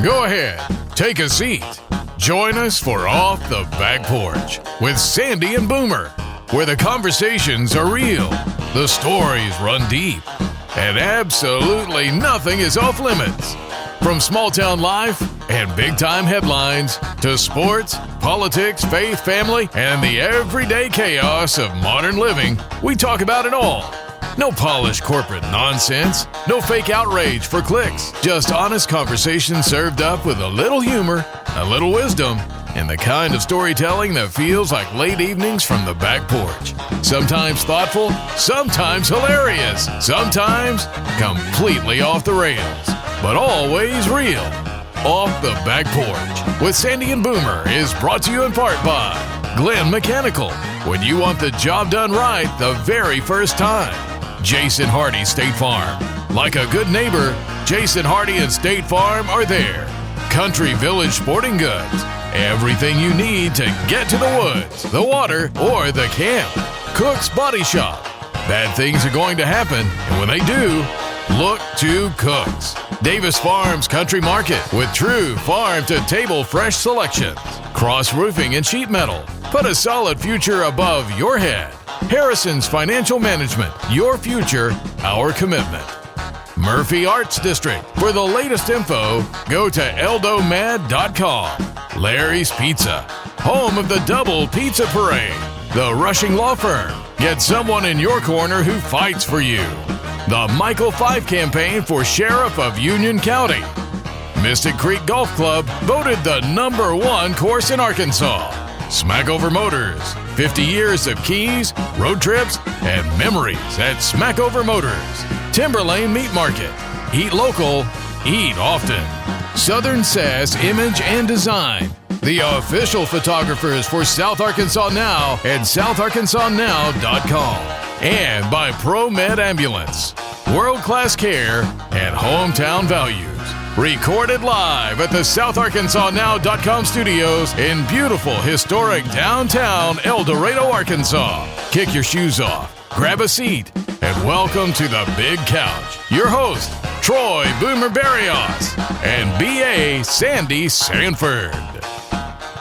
Go ahead, take a seat. Join us for Off the Back Porch with Sandy and Boomer, where the conversations are real, the stories run deep, and absolutely nothing is off limits. From small town life and big time headlines to sports, politics, faith, family, and the everyday chaos of modern living, we talk about it all. No polished corporate nonsense, no fake outrage for clicks, just honest conversation served up with a little humor, a little wisdom, and the kind of storytelling that feels like late evenings from the back porch. Sometimes thoughtful, sometimes hilarious, sometimes completely off the rails, but always real. Off the Back Porch with Sandy and Boomer is brought to you in part by Glenn Mechanical, when you want the job done right the very first time. Jason Hardy State Farm. Like a good neighbor, Jason Hardy and State Farm are there. Country Village Sporting Goods. Everything you need to get to the woods, the water, or the camp. Cook's Body Shop. Bad things are going to happen, and when they do, look to Cook's. Davis Farms Country Market with true farm-to-table fresh selections. Cross Roofing and Sheet Metal. Put a solid future above your head. Harrison's Financial Management. Your future, our commitment. Murphy Arts District. For the latest info, go to eldomad.com. Larry's Pizza. Home of the Double Pizza Parade. The Rushing Law Firm. Get someone in your corner who fights for you. The Michael Fife Campaign for Sheriff of Union County. Mystic Creek Golf Club voted the #1 course in Arkansas. Smackover Motors. 50 years of keys, road trips, and memories at Smackover Motors. Timberlane Meat Market. Eat local, eat often. Southern Sass Image and Design. The official photographers for South Arkansas Now at southarkansasnow.com. And by ProMed Ambulance. World-class care and hometown values. Recorded live at the southarkansasnow.com studios in beautiful, historic downtown El Dorado, Arkansas. Kick your shoes off, grab a seat, and welcome to the Big Couch. Your host, Troy Boomer Barrios and B.A. Sandy Sanford.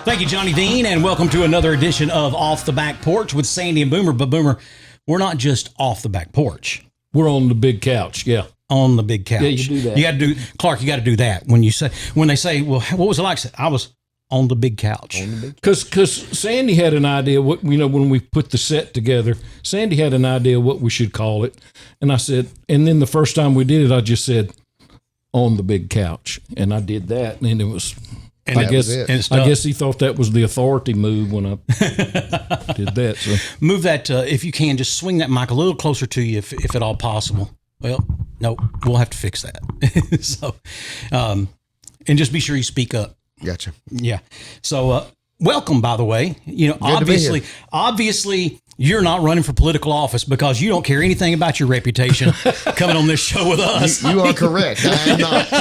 Thank you, Johnny Dean, and welcome to another edition of Off the Back Porch with Sandy and Boomer. But Boomer, we're not just off the back porch. We're on the big couch, yeah. On the big couch. Yeah, you do that. You got to do, Clark, you got to do that. When they say, well, what was it like? I was on the big couch. Because Sandy had an idea, when we put the set together, Sandy had an idea what we should call it. And I said, and then the first time we did it, I just said, on the big couch. And I did that, and it was... And I guess he thought that was the authority move when I did that. So move that, if you can, just swing that mic a little closer to you if at all possible. Well, no, we'll have to fix that. So, and just be sure you speak up. Gotcha. Yeah. So, welcome, by the way. Obviously, you're not running for political office because you don't care anything about your reputation coming on this show with us. You are correct. I am not.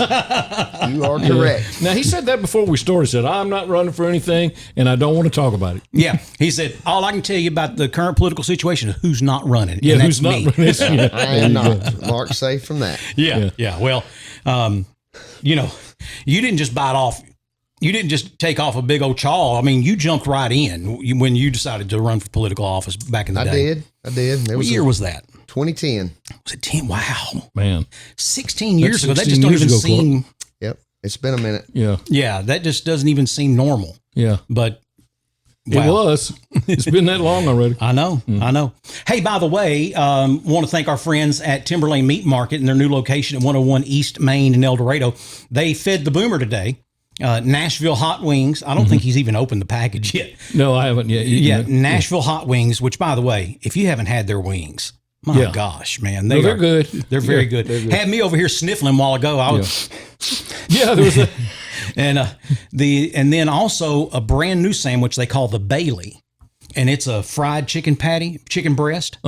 You are correct. Now, he said that before we started. He said, I'm not running for anything, and I don't want to talk about it. Yeah. He said, all I can tell you about the current political situation is who's not running. Yeah, and who's not running. Yeah. I am not. Mark's safe from that. Yeah. Well, you didn't just bite off. You didn't just take off a big old chaw. I mean, you jumped right in when you decided to run for political office back in the day. I did. What year was that? 2010. Was it 10? Wow. Man. 16 years ago. That just don't even seem... Yep. It's been a minute. Yeah. Yeah, that just doesn't even seem normal. Yeah. But... Wow. It was. It's been that long already. I know. Hey, by the way, want to thank our friends at Timberlane Meat Market and their new location at 101 East Main in El Dorado. They fed the Boomer today. Nashville Hot Wings. I don't think he's even opened the package yet. No, I haven't yet. Yeah, Nashville Hot Wings, which, by the way, if you haven't had their wings, my gosh, man. They're good. They're very good. They're good. Had me over here sniffling a while ago. I was... Yeah, there was a... and then also a brand new sandwich they call the Bailey. And it's a fried chicken patty, chicken breast.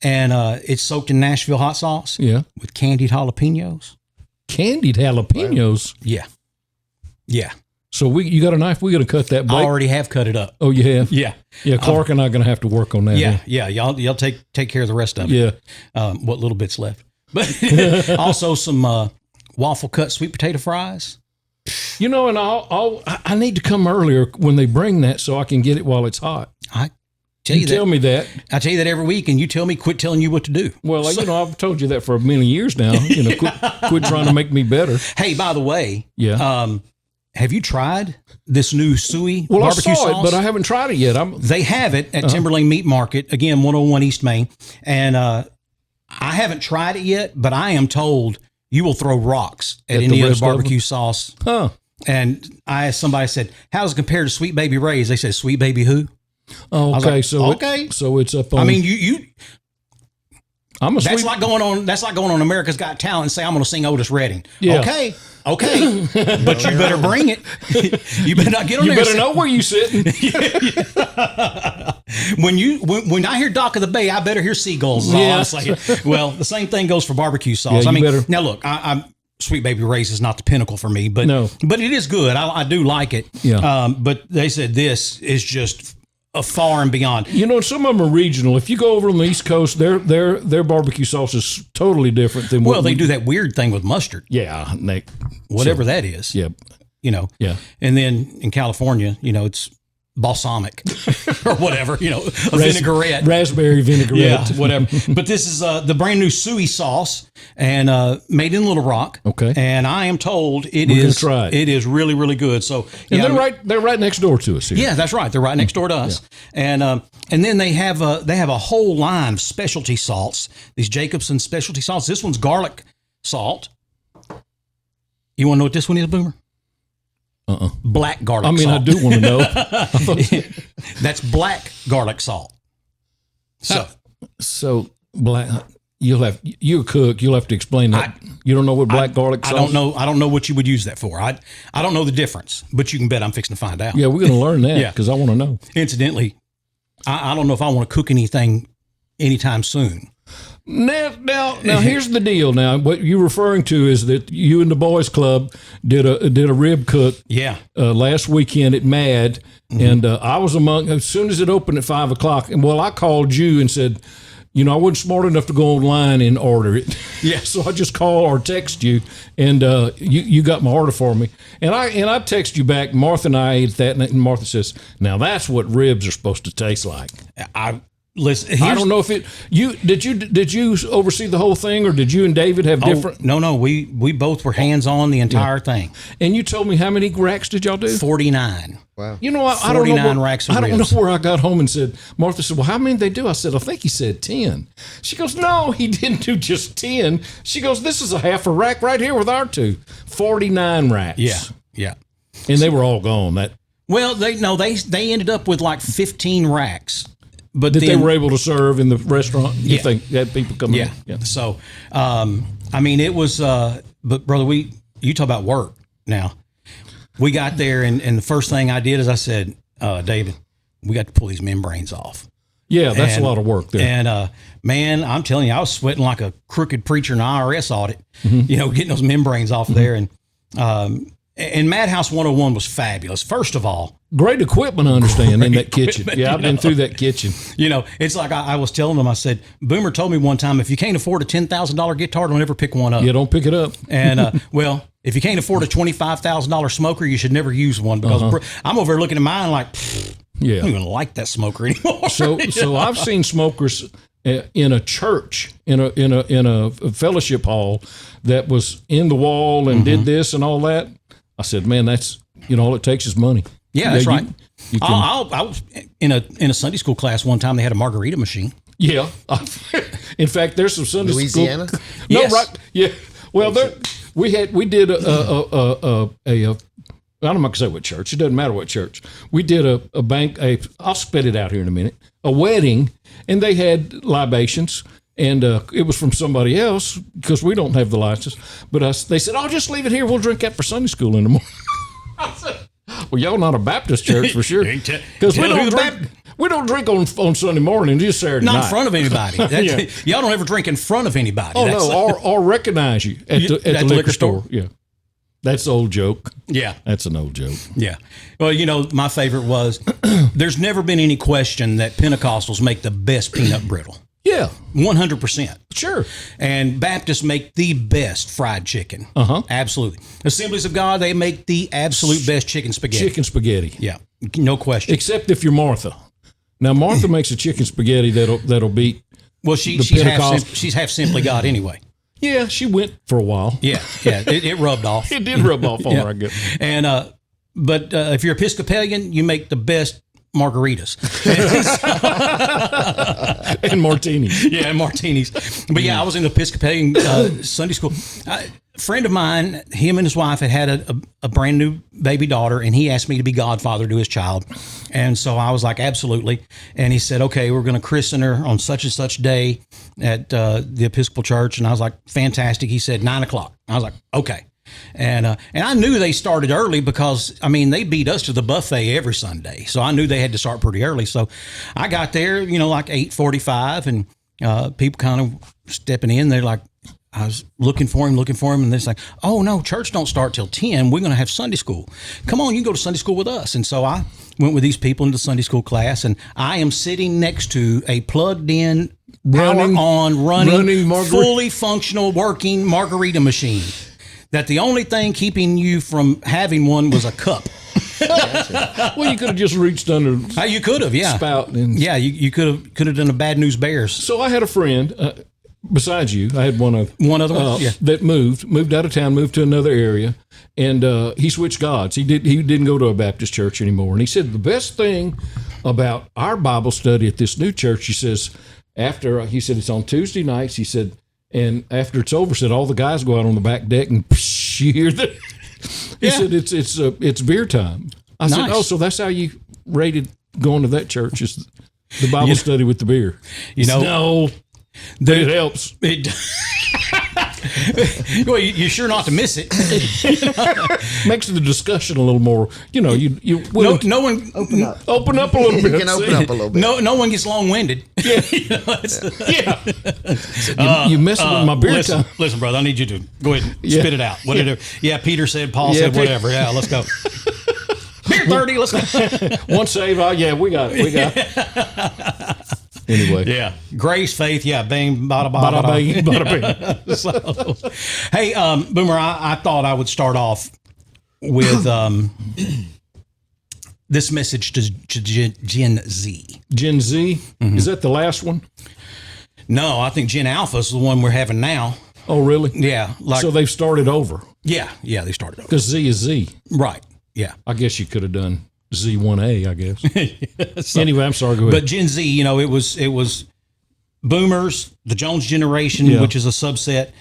And it's soaked in Nashville hot sauce. Yeah. With candied jalapenos. Candied jalapenos? Yeah. Yeah. So you got a knife? We got to cut that bite? I already have cut it up. Oh, you have? Yeah. Yeah, Clark and I are going to have to work on that. Yeah, yeah. Y'all take care of the rest of it. Yeah. What little bit's left. But also some waffle cut sweet potato fries. You know, and I need to come earlier when they bring that so I can get it while it's hot. I tell you that. Tell me that. I tell you that every week, and you tell me quit telling you what to do. Well, I've told you that for many years now. You know, quit trying to make me better. Hey, by the way, Yeah. Have you tried this new suey Well, barbecue I saw sauce? it, but I haven't tried it yet. They have it at Timberlane Meat Market, again, 101 East Main. And I haven't tried it yet, but I am told you will throw rocks at any other barbecue sauce. Huh. And I asked somebody, I said, how does it compare to Sweet Baby Ray's? They said, Sweet Baby who? Oh, okay. Like, so okay. So it's up on. I mean, you I'm a that's sweet. like going on America's Got Talent and say, I'm going to sing Otis Redding. Yeah. Okay. But you better bring it. You better not get on You there. better know where you sitting. When I hear Dock of the Bay, I better hear seagulls. Is all Yeah. I'm saying. Well, the same thing goes for barbecue sauce. Yeah, I mean, better. now look, I'm Sweet Baby Ray's is not the pinnacle for me, but No. but it is good. I do like it. Yeah. But they said this is just a far and beyond. You know, some of them are regional. If you go over on the East Coast, their barbecue sauce is totally different than what Well, they do that weird thing with mustard, Yeah, whatever that is. Yeah, You know. yeah. And then in California, you know, it's balsamic or whatever, you know, a vinaigrette. Raspberry vinaigrette. Yeah, whatever. But this is the brand new suey sauce and made in Little Rock. Okay. And I am told We're gonna try it. It is really, really good. So And yeah, they're right next door to us here. yeah, that's right. They're right next door to us. And then they have a whole line of specialty salts. These Jacobson specialty salts. This one's garlic salt. You want to know what this one is, Boomer? Black garlic I mean, salt. I do want to know. That's black garlic salt. So black. You're a cook. You'll have to explain that. You don't know what black garlic sauce? I don't know what you would use that for. I don't know the difference, but you can bet I'm fixing to find out. Yeah, we're going to learn that Yeah. because I want to know. Incidentally, I don't know if I want to cook anything anytime soon. Now, here's the deal. Now, what you're referring to is that you and the boys club did a rib cook Yeah. last weekend at Mad, and I was among. As soon as it opened at 5:00, and I called you and said, you know, I wasn't smart enough to go online and order it. Yeah. So I just call or text you, and you got my order for me, and I text you back. Martha and I ate that, and Martha says, "Now that's what ribs are supposed to taste like." Listen. I don't know if did you oversee the whole thing, or did you and David have different? No. We both were hands on the entire thing. And you told me how many racks did y'all do? 49. Wow. You know, I don't know. 49 racks of I don't ribs. know where I got home and said. Martha said, "Well, how many did they do?" I said, "I think he said 10." She goes, "No, he didn't do just 10." She goes, "This is a half a rack right here with our two. 49 racks." Yeah. And they were all gone. Well, they ended up with like 15 racks, but That then, they were able to serve in the restaurant. Yeah. If they had people come Yeah. in. So, I mean, it was, but brother, you talk about work now. We got there, and the first thing I did is I said, David, we got to pull these membranes off. Yeah, that's And- a lot of work there. And man, I'm telling you, I was sweating like a crooked preacher in an IRS audit, Mm-hmm. you know, getting those membranes off there. And Madhouse 101 was fabulous. First of all, Great equipment, I understand, in that kitchen. equipment, Yeah, I've been through that kitchen. you know, it's like I was telling them, I said, Boomer told me one time, if you can't afford a $10,000 guitar, don't ever pick one up. Yeah, don't pick it up. And well, if you can't afford a $25,000 smoker, you should never use one because I'm over there looking at mine like, I Yeah. don't even like that smoker anymore. So I've seen smokers in a church, in a fellowship hall that was in the wall and did this and all that. I said, man, that's, all it takes is money. Yeah, that's right. You can, I was in a Sunday school class one time. They had a margarita machine. yeah. In fact, there's some Sunday Louisiana? school. No, Yes. right. Yeah. Well, we did I'm not going to say what church. It doesn't matter what church. We did I'll spit it out here in a minute, a wedding, and they had libations, and it was from somebody else because we don't have the license. But they said, "Oh, just leave it here. We'll drink that for Sunday school in the morning." I said, "Well, y'all not a Baptist church for sure, because we don't drink on Sunday morning, just Saturday Not night. in front of anybody. Y'all don't ever drink in front of anybody. Oh That's no, or recognize you at the liquor store. Yeah, that's the old joke. Yeah. That's an old joke. Yeah. Well, my favorite was there's never been any question that Pentecostals make the best peanut brittle. Yeah, 100%. sure. And Baptists make the best fried chicken. Absolutely. Assemblies of God, they make the absolute best chicken spaghetti. Chicken spaghetti. Yeah, no question. Except if you're Martha. Now, Martha makes a chicken spaghetti that'll beat. Well, she's half Simply God anyway. Yeah, she went for a while. Yeah, it rubbed off. It did rub off on her, I guess. And but if you're Episcopalian, you make the best margaritas And martinis. Yeah, and martinis. But yeah, I was in Episcopalian Sunday school. A friend of mine, him and his wife had a brand new baby daughter, and he asked me to be godfather to his child. And so I was like, absolutely. And he said, okay, we're going to christen her on such and such day at the Episcopal Church. And I was like, fantastic. He said 9:00. I was like, okay. And I knew they started early because, I mean, they beat us to the buffet every Sunday. So I knew they had to start pretty early. So I got there, like 8:45, and people kind of stepping in. They're like, I was looking for him, and they're like, oh, no, church don't start till 10. We're going to have Sunday school. Come on, you can go to Sunday school with us. And so I went with these people into Sunday school class, and I am sitting next to a plugged-in, running, fully functional, working margarita machine. That the only thing keeping you from having one was a cup. Well, you could have just reached under. You could have, yeah. Spout. And, yeah, you could have done a Bad News Bears. So I had a friend, besides you, I had one other one, yeah. that moved out of town, moved to another area, and he switched gods. He didn't go to a Baptist church anymore. And he said the best thing about our Bible study at this new church, he said it's on Tuesday nights. He said. And after it's over, said all the guys go out on the back deck and you hear the. He said it's beer time. I said, oh, so that's how you rated going to that church is the Bible study with the beer. No, it helps. Well, you're sure not to miss it. Makes the discussion a little more. No one open up a little bit. You can open up a little bit. No one gets long winded. Yeah, you messing with my beer time. Listen, brother, I need you to go ahead and spit it out. Whatever. Yeah, Peter said, Paul said, whatever. Yeah, let's go. Beer 30. Let's go. One save. We got it. Anyway. Yeah. Grace, faith, bing, bada, bada, bada, bada, bing. So, hey, Boomer, I thought I would start off with this message to Gen Z. Gen Z? Mm-hmm. Is that the last one? No, I think Gen Alpha is the one we're having now. Oh, really? Yeah. So they've started over. Yeah, they started over. Because Z is Z. Right, yeah. I guess you could have done Z1A, I guess. Anyway, I'm sorry, go ahead. But Gen Z, it was boomers, the Jones generation, which is a subset,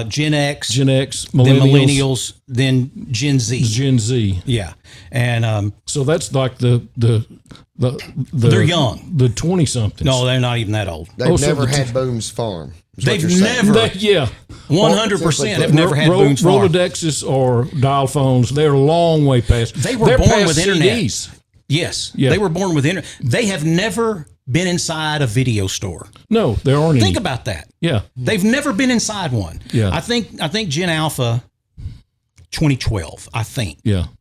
Gen X, millennials, then millennials, then Gen Z. Gen Z. Yeah. And so that's like the they're young. The 20-somethings. No, they're not even that old. They've never had Boone's Farm. They've never, 100% have never had Boone's Farm. Rolodexes or dial phones, they're a long way past. They were born with internet. CDs. Yes, they were born with internet. They have never been inside a video store. No, there aren't any. Think about that. Yeah. They've never been inside one. Yeah. I think Gen Alpha 2012,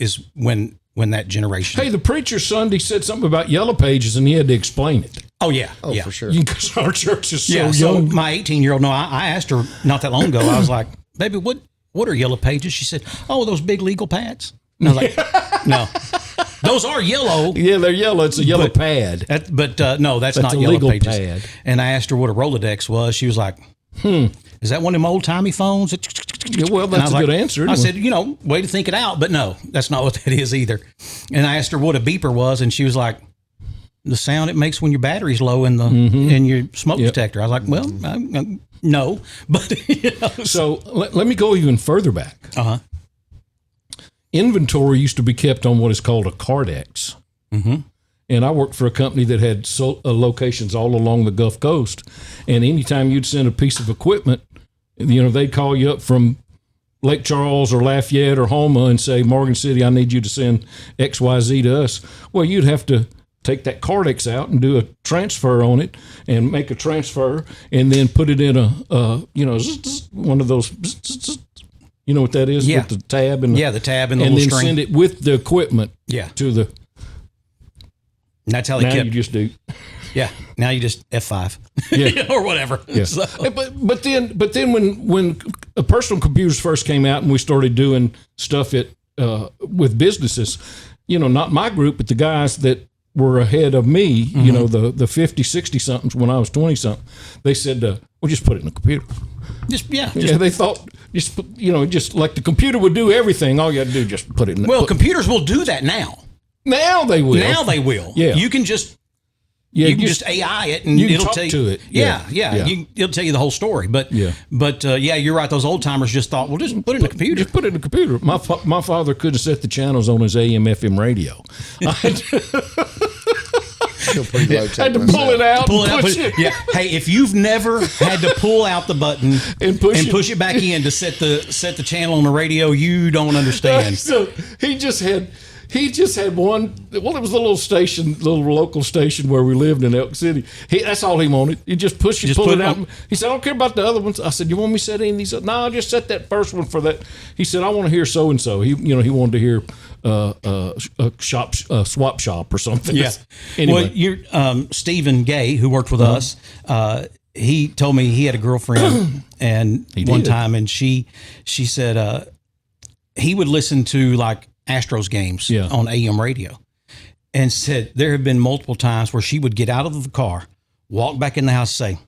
is when that generation. Hey, the preacher Sunday said something about Yellow Pages and he had to explain it. Oh, yeah. For sure. Because our church is so young. So my 18-year-old, I asked her not that long ago, I was like, baby, what are Yellow Pages? She said, oh, those big legal pads. And I was like, no. Those are yellow. Yeah, they're yellow. It's a yellow pad. No, that's not a Yellow legal Pages. pad. And I asked her what a Rolodex was. She was like, is that one of them old-timey phones? Yeah, well, that's a good answer. I said, way to think it out. But no, that's not what that is either. And I asked her what a beeper was, and she was like, the sound it makes when your battery's low in the in your smoke detector. I was like, well, no. But, So let me go even further back. Uh-huh. Inventory used to be kept on what is called a Cardex. Mm-hmm. And I worked for a company that had locations all along the Gulf Coast. And anytime you'd send a piece of equipment, they'd call you up from Lake Charles or Lafayette or Houma and say, Morgan City, I need you to send XYZ to us. Well, you'd have to take that Cardex out and do a transfer on it and make a transfer and then put it in one of those, you know what that is? With the tab and the tab and the little string. And then send it with the equipment to the. And that's how they now kept. You just do. Yeah. Now you just F5. Yeah. Or whatever. Yeah. So- But then when personal computers first came out and we started doing stuff with businesses, not my group, but the guys that were ahead of me, the 50, 60 somethings when I was 20 something, they said, well, just put it in the computer. They thought just like the computer would do everything. All you had to do is just put it in. Computers will do that now. Now they will. Yeah. You can just you can just AI it and it'll talk tell you to it. Yeah. It'll tell you the whole story. But you're right. Those old timers just thought, well, just put it in the computer. Just put it in the computer. My father couldn't set the channels on his AM FM radio. Had to pull it out. Yeah. Hey, if you've never had to pull out the button and push it back in to set the channel on the radio, you don't understand. So he just had one. Well, it was the little local station where we lived in Elk City. That's all he wanted. He just pull it out. He said, I don't care about the other ones. I said, you want me to set any of these up? No, I'll just set that first one for that. He said, I want to hear so and so. He wanted to hear a swap shop or something. Yeah. Anyway. Well, you're Stephen Gay, who worked with us. He told me he had a girlfriend and one time, and she said he would listen to like Astros games on AM radio, and said there have been multiple times where she would get out of the car, walk back in the house, say,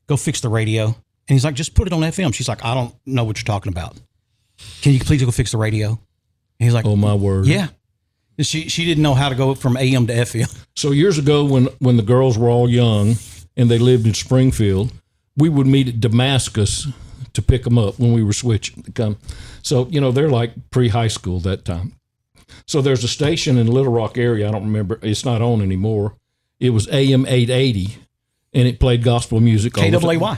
go fix the radio. And he's like, just put it on FM. She's like, I don't know what you're talking about. Can you please go fix the radio? And he's like, oh my word. Yeah. She didn't know how to go from AM to FM. So years ago when the girls were all young and they lived in Springfield, we would meet at Damascus to pick them up when we were switching to come. So, they're like pre-high school that time. So there's a station in Little Rock area. I don't remember. It's not on anymore. It was AM 880, and it played gospel music. KAAY.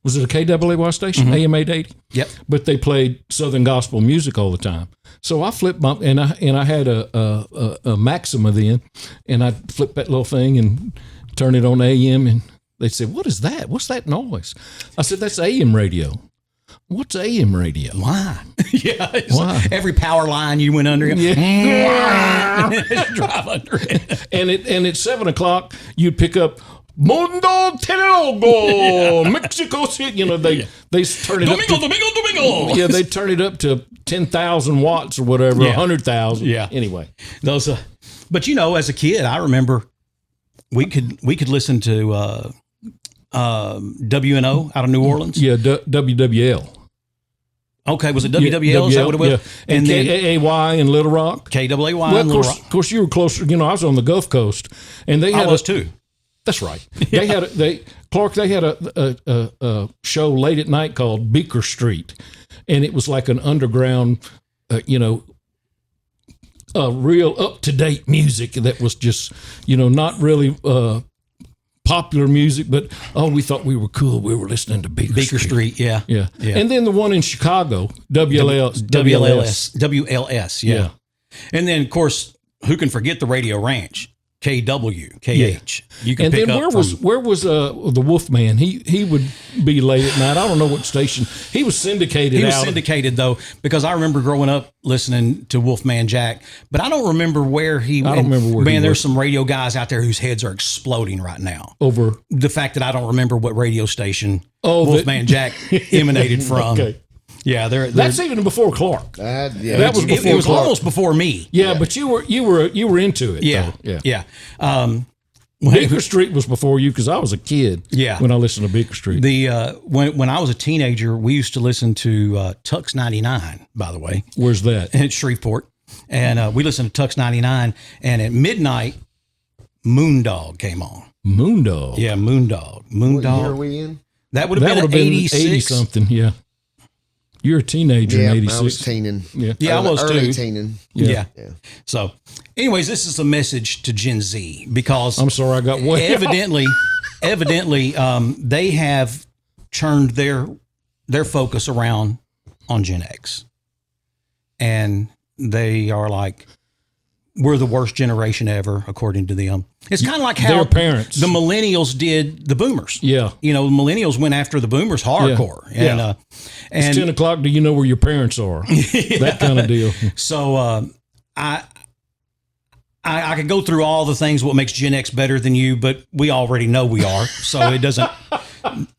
Was it a KAAY station? Mm-hmm. AM 880? Yep. But they played Southern gospel music all the time. So I flipped my, and I had a Maxima then, and I'd flip that little thing and turn it on AM, and they said, what is that? What's that noise? I said, that's AM radio. What's AM radio? Why? Why? Like every power line you went under, drive under it. And at 7 o'clock, you'd pick up Mundo Telelogo, Mexico City. They turn it up to Domingo. Yeah, they turn it up to 10,000 watts or whatever, 100,000. Yeah. Anyway, those. But as a kid, I remember we could listen to WNO out of New Orleans. Yeah, WWL. Okay, was it WWL? Is that what it was? Yeah. And then KAAY in Little Rock. KAAY Well, in Little Rock. Of course, you were closer. I was on the Gulf Coast, and they had I was too. That's right. They had Clark. They had a show late at night called Beaker Street, and it was like an underground, real up to date music that was just, not really popular music, but we thought we were cool. We were listening to Beaker Street. Yeah. And then the one in Chicago, WLS. Yeah. And then, of course, who can forget the Radio Ranch? KW, KH. Yeah. You can and pick then up where was the Wolfman? He would be late at night. I don't know what station. He was syndicated. He was syndicated though, because I remember growing up listening to Wolfman Jack, but I don't remember where he. I don't remember where. Man, there's some radio guys out there whose heads are exploding right now over the fact that I don't remember what radio station Wolfman Jack emanated from. Okay. Yeah, that's even before Clark. That was before. It was Clark. almost before me. Yeah, but you were into it. Yeah, though. yeah. Beaker Street was before you because I was a kid. Yeah. When I listened to Beaker Street. When I was a teenager, we used to listen to Tux 99. By the way, where's that? In Shreveport, and we listened to Tux 99. And at midnight, Moondog came on. Moondog. Yeah, Moondog. What year are we in? That would have been 86. 80 something. Yeah. You're a teenager in 86. I was teening. Yeah, I was early too. Teening. Yeah. So, anyways, this is a message to Gen Z because I'm sorry I got way evidently, they have turned their focus around on Gen X, and they are like, we're the worst generation ever, according to them. It's kind of like how their parents, the millennials, did the boomers. Yeah. The millennials went after the boomers hardcore. Yeah. And it's 10 o'clock. Do you know where your parents are? That kind of deal. So I could go through all the things what makes Gen X better than you, but we already know we are, so it doesn't.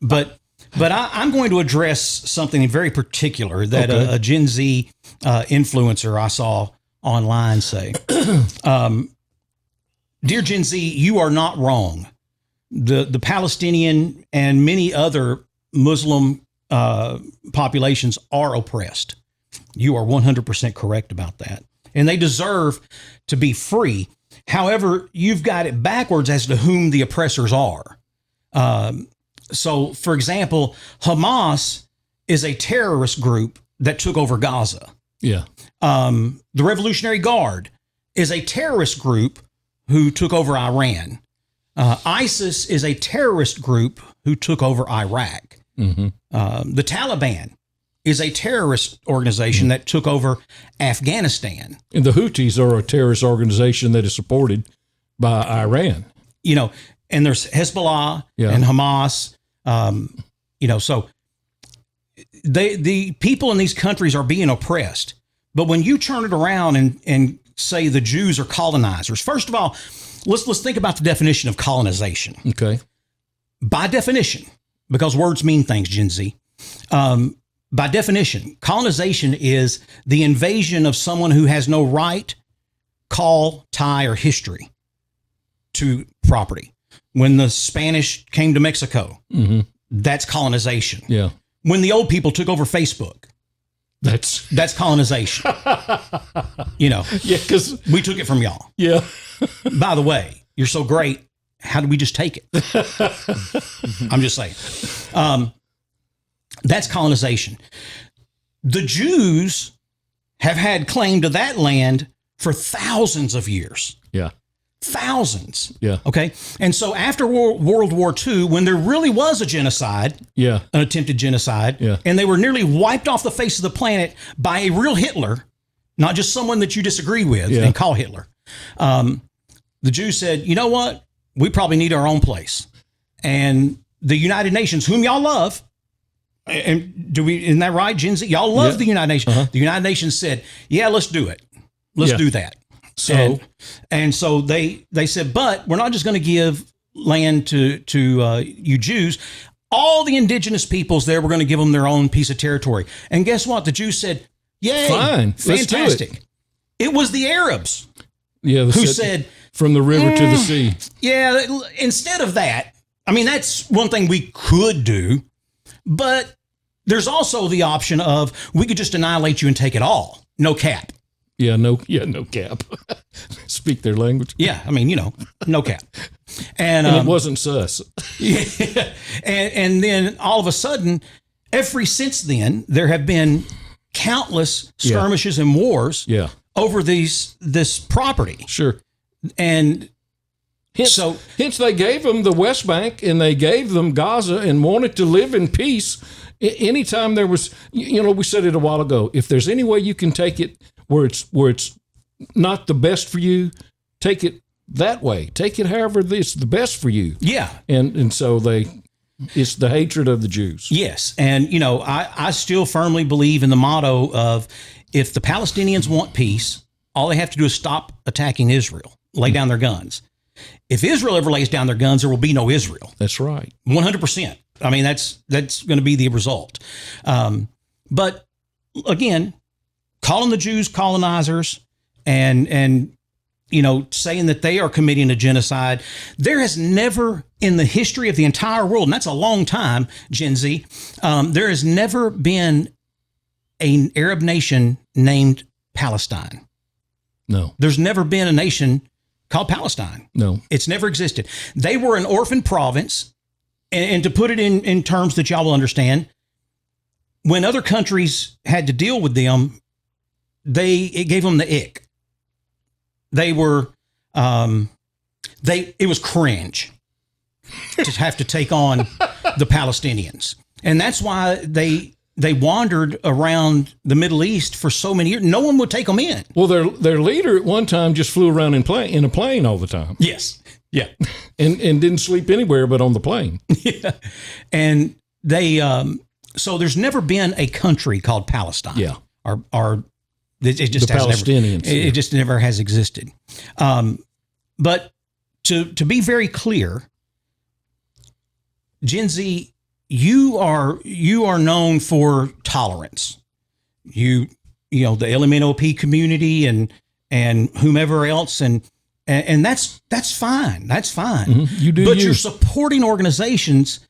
But I'm going to address something very particular that a Gen Z influencer I saw online say. Dear Gen Z, you are not wrong. The Palestinian and many other Muslim populations are oppressed. You are 100% correct about that. And they deserve to be free. However, you've got it backwards as to whom the oppressors are. So, for example, Hamas is a terrorist group that took over Gaza. Yeah. The Revolutionary Guard is a terrorist group who took over Iran. ISIS is a terrorist group who took over Iraq. The Taliban is a terrorist organization that took over Afghanistan. And the Houthis are a terrorist organization that is supported by Iran. You know, and there's Hezbollah and Hamas. So the people in these countries are being oppressed. But when you turn it around and say the Jews are colonizers, first of all, let's think about the definition of colonization. Okay. By definition, because words mean things, Gen Z. By definition, colonization is the invasion of someone who has no right, call, tie, or history to property. When the Spanish came to Mexico, that's colonization. Yeah. When the old people took over Facebook, that's colonization. Yeah, because we took it from y'all. Yeah. By the way, you're so great. How did we just take it? I'm just saying. That's colonization. The Jews have had claim to that land for thousands of years. Yeah. Thousands. Yeah. Okay. And so after World War II, when there really was a genocide, an attempted genocide, and they were nearly wiped off the face of the planet by a real Hitler, not just someone that you disagree with and call Hitler, the Jews said, you know what? We probably need our own place. And the United Nations, whom y'all love, and isn't that right, Gen Z? Y'all love the United Nations. The United Nations said, yeah, let's do it. Let's do that. So, and so they said, but we're not just going to give land to you Jews. All the indigenous peoples there, we're going to give them their own piece of territory. And guess what? The Jews said, yay, fine, fantastic. It was the Arabs who said, from the river to the sea. Yeah, instead of that, I mean, that's one thing we could do, but there's also the option of we could just annihilate you and take it all. No cap. No cap. Speak their language. Yeah, I mean, no cap. And it wasn't sus. Yeah. And then all of a sudden, since then, there have been countless skirmishes and wars over this property. Sure. And hence they gave them the West Bank and they gave them Gaza and wanted to live in peace. Anytime there was, we said it a while ago, if there's any way you can take it where it's not the best for you, take it that way. Take it however it's the best for you. Yeah. And so it's the hatred of the Jews. Yes. And, I still firmly believe in the motto of if the Palestinians want peace, all they have to do is stop attacking Israel, lay down their guns. If Israel ever lays down their guns, there will be no Israel. That's right. 100%. I mean, that's going to be the result. But again, calling the Jews colonizers and saying that they are committing a genocide, there has never in the history of the entire world, and that's a long time, Gen Z, there has never been an Arab nation named Palestine. No. There's never been a nation called Palestine. No. It's never existed. They were an orphan province, and to put it in terms that y'all will understand, when other countries had to deal with them, it gave them the ick. They were, it was cringe to have to take on the Palestinians. And that's why they wandered around the Middle East for so many years. No one would take them in. Well, their leader at one time just flew around in a plane all the time. Yes. Yeah. And didn't sleep anywhere but on the plane. Yeah. And they, so there's never been a country called Palestine. Yeah. Or It just The has Palestinians. Never, it just never has existed. But to be very clear, Gen Z, you are known for tolerance. You know, the LMNOP community and whomever else, and that's fine. That's fine. Mm-hmm. You do, but you. you're supporting organizations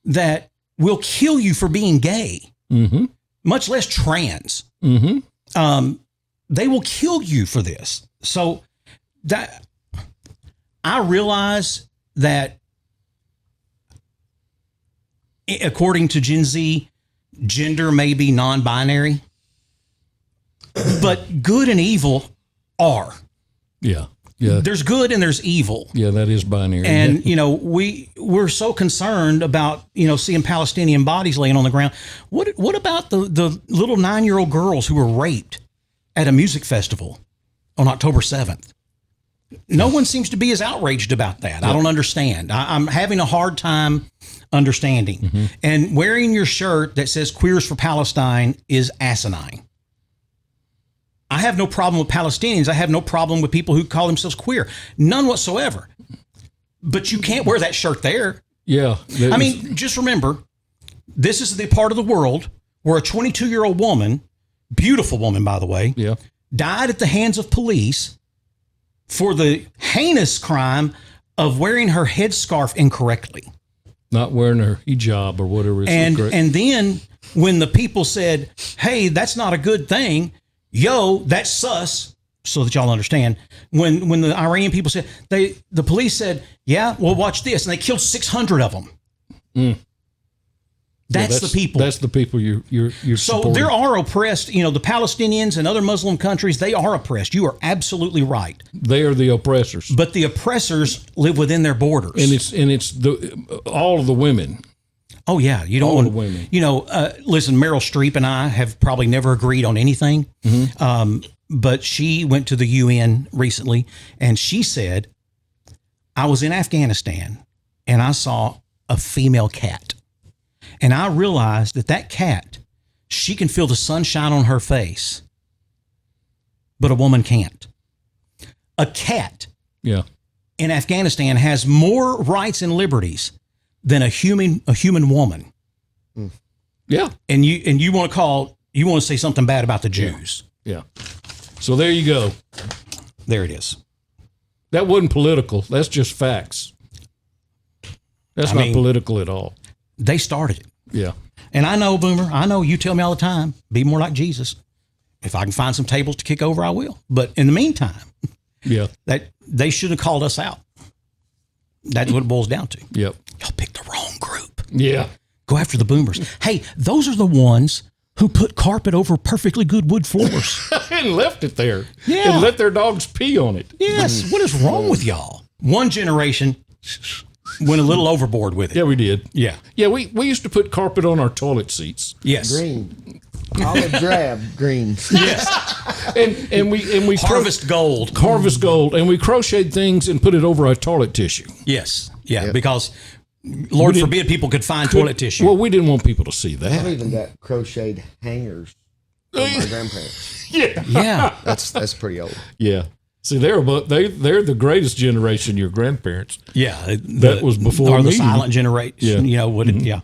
that will kill you for being gay, Mm-hmm. much less trans. Mm-hmm. They will kill you for this. So that I realize that according to Gen Z, gender may be non-binary, but good and evil are. Yeah. Yeah. There's good and there's evil. Yeah, that is binary. And, you know, we're so concerned about, you know, seeing Palestinian bodies laying on the ground. What about the little 9-year-old girls who were raped at a music festival on October 7th? No one seems to be as outraged about that. I don't understand. I'm having a hard time understanding. Mm-hmm. And wearing your shirt that says Queers for Palestine is asinine. I have no problem with Palestinians. I have no problem with people who call themselves queer. None whatsoever. But you can't wear that shirt there. Yeah. I mean, just remember, this is the part of the world where a 22-year-old woman, beautiful woman, by the way, yeah. died at the hands of police for the heinous crime of wearing her headscarf incorrectly. Not wearing her hijab or whatever. And then when the people said, hey, that's not a good thing, yo, that's sus, so that y'all understand. When the Iranian people said, the police said, yeah, well, watch this. And they killed 600 of them. Mm. That's the people. That's the people you're so supporting. there are oppressed, you know, the Palestinians and other Muslim countries, they are oppressed. You are absolutely right. They are the oppressors. But the oppressors live within their borders. And it's all of the women. Oh yeah, you don't All want the women. You know, listen, Meryl Streep and I have probably never agreed on anything. Mm-hmm. But she went to the UN recently, and she said, "I was in Afghanistan, and I saw a female cat, and I realized that cat, she can feel the sunshine on her face, but a woman can't. A cat, Yeah. in Afghanistan has more rights and liberties than a human woman." Yeah. And you want to say something bad about the Jews. Yeah. So there you go. There it is. That wasn't political. That's just facts. That's I not mean, political at all. They started it. Yeah. And I know, Boomer, I know you tell me all the time, be more like Jesus. If I can find some tables to kick over, I will. But in the meantime, Yeah. that they should have called us out. That's what it boils down to. Yep. Y'all picked the wrong group. Yeah. Go after the boomers. Hey, those are the ones who put carpet over perfectly good wood floors. And left it there. Yeah. And let their dogs pee on it. Yes. What is wrong with y'all? One generation went a little overboard with it. Yeah, we did. Yeah. Yeah, we used to put carpet on our toilet seats. Yes. Green. Olive drab green. Yes. And we Harvest gold. harvest gold, and we crocheted things and put it over our toilet tissue. Yes. Yeah. Yep. Because Lord We did- forbid people could find toilet tissue. Well, we didn't want people to see I've that. even got crocheted hangers from my grandparents. Yeah. yeah. That's pretty old. Yeah. See, they're the greatest generation, your grandparents. Yeah. That was before or the me. silent generation. Yeah. You know what? Yeah.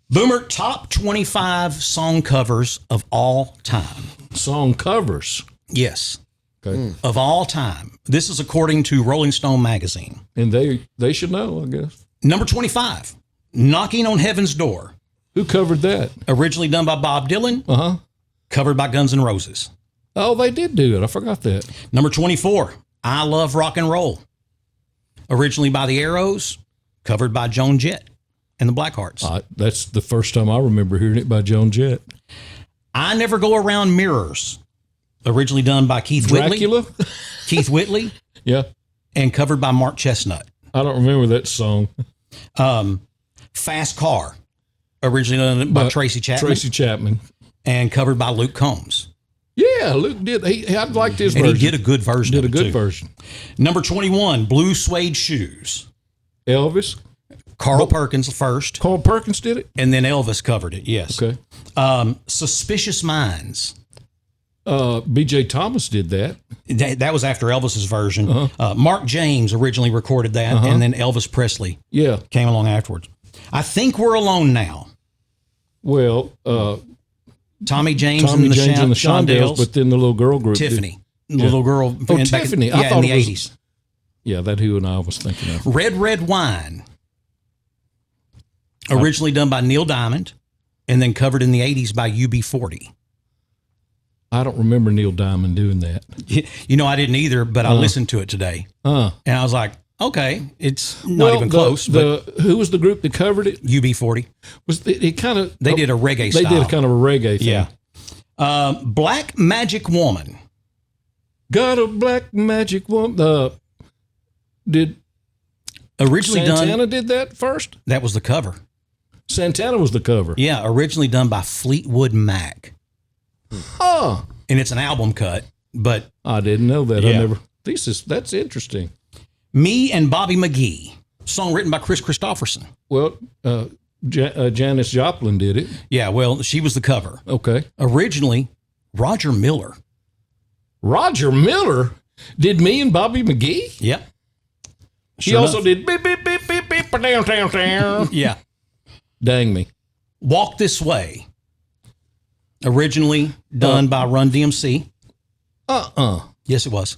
Boomer, top 25 song covers of all time. Song covers. Yes. Okay. Of all time. This is according to Rolling Stone magazine. And they should know, I guess. Number 25, Knocking on Heaven's Door. Who covered that? Originally done by Bob Dylan, Uh-huh. covered by Guns N' Roses. Oh, they did do it. I forgot that. Number 24, I Love Rock and Roll. Originally by the Arrows, covered by Joan Jett and the Blackhearts. That's the first time I remember hearing it by Joan Jett. I Never Go Around Mirrors. Originally done by Keith Dracula? Whitley. Keith Whitley, Yeah. and covered by Mark Chestnut. I don't remember that song. Fast Car. Originally done by Tracy Chapman. Tracy Chapman. And covered by Luke Combs. Yeah, Luke did. I liked his And version. he did a good version Did of a it, good too. version. Number 21, Blue Suede Shoes. Elvis. Carl Perkins first, Carl Perkins did it. and then Elvis covered it, yes. Okay. Suspicious Minds. B.J. Thomas did that. That was after Elvis's version. Mark James originally recorded that, and then Elvis Presley came along afterwards. I think we're alone now. Well, Tommy James and the Shondells, but then the little girl group. Tiffany. The little girl. Tiffany. I thought in the 80s. Yeah, that's who and I was thinking of. Red Wine. Originally done by Neil Diamond, and then covered in the 80s by UB40. I don't remember Neil Diamond doing that. You know, I didn't either, but I listened to it today. And I was like, okay, it's not even close. Who was the group that covered it? UB40. They did a reggae style. They did kind of a reggae thing. Yeah. Black Magic Woman. Got a black magic woman. Did originally Santana did that first? That was the cover. Santana was the cover. Yeah, originally done by Fleetwood Mac. Oh. And it's an album cut, but I didn't know that. Yeah. That's interesting. Me and Bobby McGee, song written by Chris Christopherson. Well, Janis Joplin did it. Yeah, well, she was the cover. Okay. Originally, Roger Miller. Roger Miller did Me and Bobby McGee? Yep. He also did beep, beep, beep, beep, beep, down, down, down. Yeah. Dang me. Walk This Way. Originally done by Run DMC. Yes, it was.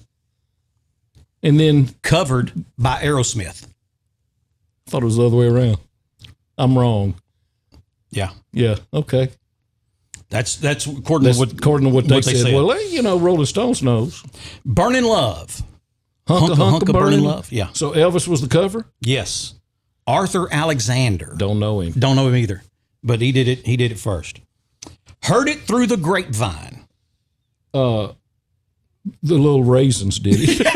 And then covered by Aerosmith. I thought it was the other way around. I'm wrong. Yeah. Yeah. Okay. That's according to what they said. Well, Rolling Stones knows. Burning Love. Hunk of Burning Love. Yeah. So Elvis was the cover? Yes. Arthur Alexander. Don't know him. Don't know him either. But he did it. He did it first. Heard It Through the Grapevine. The Little Raisins did it.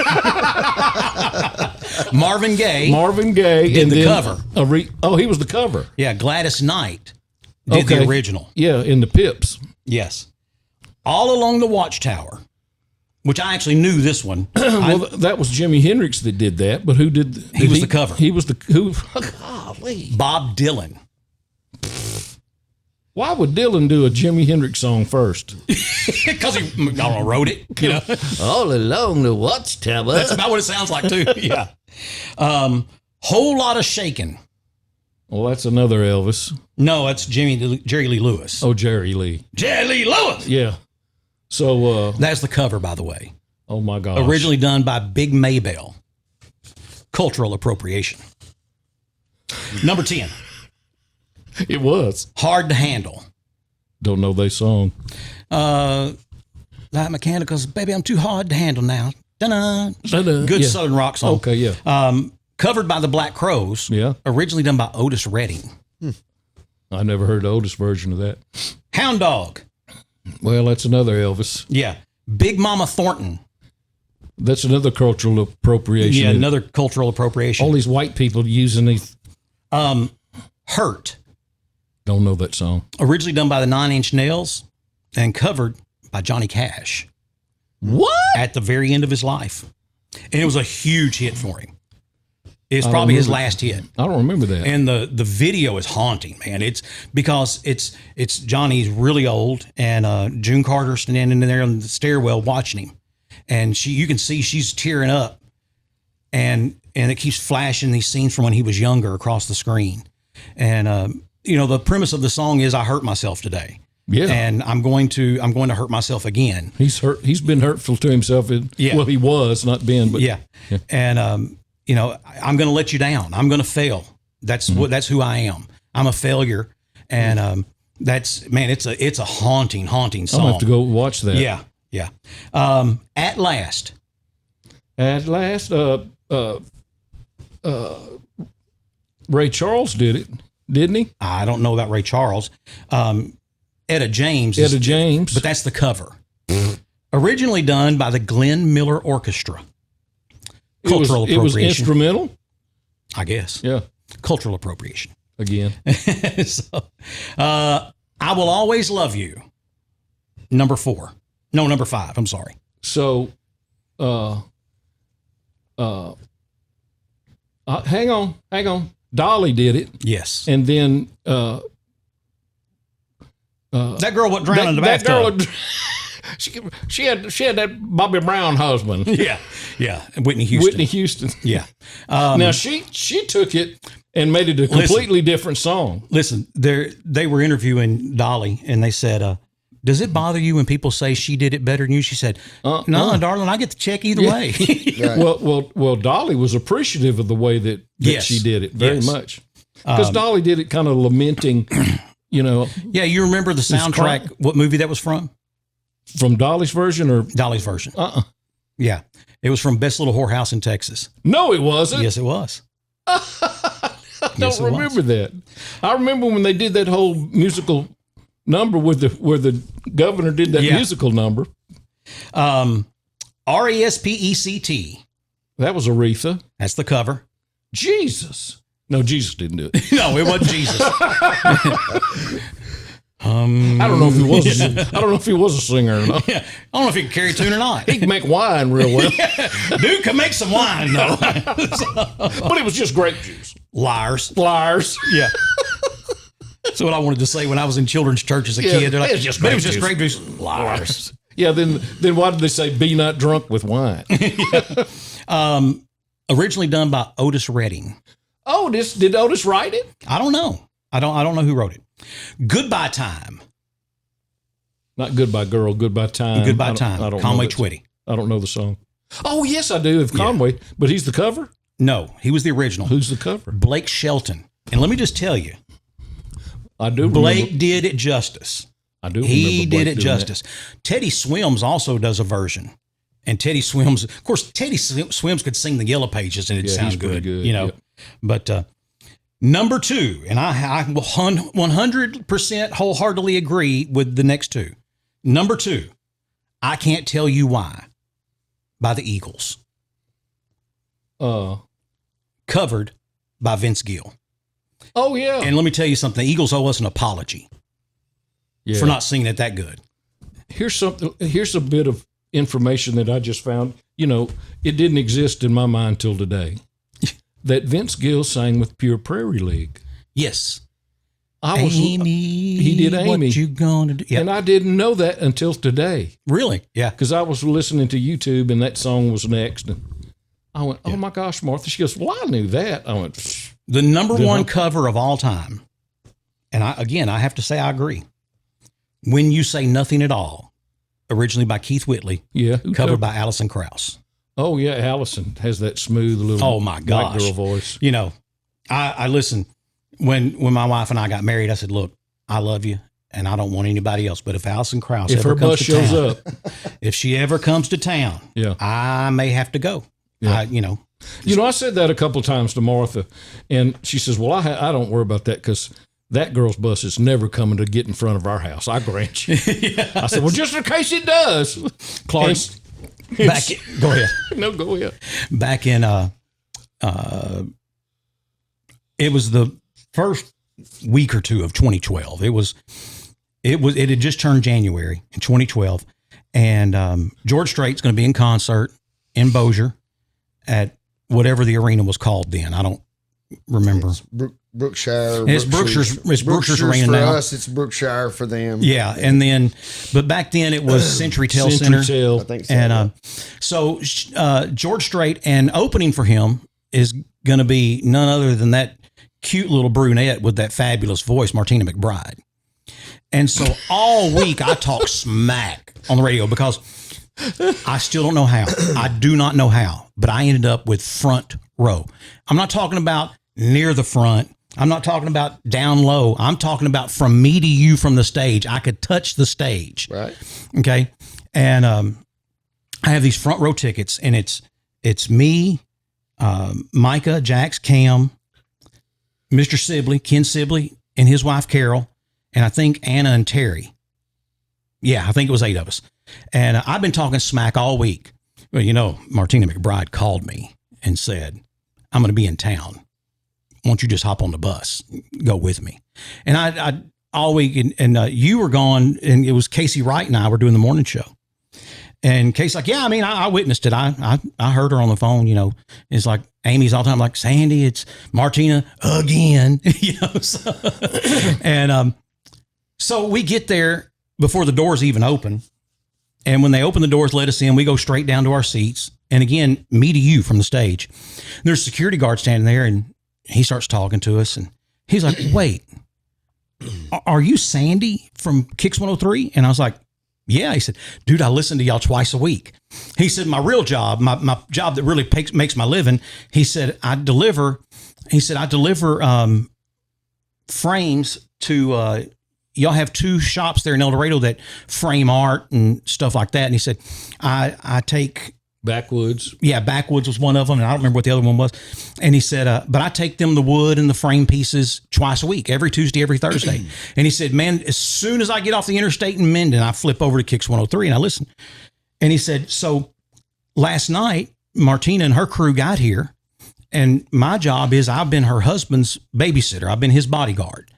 Marvin Gaye did the cover. He was the cover. Yeah, Gladys Knight did the original. Yeah, in the Pips. Yes. All Along the Watchtower, which I actually knew this one. That was Jimi Hendrix that did that, but who did? He was the cover. He was who? Golly. Bob Dylan. Why would Dylan do a Jimi Hendrix song first? Because he wrote it. All Along the Watchtower. That's about what it sounds like too. Yeah. Whole Lot of Shakin'. Well, that's another Elvis. No, that's Jerry Lee Lewis. Oh, Jerry Lee. Jerry Lee Lewis. Yeah. So that's the cover, by the way. Oh my gosh. Originally done by Big Maybell. Cultural appropriation. Number 10. It was. Hard to Handle. Don't know they song. Light Mechanicals, Baby, I'm Too Hard to Handle Now. Dun-dun. Good Southern rock song. Okay, yeah. Covered by the Black Crowes. Yeah. Originally done by Otis Redding. I never heard the Otis version of that. Hound Dog. Well, that's another Elvis. Yeah. Big Mama Thornton. That's another cultural appropriation. Yeah, another cultural appropriation. All these white people using these. Hurt. Don't know that song. Originally done by the 9 Inch Nails and covered by Johnny Cash. What? At the very end of his life. And it was a huge hit for him. It's probably his last hit. I don't remember that. And the video is haunting, man. It's because it's Johnny's really old, and June Carter standing in there on the stairwell watching him, and you can see she's tearing up, and it keeps flashing these scenes from when he was younger across the screen, and the premise of the song is I hurt myself today. Yeah. And I'm going to hurt myself again. He's hurt. He's been hurtful to himself. Well, he was not been, but yeah. And I'm going to let you down. I'm going to fail. That's who I am. I'm a failure. And it's a haunting song. I'll have to go watch that. Yeah. Yeah. At Last. Ray Charles did it, didn't he? I don't know about Ray Charles. Etta James. But that's the cover. Originally done by the Glenn Miller Orchestra. Cultural appropriation. It was instrumental? I guess. Yeah. Cultural appropriation. Again. So, I Will Always Love You. Number 4. No, number 5. I'm sorry. So, hang on. Dolly did it. Yes. And then that girl what drowned in the bathtub. She had that Bobby Brown husband. Yeah. And Whitney Houston. Yeah. Now she took it and made it a completely different song. Listen, they were interviewing Dolly, and they said, does it bother you when people say she did it better than you? She said, no, darling, I get the check either way. Right. Well, Dolly was appreciative of the way that she did it very much. Because Dolly did it kind of lamenting, Yeah, you remember the soundtrack, what movie that was from? From Dolly's version or? Dolly's version. Yeah. It was from Best Little Whorehouse in Texas. No, it wasn't. Yes, it was. I don't remember that. I remember when they did that whole musical number where the governor did that musical number. Respect. That was Aretha. That's the cover. Jesus. No, Jesus didn't do it. No, it wasn't Jesus. I don't know if he was. I don't know if he was a singer or not. Yeah, I don't know if he can carry a tune or not. He can make wine real well. Dude can make some wine though. But it was just grape juice. Liars. Yeah. That's what I wanted to say when I was in children's church as a kid. They're like, it was just grape juice. Liars. Yeah. Then why did they say be not drunk with wine? Originally done by Otis Redding. Otis, did Otis write it? I don't know. I don't know who wrote it. Goodbye Time. Not Goodbye Girl, Goodbye Time. Goodbye Time. I don't Conway know Twitty. I don't know the song. Oh, yes, I do of Conway, but he's the cover? No, he was the original. Who's the cover? Blake Shelton. And let me just tell you, I do. Blake did it justice. I do. He did it justice. Teddy Swims also does a version. And Teddy Swims, of course, Teddy Swims could sing the Yellow Pages and it sounds good, Yeah. But number 2, and I will 100% wholeheartedly agree with the next two. Number 2, I Can't Tell You Why by the Eagles. Covered by Vince Gill. Oh, yeah. And let me tell you something. The Eagles owe us an apology for not singing it that good. Here's a bit of information that I just found. It didn't exist in my mind till today. That Vince Gill sang with Pure Prairie League. Yes. He did Amy. What you gonna do? Yep. And I didn't know that until today. Really? Yeah. Because I was listening to YouTube and that song was next. And I went, oh my gosh, Martha. She goes, well, I knew that. I went, pfft. The number one cover of all time. And I have to say, I agree. When You Say Nothing at All, originally by Keith Whitley. Yeah. Covered by Alison Krauss. Oh, yeah. Allison has that smooth little white girl voice. I listen. When my wife and I got married, I said, look, I love you and I don't want anybody else. But if Alison Krauss ever comes to town, up. If she ever comes to town, I may have to go. Yeah. I said that a couple of times to Martha, and she says, well, I don't worry about that because that girl's bus is never coming to get in front of our house. I grant you. I said, well, just in case it does. Clark, go ahead. No, go ahead. Back in, it was the first week or two of 2012. It had just turned January in 2012, and George Strait's going to be in concert in Bossier at whatever the arena was called then. I don't remember. It's Brookshire. It's Brookshire's arena for now. us. It's Brookshire for them. Yeah, and then, but back then it was Century Tel Center. I think so. And so George Strait, and opening for him is going to be none other than that cute little brunette with that fabulous voice, Martina McBride. And so all week I talk smack on the radio because I still don't know how. I do not know how, but I ended up with front row. I'm not talking about near the front. I'm not talking about down low. I'm talking about from me to you from the stage. I could touch the stage. Right. Okay. And I have these front row tickets, and it's me, Micah, Jax, Cam, Mr. Sibley, Ken Sibley, and his wife, Carol, and I think Anna and Terry. Yeah, I think it was 8 of us. And I've been talking smack all week. Well, Martina McBride called me and said, I'm going to be in town. Won't you just hop on the bus, go with me? And I all week, and you were gone, and it was Casey Wright and I were doing the morning show. And Casey's like, yeah, I mean, I witnessed it. I heard her on the phone, it's like Amy's all the time, like, Sandy, it's Martina again, so, and so we get there before the doors even open, And when they open the doors, let us in, we go straight down to our seats. And again, me to you from the stage. There's a security guard standing there, and he starts talking to us. And he's like, wait, are you Sandy from Kicks 103? And I was like, yeah. He said, dude, I listen to y'all twice a week. He said, my real job, my job that really makes my living, he said, I deliver frames to, y'all have 2 shops there in El Dorado that frame art and stuff like that. And he said, I take Backwoods. Yeah, Backwoods was one of them, and I don't remember what the other one was. And he said, but I take them the wood and the frame pieces twice a week, every Tuesday, every Thursday. And he said, man, as soon as I get off the interstate in Minden, I flip over to Kicks 103 and I listen. And he said, so last night, Martina and her crew got here, and my job is I've been her husband's babysitter. I've been his bodyguard.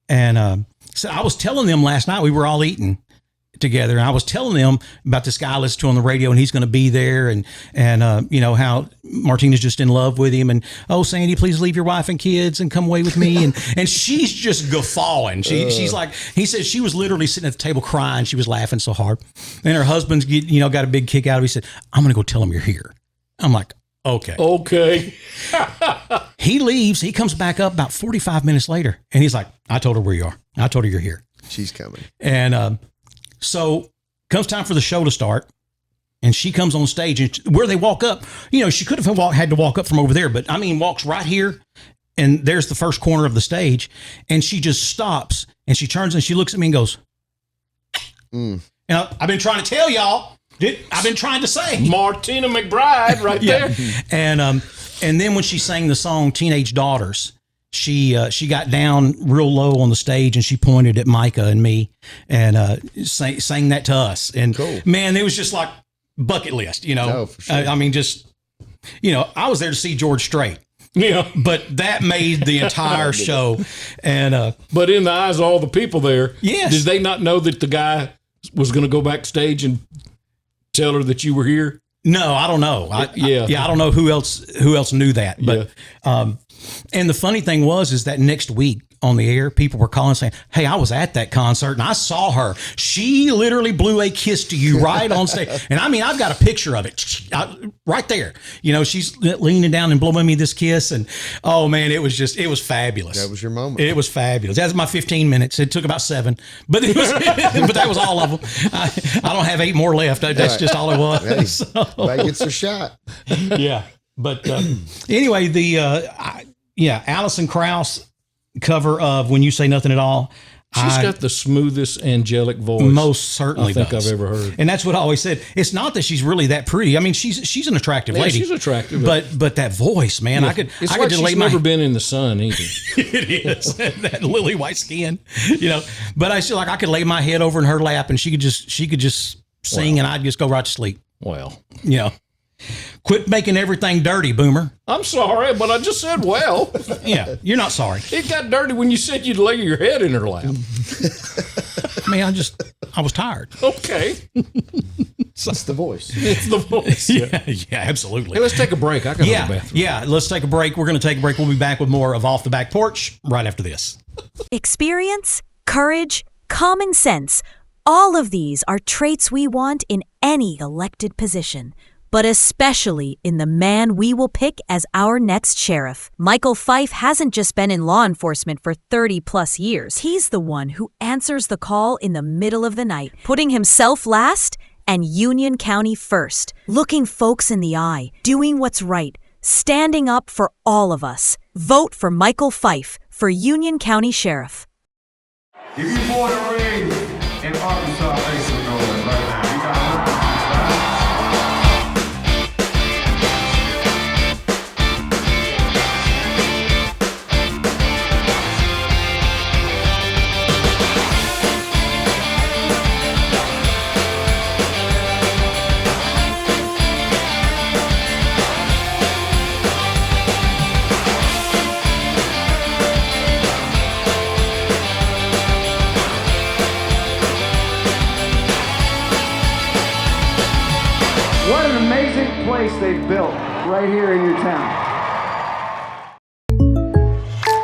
And so I was telling them last night, we were all eating together, and I was telling them about this guy I listen to on the radio, and he's going to be there, and you know, how Martina's just in love with him, and oh, Sandy, please leave your wife and kids and come away with me, and she's just guffawing. She's like, he said she was literally sitting at the table crying. She was laughing so hard, and her husband's got a big kick out of it. He said, I'm going to go tell him you're here. I'm like, okay. He leaves. He comes back up about 45 minutes later, and he's like, I told her where you are. I told her you're here. She's coming. And so comes time for the show to start, and she comes on stage, and where they walk up, you know, she could have had to walk up from over there, but I mean, walks right here, and there's the first corner of the stage, and she just stops, and she turns and she looks at me and goes, and I've been trying to tell y'all, I've been trying to say Martina McBride right there. And then when she sang the song Teenage Daughters, she got down real low on the stage, and she pointed at Micah and me, and sang that to us. And cool. Man, it was just like bucket list, you know. No, for sure. I mean, just, you know, I was there to see George Strait. Yeah, but that made the entire show. And but in the eyes of all the people there, yes, did they not know that the guy was going to go backstage and tell her that you were here? No, I don't know. I don't know who else knew that. But and the funny thing is that next week on the air, people were calling saying, hey, I was at that concert and I saw her. She literally blew a kiss to you right on stage. And I mean, I've got a picture of it right there. You know, she's leaning down and blowing me this kiss. And oh man, it was fabulous. That was your moment. It was fabulous. That was my 15 minutes. It took about 7, but it was, but that was all of them. I don't have 8 more left. That's just all it was. Hey, so, that gets a shot. Yeah. But anyway, Alison Krauss cover of When You Say Nothing at All. She's got the smoothest angelic voice. Most certainly I think does. I've ever heard. And that's what I always said. It's not that she's really that pretty. I mean, she's an attractive lady. She's attractive. But that voice, man, I could like just she's never been in the sun either. It is. That lily white skin, you know. But I feel like I could lay my head over in her lap and she could just sing, and I'd just go right to sleep. Well. Yeah. Quit making everything dirty, Boomer. I'm sorry, but I just said, well. Yeah, you're not sorry. It got dirty when you said you'd lay your head in her lap. I mean, I was tired. Okay. It's the voice. It's the voice. Yeah, absolutely. Hey, let's take a break. I got to go to the bathroom. Yeah, let's take a break. We're going to take a break. We'll be back with more of Off the Back Porch right after this. Experience, courage, common sense. All of these are traits we want in any elected position, but especially in the man we will pick as our next sheriff. Michael Fife hasn't just been in law enforcement for 30-plus years. He's the one who answers the call in the middle of the night, putting himself last and Union County first, looking folks in the eye, doing what's right, standing up for all of us. Vote for Michael Fife for Union County Sheriff. If you born and raised in Arkansas, make some noise right now. You got What an amazing place they've built right here in your town.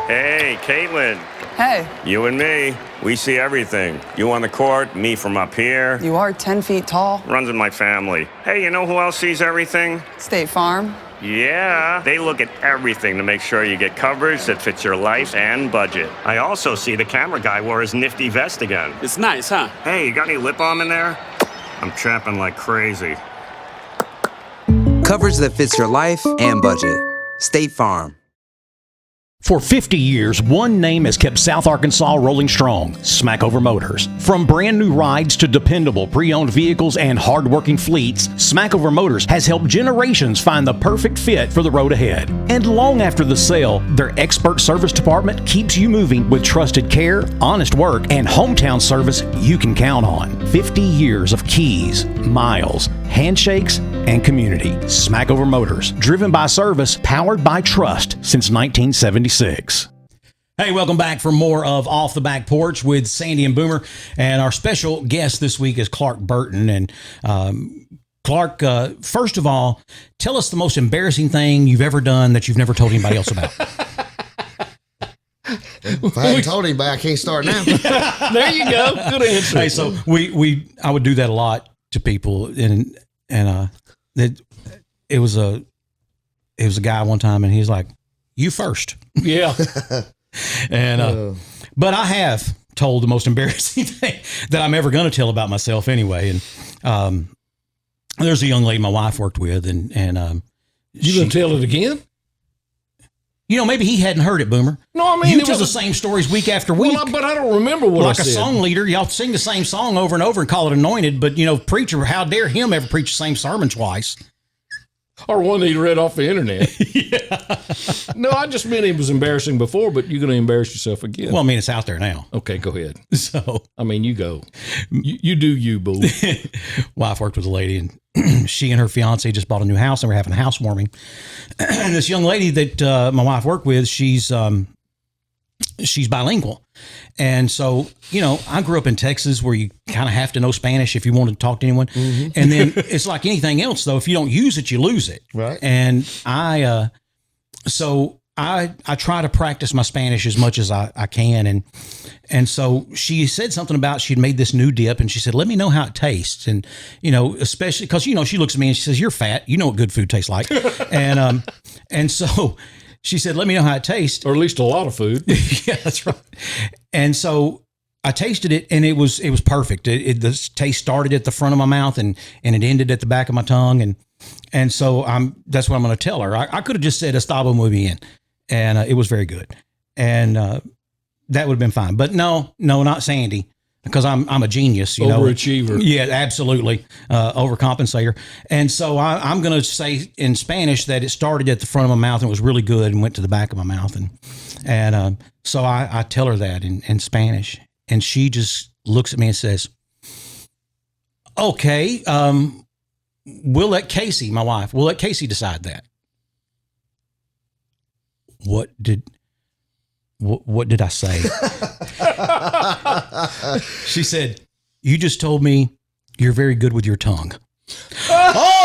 Hey, Caitlin, Hey. You and me, we see everything. You on the court, me from up here. You are 10 feet tall. Runs in my family. Hey, you know who else sees everything? State Farm. Yeah, they look at everything to make sure you get coverage that fits your life and budget. I also see the camera guy wore his nifty vest again. It's nice, huh? Hey, you got any lip balm in there? I'm trapping like crazy. Coverage that fits your life and budget. State Farm. For 50 years, one name has kept South Arkansas rolling strong, Smackover Motors. From brand new rides to dependable pre-owned vehicles and hard-working fleets, Smackover Motors has helped generations find the perfect fit for the road ahead. And long after the sale, their expert service department keeps you moving with trusted care, honest work, and hometown service you can count on. 50 years of keys, miles, handshakes, and community. Smackover Motors, driven by service, powered by trust since 1976. Hey, welcome back for more of Off the Back Porch with Sandy and Boomer. And our special guest this week is Clark Burton. And Clark, first of all, tell us the most embarrassing thing you've ever done that you've never told anybody else about. If I hadn't told anybody, I can't start now. There you go. Good answer. Hey, so I would do that a lot to people, and it was a guy one time, and he's like, "You first." Yeah. And but I have told the most embarrassing thing that I'm ever going to tell about myself anyway. And there's a young lady my wife worked with, and You gonna tell it again? You know, maybe he hadn't heard it, Boomer. No, I mean, you tell the same stories week after week. Well, but I don't remember what like I said. a song leader, y'all sing the same song over and over and call it anointed. But, you know, preacher, how dare him ever preach the same sermon twice? Or one that he read off the internet. Yeah. No, I just meant it was embarrassing before, but you're going to embarrass yourself again. Well, I mean, it's out there now. Okay, go ahead. So, I mean, you go. You do you, boo. Wife worked with a lady, and she and her fiance just bought a new house, and we're having a housewarming. And this young lady that my wife worked with, she's bilingual. And so, you know, I grew up in Texas where you kind of have to know Spanish if you want to talk to anyone. Mm-hmm. And then it's like anything else, though. If you don't use it, you lose it. Right. And I try to practice my Spanish as much as I can. And so she said something about she'd made this new dip, and she said, "Let me know how it tastes." And, you know, especially because, you know, she looks at me and she says, "You're fat. You know what good food tastes like." And so she said, "Let me know how it tastes." Or at least a lot of food. Yeah, that's right. And so I tasted it, and it was perfect. The taste started at the front of my mouth and it ended at the back of my tongue. And so that's what I'm going to tell her. I could have just said estaba muy bien, and it was very good. And that would have been fine. But no, not Sandy, because I'm a genius, you know. Overachiever. Yeah, absolutely. Overcompensator. And so I'm going to say in Spanish that it started at the front of my mouth and was really good and went to the back of my mouth. And so I tell her that in Spanish, and she just looks at me and says, "Okay, we'll let Casey," my wife, "we'll let Casey decide that." What did I say? She said, "You just told me you're very good with your tongue."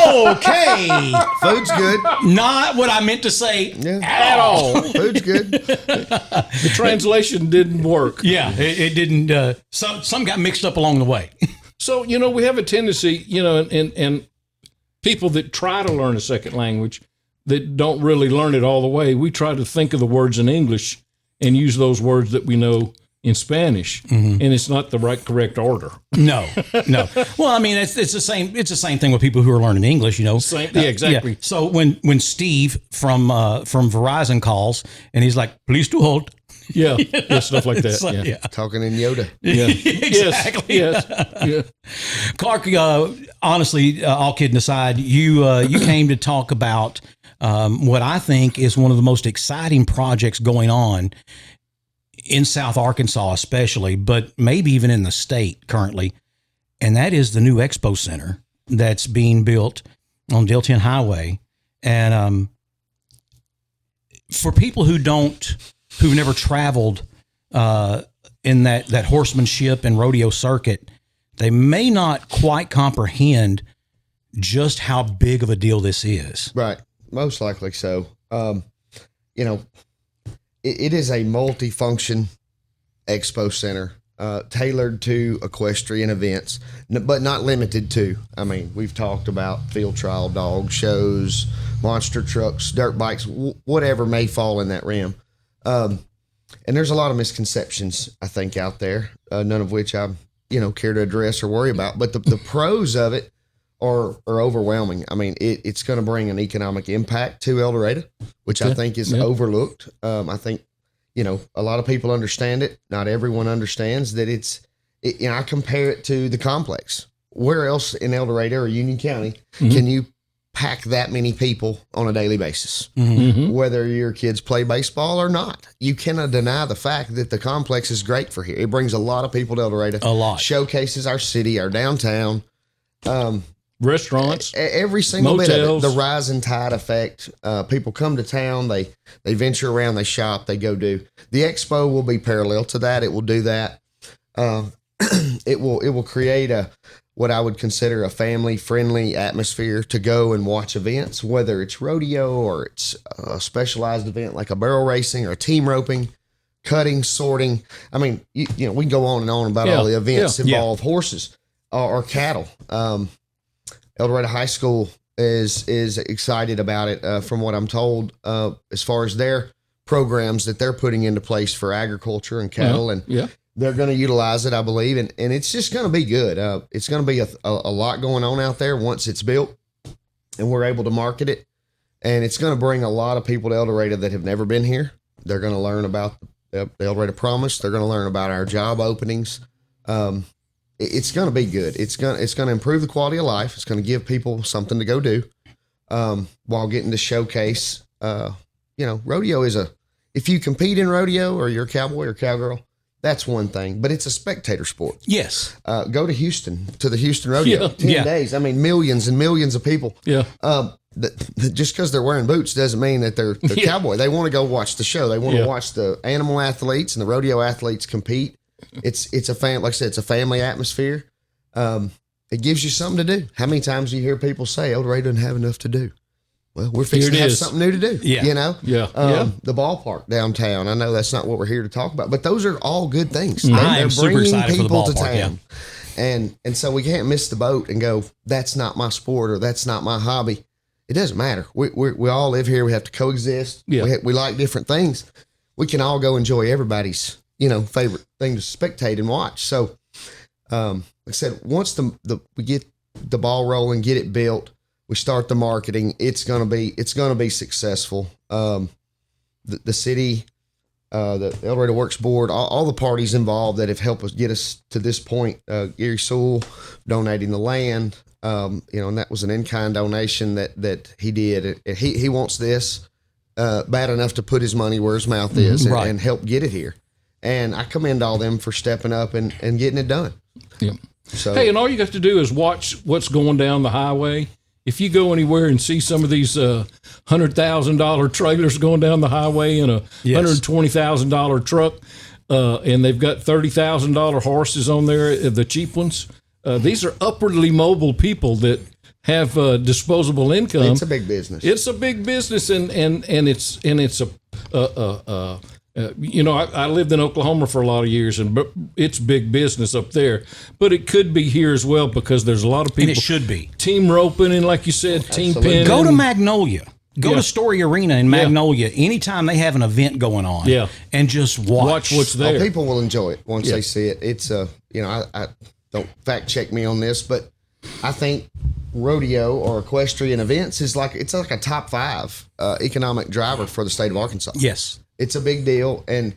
Okay. Food's good. Not what I meant to say at all. Food's good. The translation didn't work. Yeah, it didn't. Some got mixed up along the way. So, you know, we have a tendency, you know, and people that try to learn a second language that don't really learn it all the way, we try to think of the words in English and use those words that we know in Spanish, and it's not the correct order. No. Well, I mean, it's the same. It's the same thing with people who are learning English. You know, Yeah, exactly. Yeah. So when Steve from Verizon calls and he's like, "Please do hold." Yeah, stuff like that. Like, yeah. Talking in Yoda. Yeah, exactly. Yes. Yeah. Clark, honestly, all kidding aside, you came to talk about what I think is one of the most exciting projects going on in South Arkansas, especially, but maybe even in the state currently, and that is the new Expo Center that's being built on Dale 10 Highway. And for people who've never traveled in that horsemanship and rodeo circuit, they may not quite comprehend just how big of a deal this is. Right. Most likely so. You know, it is a multifunction Expo Center, tailored to equestrian events, but not limited to. I mean, we've talked about field trial dog shows, monster trucks, dirt bikes, whatever may fall in that realm. And there's a lot of misconceptions, I think, out there, none of which I, care to address or worry about. But the pros of it are overwhelming. I mean, it's going to bring an economic impact to El Dorado, which I think is overlooked. I think, a lot of people understand it. Not everyone understands that I compare it to the complex. Where else in El Dorado or Union County can you pack that many people on a daily basis? Whether your kids play baseball or not, you cannot deny the fact that the complex is great for here. It brings a lot of people to El Dorado. A lot. Showcases our city, our downtown. Restaurants. Every single motels. bit of it. The rising tide effect. People come to town. They venture around. They shop. They go do. The expo will be parallel to that. It will do that. It will create what I would consider a family-friendly atmosphere to go and watch events, whether it's rodeo or it's a specialized event like a barrel racing or team roping, cutting, sorting. I mean, we can go on and on about all the events involve horses or cattle. El Dorado High School is excited about it, from what I'm told, as far as their programs that they're putting into place for agriculture and cattle they're going to utilize it, I believe, and it's just going to be good. It's going to be a lot going on out there once it's built and we're able to market it. And it's going to bring a lot of people to El Dorado that have never been here. They're going to learn about the El Dorado Promise. They're going to learn about our job openings. It's going to be good. It's going to improve the quality of life. It's going to give people something to go do while getting to showcase. Rodeo is if you compete in rodeo or you're a cowboy or cowgirl, that's one thing, but it's a spectator sport. Yes. Go to Houston, to the Houston Rodeo. 10 days. I mean, millions and millions of people. Yeah. Just because they're wearing boots doesn't mean that they're cowboy. They want to go watch the show. They want to watch the animal athletes and the rodeo athletes compete. It's a like I said, it's a family atmosphere. It gives you something to do. How many times do you hear people say, El Dorado doesn't have enough to do? Well, we're fixing to have something new to do. The ballpark downtown. I know that's not what we're here to talk about, but those are all good things. They're bringing people to town. And so we can't miss the boat and go, that's not my sport or that's not my hobby. It doesn't matter. We all live here. We have to coexist. Yeah. We like different things. We can all go enjoy everybody's, favorite thing to spectate and watch. So, like I said, once we get the ball rolling, get it built, we start the marketing, it's going to be successful. The city, the El Dorado Works Board, all the parties involved that have helped us get us to this point, Gary Sewell donating the land, and that was an in-kind donation that he did. He wants this bad enough to put his money where his mouth is and help get it here. And I commend all them for stepping up and getting it done. Yep. So, hey, and all you have to do is watch what's going down the highway. If you go anywhere and see some of these $100,000 trailers going down the highway and a $120,000 truck, and they've got $30,000 horses on there, the cheap ones, these are upwardly mobile people that have disposable income. It's a big business. It's a big business, and it's a I lived in Oklahoma for a lot of years, and it's big business up there. But it could be here as well because there's a lot of people. And it should be. Team roping and, like you said, team pinning. Go to Magnolia. Go to Story Arena in Magnolia anytime they have an event going on. Yeah. And just watch what's there. People will enjoy it once they see it. It's I don't fact check me on this, but I think rodeo or equestrian events is like a top 5 economic driver for the state of Arkansas. Yes. It's a big deal, and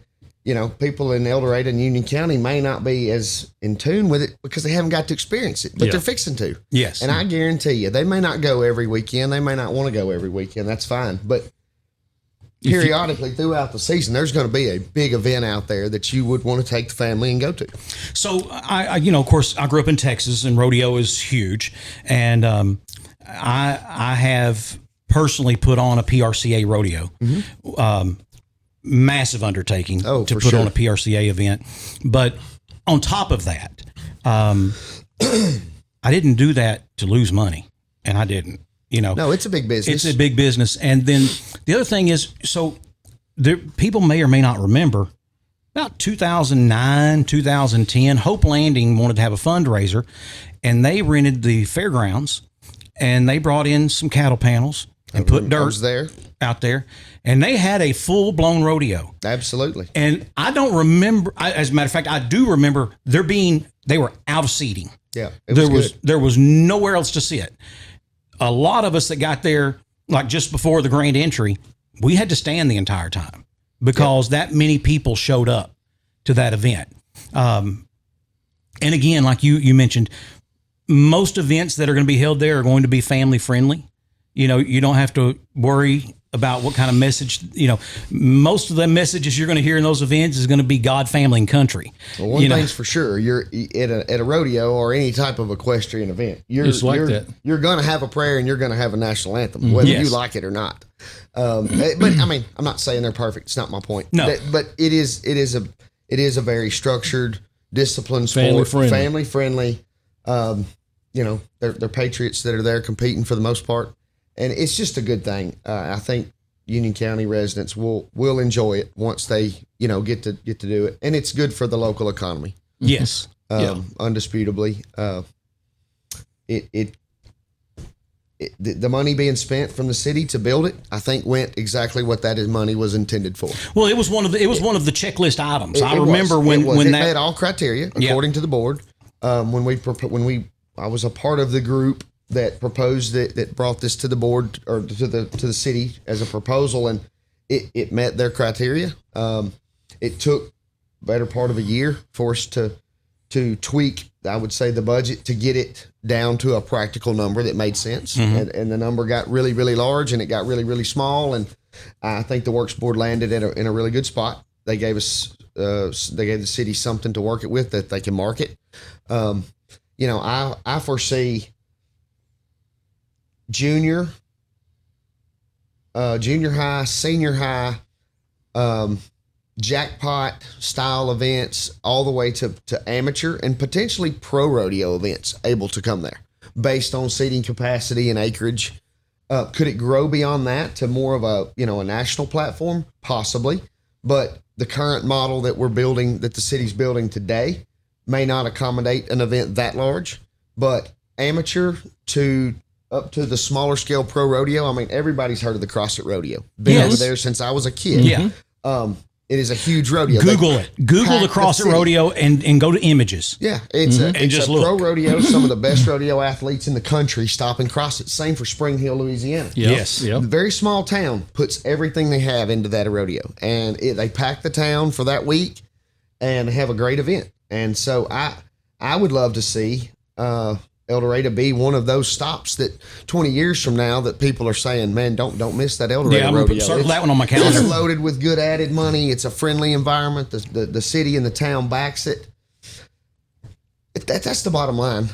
people in El Dorado and Union County may not be as in tune with it because they haven't got to experience it, but they're fixing to. Yes, and I guarantee you, they may not go every weekend. They may not want to go every weekend. That's fine, but periodically throughout the season, there's going to be a big event out there that you would want to take the family and go to. So, I of course, I grew up in Texas, and rodeo is huge, and I have personally put on a PRCA rodeo. Mm-hmm. Massive undertaking to put on a PRCA event. But on top of that, I didn't do that to lose money, and I didn't, No, it's a big business. It's a big business. And then the other thing is, people may or may not remember, about 2009, 2010, Hope Landing wanted to have a fundraiser, and they rented the fairgrounds, and they brought in some cattle panels and put dirt out there, and they had a full-blown rodeo. Absolutely. And I don't remember, as a matter of fact, I do remember they were out of seating. Yeah, there was nowhere else to sit. A lot of us that got there, like just before the grand entry, we had to stand the entire time because that many people showed up to that event. And again, like you mentioned, most events that are going to be held there are going to be family friendly. You know, you don't have to worry about what kind of message, most of the messages you're going to hear in those events is going to be God, family, and country. Well, one thing's for sure, you're at a rodeo or any type of equestrian event, you're going to have a prayer and you're going to have a national anthem, whether you like it or not. But I mean, I'm not saying they're perfect. It's not my point. No. But it is a very structured, disciplined sport, family friendly. They're patriots that are there competing for the most part. And it's just a good thing. I think Union County residents will enjoy it once they, get to do it, and it's good for the local economy. Yes, undisputably. The money being spent from the city to build it, I think, went exactly what that money was intended for. Well, it was one of the checklist items. I remember when it that met all criteria according to the board. I was a part of the group that proposed that brought this to the board or to the city as a proposal, and it met their criteria. It took better part of a year for us to tweak, I would say, the budget to get it down to a practical number that made sense. And the number got really, really large, and it got really, really small. And I think the works board landed in a really good spot. They gave us, they gave the city something to work it with that they can market. I foresee junior high, senior high, jackpot style events all the way to amateur and potentially pro rodeo events able to come there based on seating capacity and acreage. Could it grow beyond that to more of a national platform? Possibly, but the current model that we're building, that the city's building today, may not accommodate an event that large, but amateur to up to the smaller scale pro rodeo. I mean, everybody's heard of the CrossFit Rodeo. Been over there since I was a kid. Yeah. It is a huge rodeo. Google the CrossFit Rodeo and go to images. Yeah. It's a pro rodeo. Some of the best rodeo athletes in the country stop and cross it. Same for Spring Hill, Louisiana. Yes. A very small town puts everything they have into that rodeo. And they pack the town for that week and have a great event. And so I would love to see El Dorado be one of those stops that 20 years from now that people are saying, man, don't miss that El Dorado rodeo. I'm circle that one on my calendar. It's loaded with good added money. It's a friendly environment. The city and the town backs it. That's the bottom line.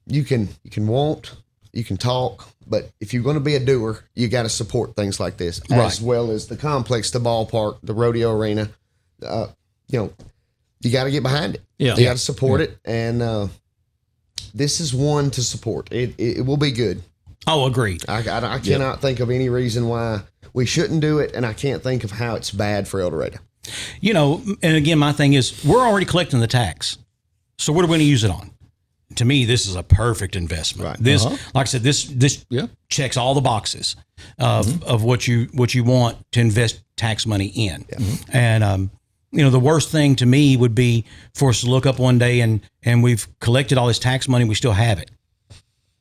You can want, you can talk, but if you're going to be a doer, you got to support things like this, as well as the complex, the ballpark, the rodeo arena. You got to get behind it. You got to support it, and this is one to support. It will be good. Oh, agreed. I cannot think of any reason why we shouldn't do it, and I can't think of how it's bad for El Dorado. And again, my thing is, we're already collecting the tax. So what are we going to use it on? To me, this is a perfect investment. Right. This, like I said, this checks all the boxes of what you want to invest tax money in. And the worst thing to me would be for us to look up one day and we've collected all this tax money, we still have it.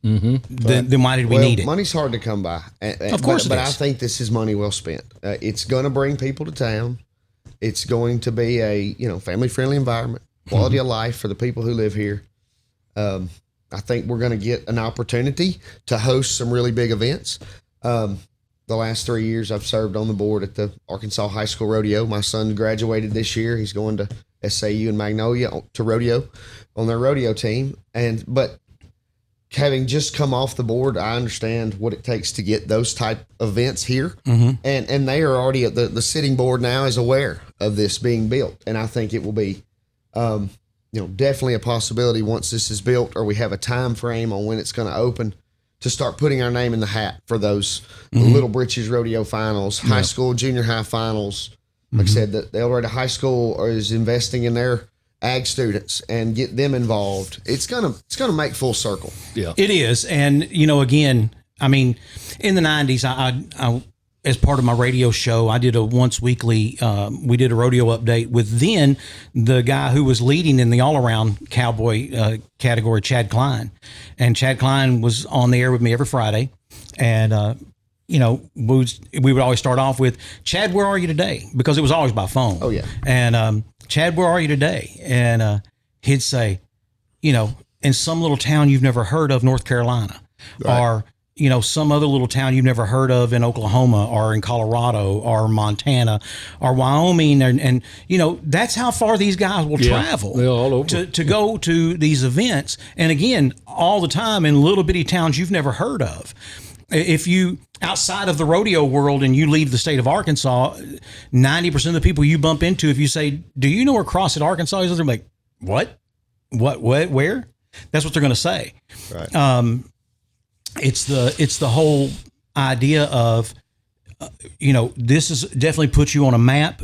Then why did we need it? Money's hard to come by. Of course it is. But I think this is money well spent. It's going to bring people to town. It's going to be a family-friendly environment, quality of life for the people who live here. I think we're going to get an opportunity to host some really big events. The last 3 years I've served on the board at the Arkansas High School Rodeo. My son graduated this year. He's going to SAU in Magnolia to rodeo on their rodeo team. But having just come off the board, I understand what it takes to get those type events here. And they are already at the sitting board now is aware of this being built. And I think it will be, definitely a possibility once this is built, or we have a time frame on when it's going to open, to start putting our name in the hat for those Little Britches Rodeo finals, high school, junior high finals, Like I said, the El Dorado High School is investing in their ag students and get them involved. It's gonna make full circle. Yeah, it is. And again, I mean, in the 90s, I as part of my radio show, I did a once weekly. We did a rodeo update with then the guy who was leading in the all around cowboy category, Chad Klein, and Chad Klein was on the air with me every Friday, and we would always start off with, Chad, where are you today? Because it was always by phone. Oh, yeah. And Chad, where are you today? And he'd say, in some little town you've never heard of, North Carolina, right. Or, some other little town you've never heard of in Oklahoma or in Colorado or Montana or Wyoming. And that's how far these guys will travel all over. To go to these events. And again, all the time in little bitty towns you've never heard of. If you outside of the rodeo world and you leave the state of Arkansas, 90% of the people you bump into, if you say, do you know where Crossett, Arkansas is? They're like, what, where? That's what they're going to say. Right. It's the whole idea of, this is definitely puts you on a map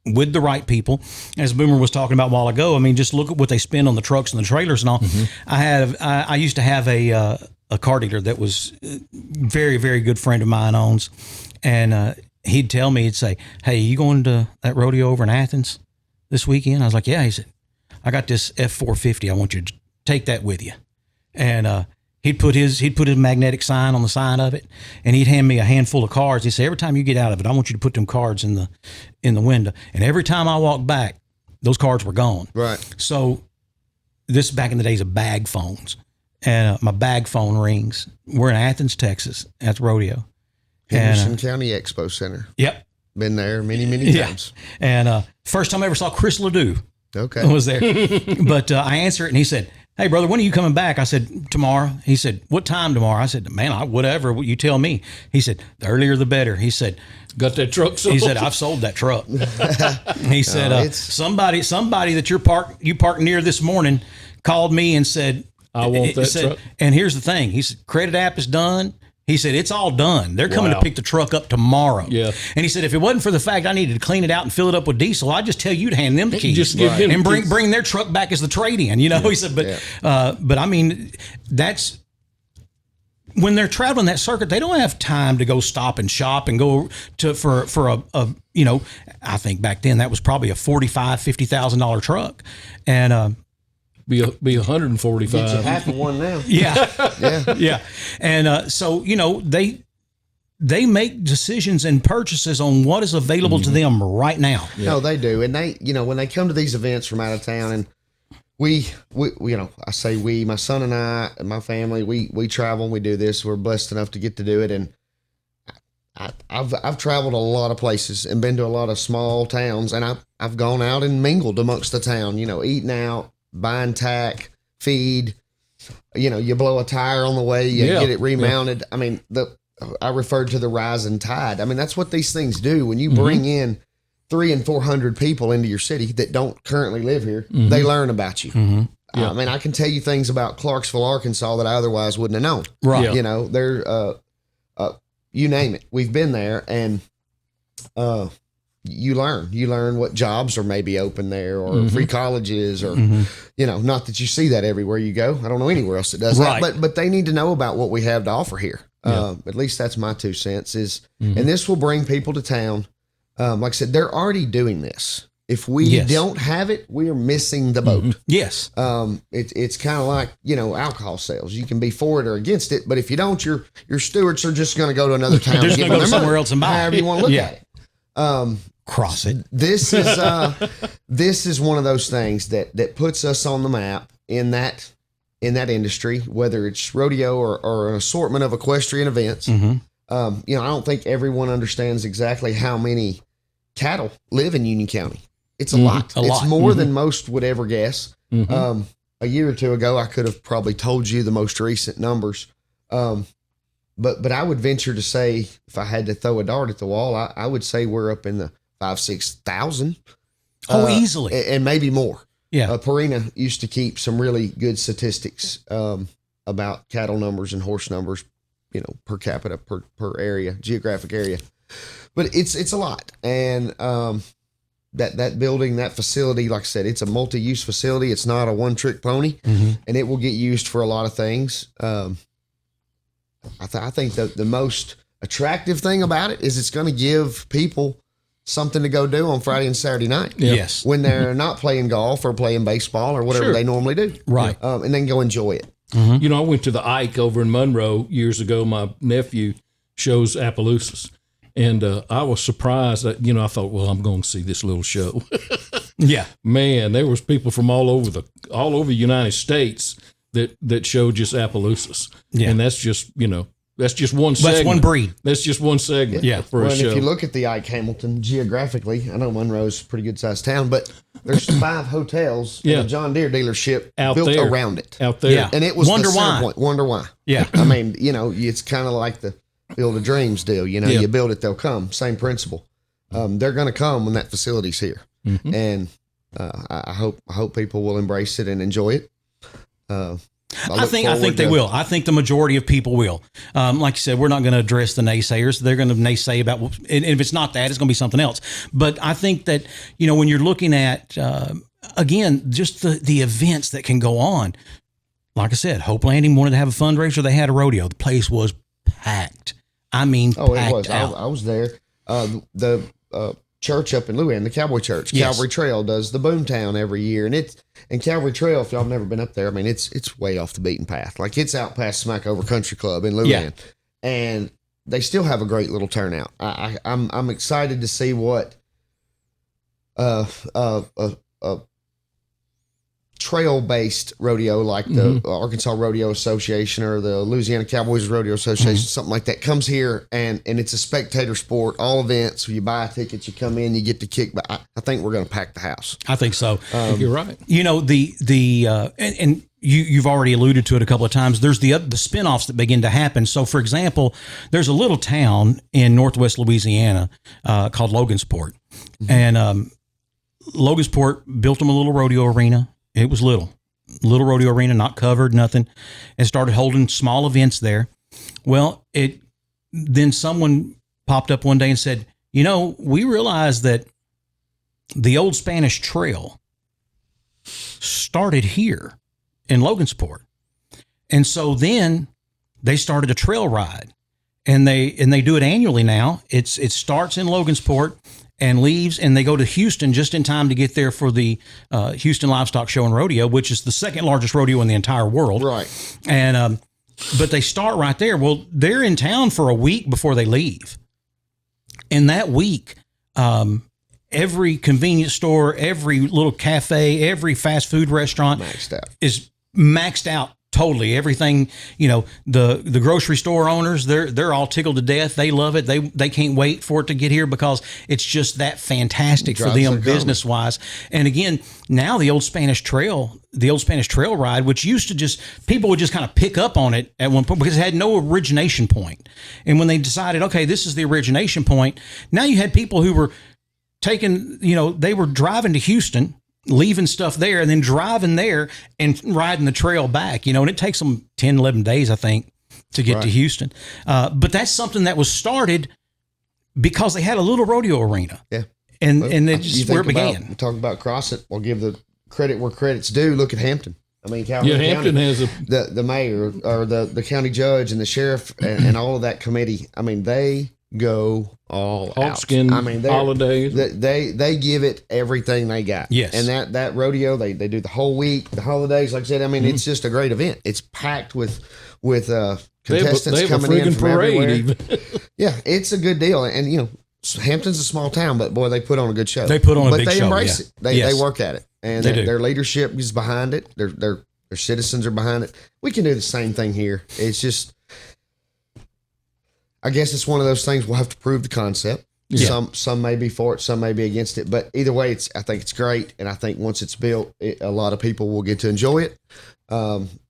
with the right people. As Boomer was talking about a while ago, I mean, just look at what they spend on the trucks and the trailers and all. I used to have a car dealer that was very, very good friend of mine owns. And he'd tell me, he'd say, hey, you going to that rodeo over in Athens this weekend? I was like, yeah. He said, I got this F450. I want you to take that with you. And he'd put his magnetic sign on the side of it, and he'd hand me a handful of cards. He'd say, every time you get out of it, I want you to put them cards in the window. And every time I walked back, those cards were gone. Right. So this is back in the days of bag phones. And my bag phone rings. We're in Athens, Texas at the rodeo. Henderson County Expo Center. Yep. Been there many times. And first time I ever saw Chris Ledoux. Okay. Was there. But I answered it, and he said, hey, brother, when are you coming back? I said, tomorrow. He said, what time tomorrow? I said, man, whatever, you tell me. He said, the earlier the better. He said, got that truck sold? He said, I've sold that truck. He said, somebody that you parked near this morning called me and said, I want that truck. And here's the thing. He said, credit app is done. He said, it's all done. They're coming to pick the truck up tomorrow. Yeah. And he said, if it wasn't for the fact I needed to clean it out and fill it up with diesel, I'd just tell you to hand them the keys. Just give them and bring their truck back as the trade-in. He said, but I mean, that's when they're traveling that circuit, they don't have time to go stop and shop and go to for a I think back then that was probably a $50,000 truck. And be 145. Get you half of one now. Yeah. And so they make decisions and purchases on what is available to them right now. No, they do. And they, when they come to these events from out of town, and we I say we, my son and I and my family, we travel and we do this. We're blessed enough to get to do it. And I've traveled a lot of places and been to a lot of small towns, and I've gone out and mingled amongst the town, eating out, buying tack, feed, you blow a tire on the way, you get it remounted. I mean, I referred to the rising tide. I mean, that's what these things do. When you bring in 300 and 400 people into your city that don't currently live here, they learn about you. I mean, I can tell you things about Clarksville, Arkansas that I otherwise wouldn't have known. Right. They're, you name it. We've been there, and, you learn what jobs are maybe open there, or free colleges, or, not that you see that everywhere you go. I don't know anywhere else that does that, but they need to know about what we have to offer here. At least that's my 2 cents is, and this will bring people to town. Like I said, they're already doing this. If we don't have it, we are missing the boat. Yes. It's kind of like, alcohol sales. You can be for it or against it, but if you don't, your stewards are just going to go to another town. They're just going to go somewhere else and buy. However you want to look at it. Cross it. This is one of those things that puts us on the map in that industry, whether it's rodeo or an assortment of equestrian events. I don't think everyone understands exactly how many cattle live in Union County. It's a lot. It's more than most would ever guess. A year or two ago, I could have probably told you the most recent numbers. But I would venture to say, if I had to throw a dart at the wall, I would say we're up in the 5,000-6,000. Easily. And maybe more. Yeah. Purina used to keep some really good statistics about cattle numbers and horse numbers, per capita, per area, geographic area. But it's a lot. And that building, that facility, like I said, it's a multi-use facility. It's not a one-trick pony, and it will get used for a lot of things. I think the most attractive thing about it is it's going to give people something to go do on Friday and Saturday night. Yes. When they're not playing golf or playing baseball or whatever they normally do. Right. And then go enjoy it. You know, I went to the Ike over in Monroe years ago. My nephew shows Appaloosas. And I was surprised that, you know, I thought, well, I'm going to see this little show. Yeah. Man, there was people from all over the United States that showed just Appaloosas. Yeah. And that's just, you know, that's just one segment. That's one breed. That's just one segment for a show. And if you look at the Ike Hamilton geographically, I know Monroe's a pretty good sized town, but there's 5 hotels and a John Deere dealership built around it. Out there. Yeah. And it was Wonder the center why. point. Wonder why. Yeah. I mean, you know, it's kind of like the Field of Dreams deal. You know, you build it, they'll come. Same principle. They're going to come when that facility's here. And I hope people will embrace it and enjoy it. I think they will. I think the majority of people will. Like you said, we're not going to address the naysayers. They're going to naysay about, and if it's not that, it's going to be something else. But I think that, you know, when you're looking at, again, just the events that can go on, like I said, Hope Landing wanted to have a fundraiser. They had a rodeo. The place was packed. I mean, packed it was. out. I was there. The church up in Luann, the Cowboy Church, Calvary Trail does the Boomtown every year, and Calvary Trail, if y'all have never been up there, I mean, it's way off the beaten path. Like, it's out past Smackover Country Club in Luann, and they still have a great little turnout. I'm excited to see what trail-based rodeo like the Arkansas Rodeo Association or the Louisiana Cowboys Rodeo Association, something like that, comes here, and it's a spectator sport, all events. So you buy a ticket, you come in, you get to kick. But I think we're going to pack the house. I think so. You're right. You know, and you've already alluded to it a couple of times. There's the spinoffs that begin to happen. So, for example, there's a little town in Northwest Louisiana called Logansport, and Logansport built them a little rodeo arena. It was little rodeo arena, not covered, nothing, and started holding small events there. Well, then someone popped up one day and said, you know, we realized that the old Spanish Trail started here in Logansport. And so then they started a trail ride, and they do it annually now. It starts in Logansport and leaves, and they go to Houston just in time to get there for the Houston Livestock Show and Rodeo, which is the second largest rodeo in the entire world. Right. And but they start right there. Well, they're in town for a week before they leave. And that week, every convenience store, every little cafe, every fast food restaurant is maxed out. Totally. Everything, you know, the grocery store owners, they're all tickled to death. They love it. They can't wait for it to get here because it's just that fantastic for them business wise. And again, now the old Spanish Trail ride, which used to people would just kind of pick up on it at one point because it had no origination point. And when they decided, okay, this is the origination point, now you had people who were taking, you know, they were driving to Houston, leaving stuff there and then driving there and riding the trail back, you know, and it takes them 10, 11 days, I think, to get to Houston. But that's something that was started because they had a little rodeo arena. Yeah. And it's just where it began. Talk about Crossett. We'll give the credit where credit's due. Look at Hampton. I mean, Hampton County, has the mayor or the county judge and the sheriff and all of that committee. I mean, they go all Hawkskin out. I mean, holidays. They give it everything they got. Yes. And that rodeo, they do the whole week, the holidays. Like I said, I mean, it's just a great event. It's packed with contestants coming in from everywhere. Even. Yeah, it's a good deal. And you know, Hampton's a small town, but boy, they put on a good show. They put on a big show. But they embrace it. They work at it, and they do. Their leadership is behind it. Their citizens are behind it. We can do the same thing here. It's just, I guess it's one of those things we'll have to prove the concept. Yeah. Some may be for it, some may be against it, but either way, I think it's great, and I think once it's built, a lot of people will get to enjoy it.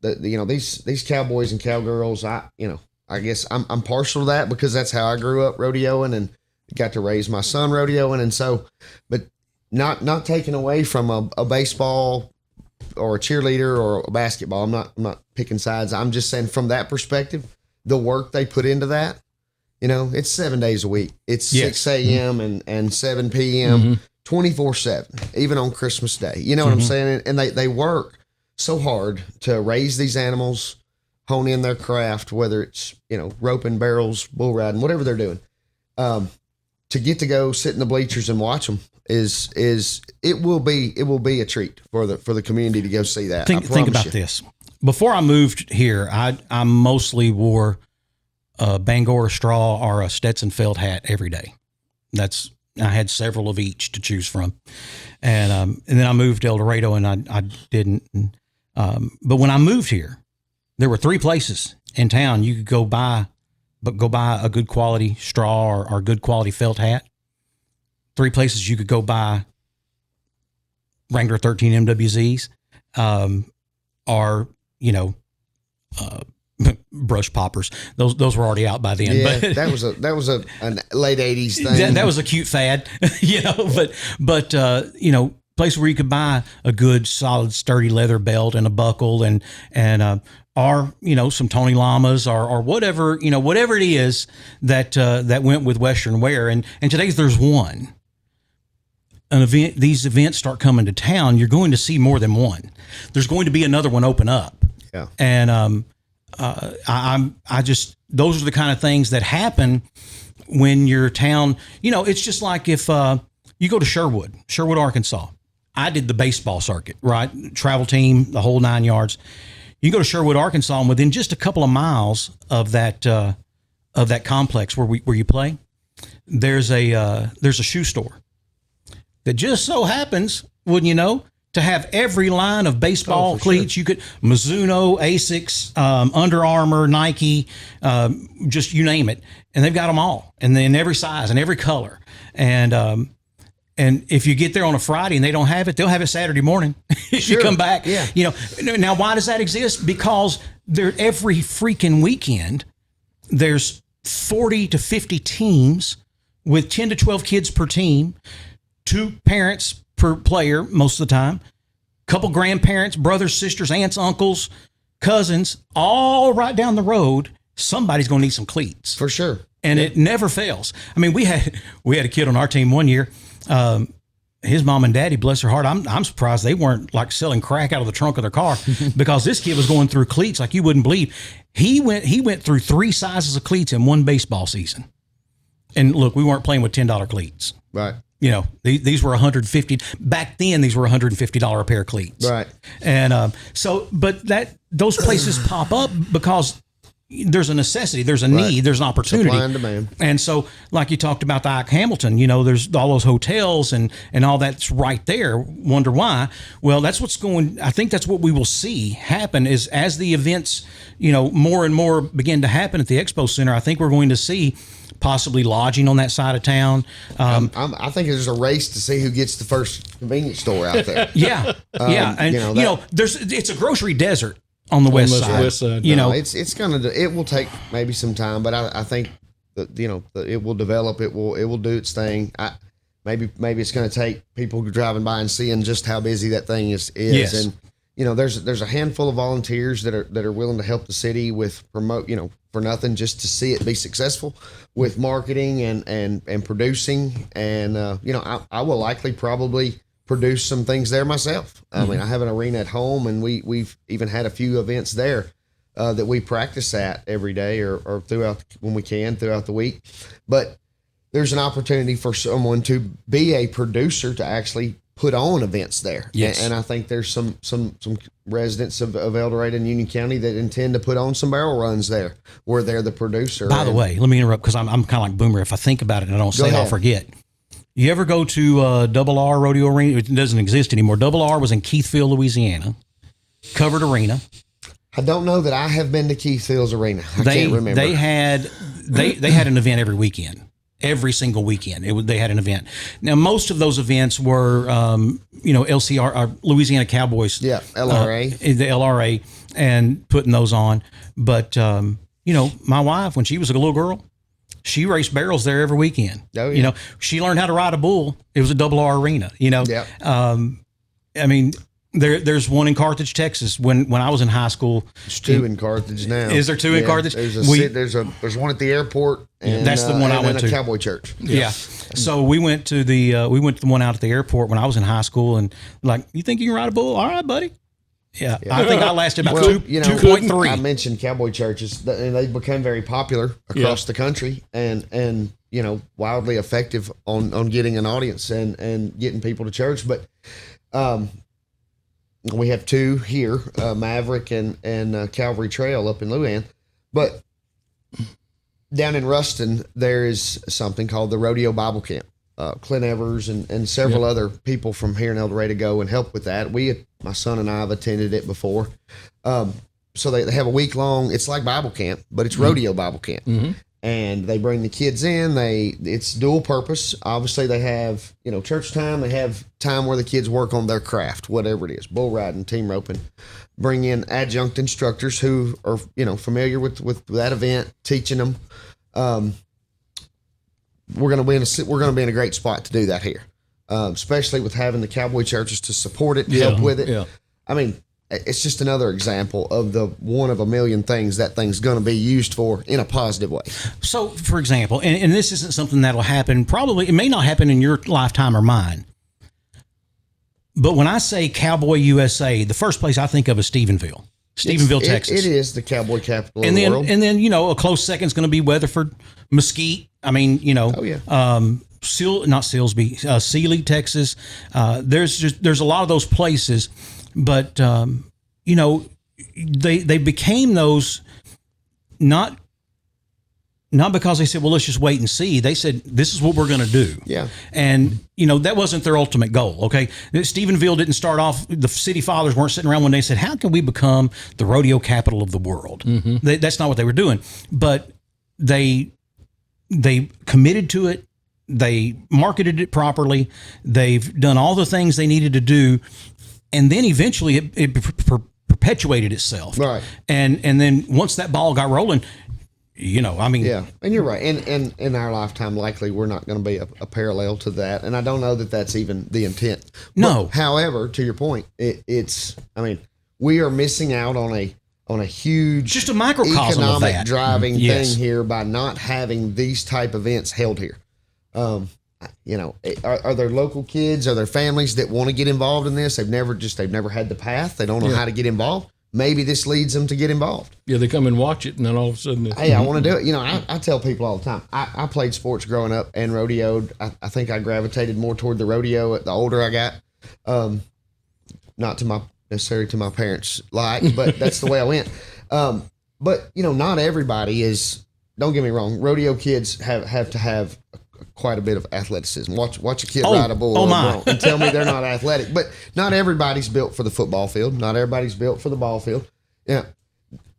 These cowboys and cowgirls, I guess I'm partial to that because that's how I grew up rodeoing and got to raise my son rodeoing, and so, but not taken away from a baseball or a cheerleader or a basketball. I'm not picking sides. I'm just saying from that perspective, the work they put into that. You know, it's 7 days a week. It's 6 a.m. and 7 p.m., 24/7, even on Christmas Day. You know what I'm saying? And they work so hard to raise these animals, hone in their craft, whether it's, roping, barrels, bull riding, whatever they're doing. To get to go sit in the bleachers and watch them it will be a treat for the community to go see that. Think about this. Before I moved here, I mostly wore a Bangor straw or a Stetson felt hat every day. I had several of each to choose from, and then I moved to El Dorado, and I didn't. But when I moved here, there were 3 places in town you could go buy a good quality straw or good quality felt hat. 3 places you could go buy Wrangler 13 MWZs, or brush poppers. Those were already out by then. Yeah, but that was a late 80s thing. That was a cute fad, but place where you could buy a good solid sturdy leather belt and a buckle and or some Tony Llamas or whatever it is that went with Western wear. And today there's one. These events start coming to town, you're going to see more than one. There's going to be another one open up. Yeah. And those are the kind of things that happen when your town, it's just like if you go to Sherwood, Arkansas. I did the baseball circuit, right? Travel team, the whole 9 yards. You go to Sherwood, Arkansas, and within just a couple of miles of that complex where you play, there's a shoe store that just so happens, wouldn't you know, to have every line of baseball cleats. Sure. You could Mizuno, Asics, Under Armour, Nike, just you name it, and they've got them all, and in every size and every color. And if you get there on a Friday and they don't have it, they'll have it Saturday morning. If you come back, Now, why does that exist? Because every freaking weekend, there's 40 to 50 teams with 10 to 12 kids per team, 2 parents per player most of the time, couple grandparents, brothers, sisters, aunts, uncles, cousins, all right down the road. Somebody's going to need some cleats for sure, and it never fails. I mean, we had a kid on our team one year. His mom and daddy, bless their heart, I'm surprised they weren't like selling crack out of the trunk of their car because this kid was going through cleats like you wouldn't believe. He went through 3 sizes of cleats in one baseball season. And look, we weren't playing with $10 cleats. Right. These were $150 back then. These were $150 a pair of cleats. Right. And but those places pop up because there's a necessity, there's a need, there's an opportunity. Supply and demand. And so, like you talked about the Ike Hamilton, there's all those hotels and all that's right there. Wonder why? Well, that's what's going. I think that's what we will see happen is as the events, more and more begin to happen at the Expo Center. I think we're going to see possibly lodging on that side of town. I think there's a race to see who gets the first convenience store out there. Yeah, and it's a grocery desert on the west side. It will take maybe some time, but I think that it will develop. It will do its thing. Maybe it's going to take people driving by and seeing just how busy that thing is. Yes. And there's a handful of volunteers that are willing to help the city with promote, for nothing, just to see it be successful with marketing and producing. And I will likely probably produce some things there myself. I mean, I have an arena at home, and we've even had a few events there that we practice at every day or throughout when we can throughout the week. But there's an opportunity for someone to be a producer to actually put on events there. Yes. And I think there's some residents of El Dorado and Union County that intend to put on some barrel runs there where they're the producer. By the way, let me interrupt because I'm kind of like Boomer. If I think about it and I don't say it, I'll forget. You ever go to Double R Rodeo Arena? It doesn't exist anymore. Double R was in Keithville, Louisiana, covered arena. I don't know that I have been to Keithville's arena. I can't remember. They had an event every weekend. Every single weekend, they had an event. Now, most of those events were, LCR, Louisiana Cowboys. Yeah, LRA. The LRA, and putting those on. But, my wife, when she was a little girl, she raced barrels there every weekend. Oh, yeah. She learned how to ride a bull. It was a Double R arena, Yeah. There's one in Carthage, Texas. When I was in high school, there's two in Carthage now. Is there two in Carthage? There's one at the airport. And, that's the one I went to. A Cowboy Church. Yeah. So we went to the one out at the airport when I was in high school, and like, you think you can ride a bull? All right, buddy. Yeah. I think I lasted about 2.3. I mentioned Cowboy churches, and they became very popular across the country, and wildly effective on getting an audience and getting people to church. But we have two here, Maverick and Calvary Trail up in Luann. But down in Ruston, there is something called the Rodeo Bible Camp. Clint Evers and several other people from here in El Dorado go and help with that. My son and I have attended it before. So they have a week long, it's like Bible camp, but it's rodeo Bible camp. Mm-hmm. And they bring the kids in. It's dual purpose. Obviously they have, church time. They have time where the kids work on their craft, whatever it is, bull riding, team roping, bring in adjunct instructors who are, familiar with that event, teaching them. We're going to be in a great spot to do that here, especially with having the Cowboy churches to support it, help with it. Yeah. I mean, it's just another example of the one of a million things that thing's going to be used for in a positive way. So, for example, and this isn't something that'll happen. Probably, it may not happen in your lifetime or mine. But when I say Cowboy USA, the first place I think of is Stephenville, Texas. It is the cowboy capital of the world. And then, a close second is going to be Weatherford, Mesquite. I mean, not Silsbee, Sealy, Texas. There's a lot of those places, but they became those not because they said, well, let's just wait and see. They said, this is what we're going to do. Yeah. And, that wasn't their ultimate goal. Okay. Stephenville didn't start off, the city fathers weren't sitting around one day and said, how can we become the rodeo capital of the world? Mm-hmm. That's not what they were doing, but they committed to it. They marketed it properly. They've done all the things they needed to do. And then eventually it perpetuated itself. Right. And then once that ball got rolling, Yeah, and you're right. And in our lifetime, likely we're not going to be a parallel to that. And I don't know that that's even the intent. No. But, however, to your point, we are missing out on a huge, just a microcosm economic of that driving thing here by not having these type events held here. Are there local kids? Are there families that want to get involved in this? They've never had the path. They don't know how to get involved. Maybe this leads them to get involved. Yeah, they come and watch it, and then all of a sudden, hey, I want to do it. I tell people all the time. I played sports growing up and rodeoed. I think I gravitated more toward the rodeo the older I got. Not necessarily to my parents' like, but that's the way I went. But not everybody is. Don't get me wrong. Rodeo kids have to have quite a bit of athleticism. Watch a kid ride a bull and tell me they're not athletic. But not everybody's built for the football field. Not everybody's built for the ball field. Yeah,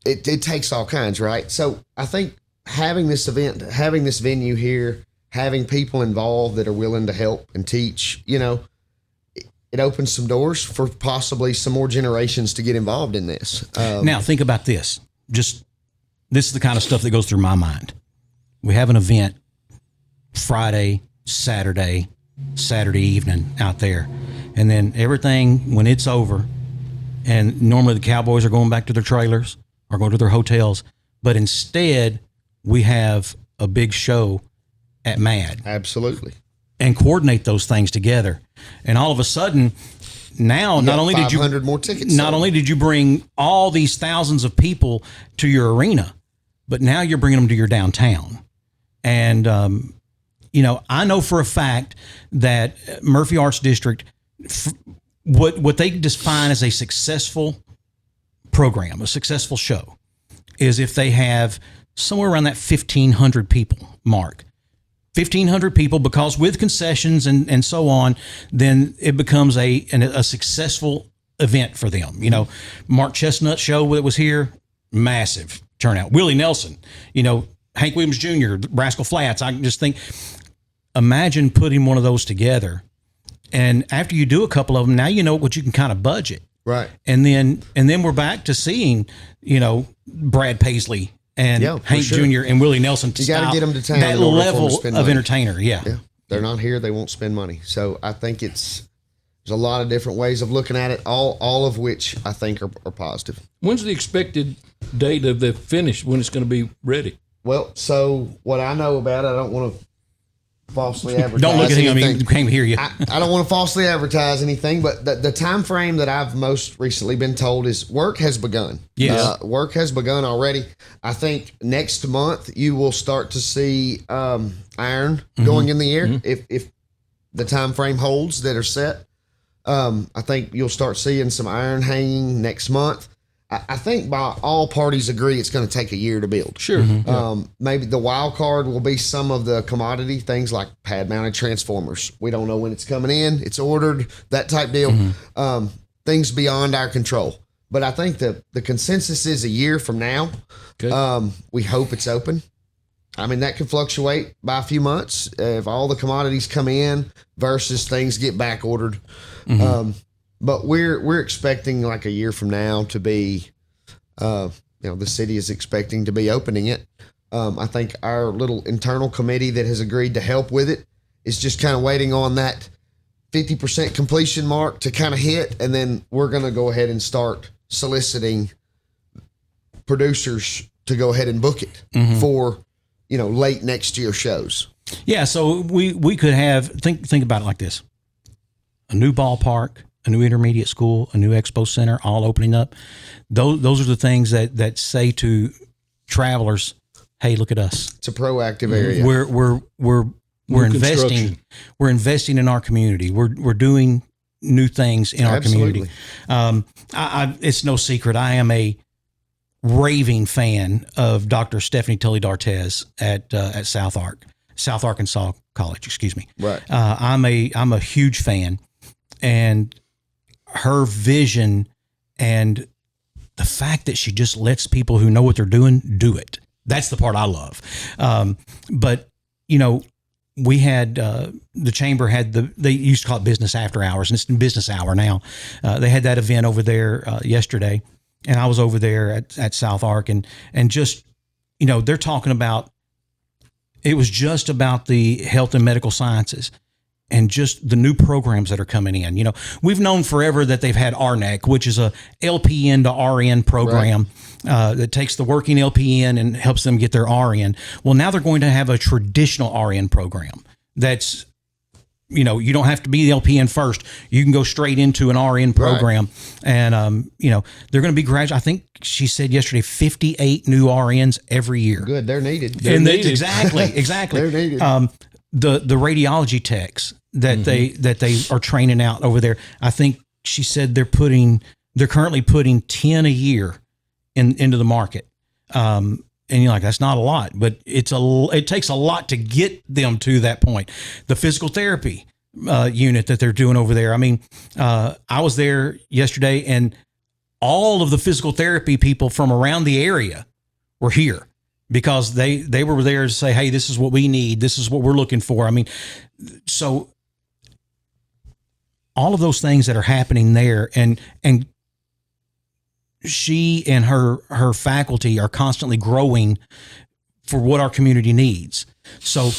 it takes all kinds, right? So I think having this event, having this venue here, having people involved that are willing to help and teach, it opens some doors for possibly some more generations to get involved in this. Now think about this. This is the kind of stuff that goes through my mind. We have an event Friday, Saturday evening out there. And then everything, when it's over, and normally the Cowboys are going back to their trailers or going to their hotels, but instead we have a big show at MAD. Absolutely. And coordinate those things together. And all of a sudden, now not only did you 500 more tickets. Not only did you bring all these thousands of people to your arena, but now you're bringing them to your downtown. And I know for a fact that Murphy Arts District, what they define as a successful program, a successful show, is if they have somewhere around that 1,500 people mark. 1,500 people, because with concessions and so on, then it becomes a successful event for them. Mark Chestnut show that was here, massive turnout. Willie Nelson, Hank Williams Jr., Rascal Flats. I just think, imagine putting one of those together, and after you do a couple of them, now you know what you can kind of budget, right? And then we're back to seeing, Brad Paisley and Hank Jr. and Willie Nelson. You got to get them to town. That level of entertainer, yeah. They're not here, they won't spend money. So I think there's There's a lot of different ways of looking at it, all of which I think are positive. When's the expected date of the finish, when it's going to be ready? Well, so what I know about it, I don't want to falsely advertise. Don't look at him. anything. He can't hear you. I don't want to falsely advertise anything, but the time frame that I've most recently been told is work has begun. Yes. Work has begun already. I think next month you will start to see iron going in the air if the time frame holds that are set. I think you'll start seeing some iron hanging next month. I think by all parties agree it's going to take a year to build. Sure. Maybe the wild card will be some of the commodity things like pad mounted transformers. We don't know when it's coming in. It's ordered, that type deal. Things beyond our control. But I think the consensus is a year from now. Okay. We hope it's open. I mean, that could fluctuate by a few months if all the commodities come in versus things get back ordered. But we're expecting like a year from now to be, the city is expecting to be opening it. I think our little internal committee that has agreed to help with it is just kind of waiting on that 50% completion mark to kind of hit. And then we're going to go ahead and start soliciting producers to go ahead and book it for, late next year shows. Yeah. So we could have, think about it like this: a new ballpark, a new intermediate school, a new expo center, all opening up. Those are the things that say to travelers, "Hey, look at us. It's a proactive area. We're investing. We're investing in our community. We're doing new things in our community." It's no secret. I am a raving fan of Dr. Stephanie Tully D'Artez at South Arkansas College. Excuse me. Right. I'm a huge fan, and her vision and the fact that she just lets people who know what they're doing do it. That's the part I love. But we had the chamber had they used to call it business after hours, and it's business hour now. They had that event over there yesterday, and I was over there at South Ark, and just they're talking about, it was just about the health and medical sciences and just the new programs that are coming in. We've known forever that they've had RNAC, which is a LPN to RN program that takes the working LPN and helps them get their RN. Well, now they're going to have a traditional RN program that's, you don't have to be the LPN first. You can go straight into an RN program. Right. And, they're going to be I think she said yesterday, 58 new RNs every year. Good. They're needed. Exactly. They're needed. The radiology techs that they are training out over there, I think she said they're currently putting 10 a year into the market. And you're like, that's not a lot, but it takes a lot to get them to that point. The physical therapy unit that they're doing over there. I mean, I was there yesterday, and all of the physical therapy people from around the area were here because they were there to say, hey, this is what we need. This is what we're looking for. I mean, so all of those things that are happening there, and she and her faculty are constantly growing for what our community needs. So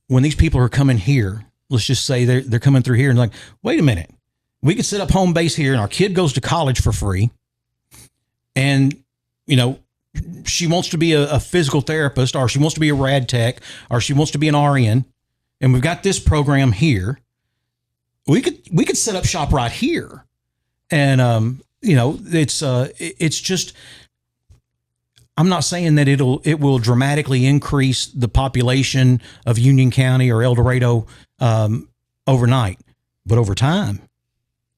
when these people are coming here, let's just say they're coming through here and like, wait a minute, we could set up home base here and our kid goes to college for free. And, she wants to be a physical therapist, or she wants to be a rad tech, or she wants to be an RN. And we've got this program here. We could set up shop right here. And, it's just, I'm not saying that it will dramatically increase the population of Union County or El Dorado overnight, but over time,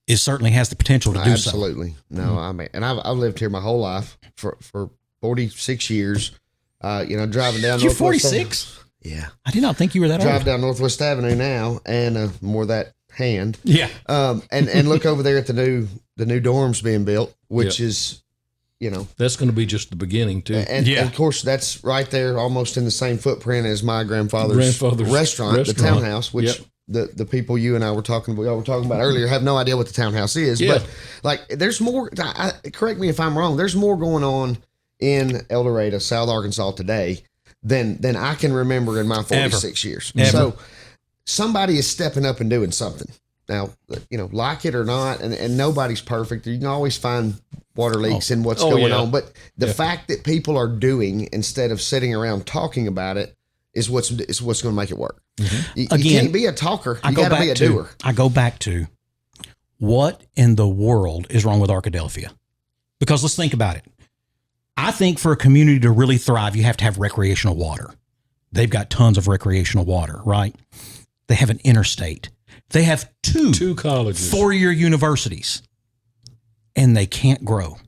it certainly has the potential to do so. Absolutely. No, I mean, and I've lived here my whole life for 46 years. Driving down. You're 46? Yeah. I did not think you were that old. Drive down Northwest Avenue now, and more that hand. Yeah. And look over there at the new dorms being built, which is, that's going to be just the beginning too. And of course, that's right there, almost in the same footprint as my grandfather's restaurant, the townhouse, which the people you and I were talking about earlier have no idea what the townhouse is. Yeah. But like, there's more. Correct me if I'm wrong. There's more going on in El Dorado, South Arkansas today than I can remember in my 46 years. Ever. So somebody is stepping up and doing something. Now, like it or not, and nobody's perfect. You can always find water leaks and what's going on. But the fact that people are doing instead of sitting around talking about it is what's going to make it work. You can't be a talker. You got to be a doer. I go back to what in the world is wrong with Arkadelphia? Because let's think about it. I think for a community to really thrive, you have to have recreational water. They've got tons of recreational water, right? They have an interstate. They have two colleges, 4-year universities, and they can't grow.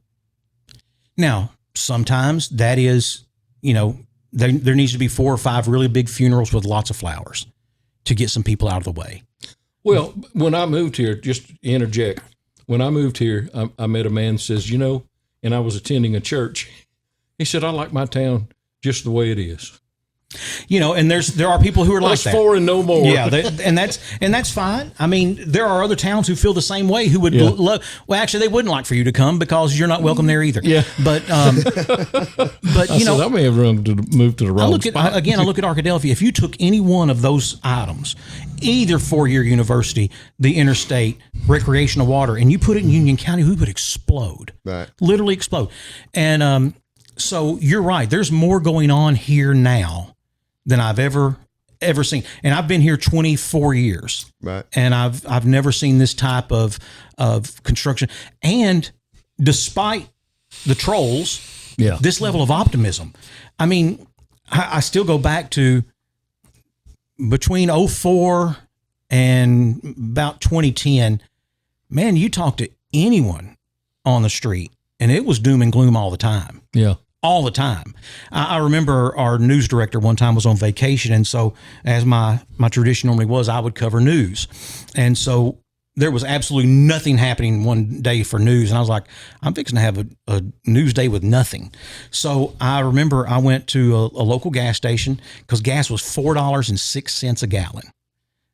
Now, sometimes that is, there needs to be 4 or 5 really big funerals with lots of flowers to get some people out of the way. Well, when I moved here, just to interject, when I moved here, I met a man that says, and I was attending a church. He said, I like my town just the way it is. And there are people who are like that. 4 and no more. Yeah, and that's fine. I mean, there are other towns who feel the same way, who would love. Well, actually, they wouldn't like for you to come because you're not welcome there either. Yeah, but I may have moved to the wrong spot. I look at Arkadelphia. If you took any one of those items, either 4-year university, the interstate, recreational water, and you put it in Union County, we would explode. Right, literally explode. And so you're right. There's more going on here now than I've ever seen. And I've been here 24 years. Right. And I've never seen this type of construction. And despite the trolls, this level of optimism. I mean, I still go back to between 2004 and about 2010, man, you talk to anyone on the street and it was doom and gloom all the time. Yeah. All the time. I remember our news director one time was on vacation. And so as my tradition normally was, I would cover news. And so there was absolutely nothing happening one day for news. And I was like, I'm fixing to have a news day with nothing. So I remember I went to a local gas station because gas was $4.06 a gallon.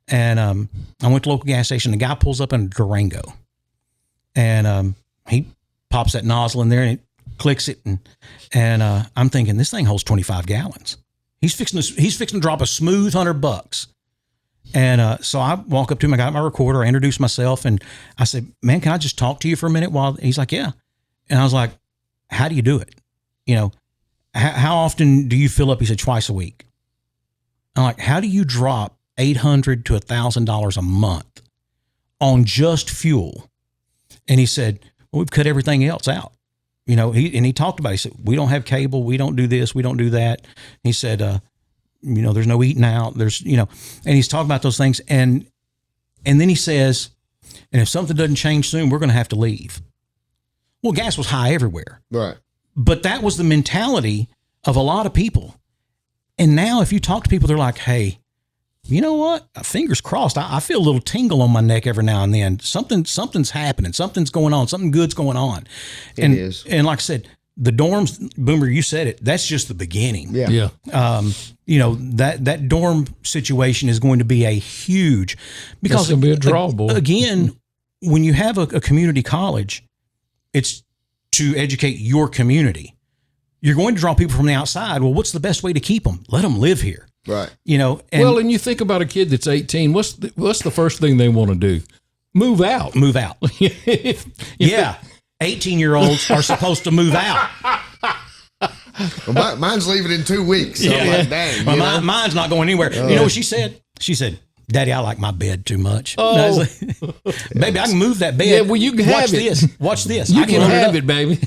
And I went to a local gas station. The guy pulls up in a Durango. And he pops that nozzle in there and it clicks it, and I'm thinking this thing holds 25 gallons. He's fixing to drop a smooth $100. And so I walk up to him. I got my recorder. I introduced myself, and I said, "Man, can I just talk to you for a minute?" While he's like, "Yeah." And I was like, "How do you do it? How often do you fill up?" He said, "Twice a week." I'm like, "How do you drop $800 to $1,000 a month on just fuel?" And he said, "Well, we've cut everything else out." He talked about it. He said, "We don't have cable. We don't do this. We don't do that." He said, there's no eating out. There's, and he's talking about those things. And then he says, and if something doesn't change soon, we're going to have to leave. Well, gas was high everywhere. Right. But that was the mentality of a lot of people. And now if you talk to people, they're like, hey, you know what? Fingers crossed. I feel a little tingle on my neck every now and then. Something's happening. Something's going on. Something good's going on. It is. And like I said, the dorms, Boomer, you said it. That's just the beginning. Yeah. That dorm situation is going to be a huge, because it's going to be a draw, boy. Again, when you have a community college, it's to educate your community. You're going to draw people from the outside. Well, what's the best way to keep them? Let them live here. Right. And you think about a kid that's 18, what's the first thing they want to do? Move out. 18-year-olds are supposed to move out. Well, mine's leaving in 2 weeks. So I'm like, dang. Well, mine's not going anywhere. You know what she said? She said, "Daddy, I like my bed too much." Oh. Baby, I can move that bed. Yeah, well, you can have it. Watch this. You can have it, baby.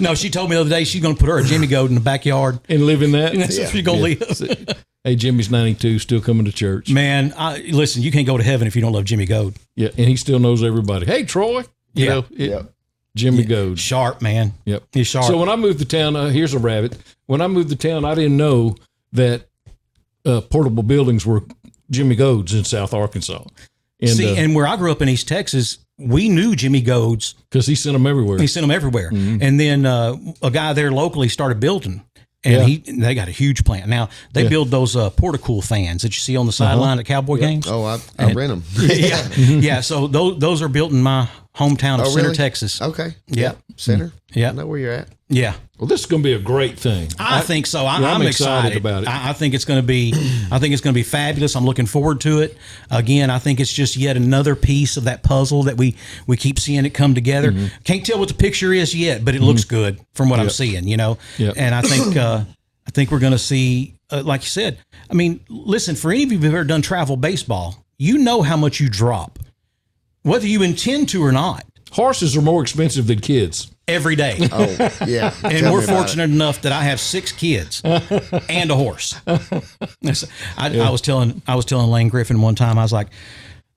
No, she told me the other day she's going to put her a Jimmy Goat in the backyard. And live in that? That's where she's going to live. Hey, Jimmy's 92, still coming to church. Man, listen, you can't go to heaven if you don't love Jimmy Goat. Yeah, and he still knows everybody. Hey, Troy. Jimmy Goad. Sharp, man. Yep. He's sharp. So when I moved to town, here's a rabbit. When I moved to town, I didn't know that portable buildings were Jimmy Goads in South Arkansas. And, and where I grew up in East Texas, we knew Jimmy Goads. Because he sent them everywhere. Mm-hmm. And then a guy there locally started building. And they got a huge plant. Now, they build those Portacool fans that you see on the sideline at Cowboy games. Oh, I rent them. Yeah. So those are built in my hometown of Center, really? Texas. Okay. Yeah. Center. Yeah. I know where you're at. Yeah. Well, this is going to be a great thing. I think so. I'm excited about it. I think it's going to be. I think it's going to be fabulous. I'm looking forward to it. Again, I think it's just yet another piece of that puzzle that we keep seeing it come together. Can't tell what the picture is yet, but it looks good from what I'm seeing. You know, and I think we're going to see, like you said. I mean, listen, for any of you who've ever done travel baseball, you know how much you drop, whether you intend to or not. Horses are more expensive than kids. Every day. Oh, yeah. And we're fortunate enough that I have 6 kids and a horse. I was telling Lane Griffin one time, I was like,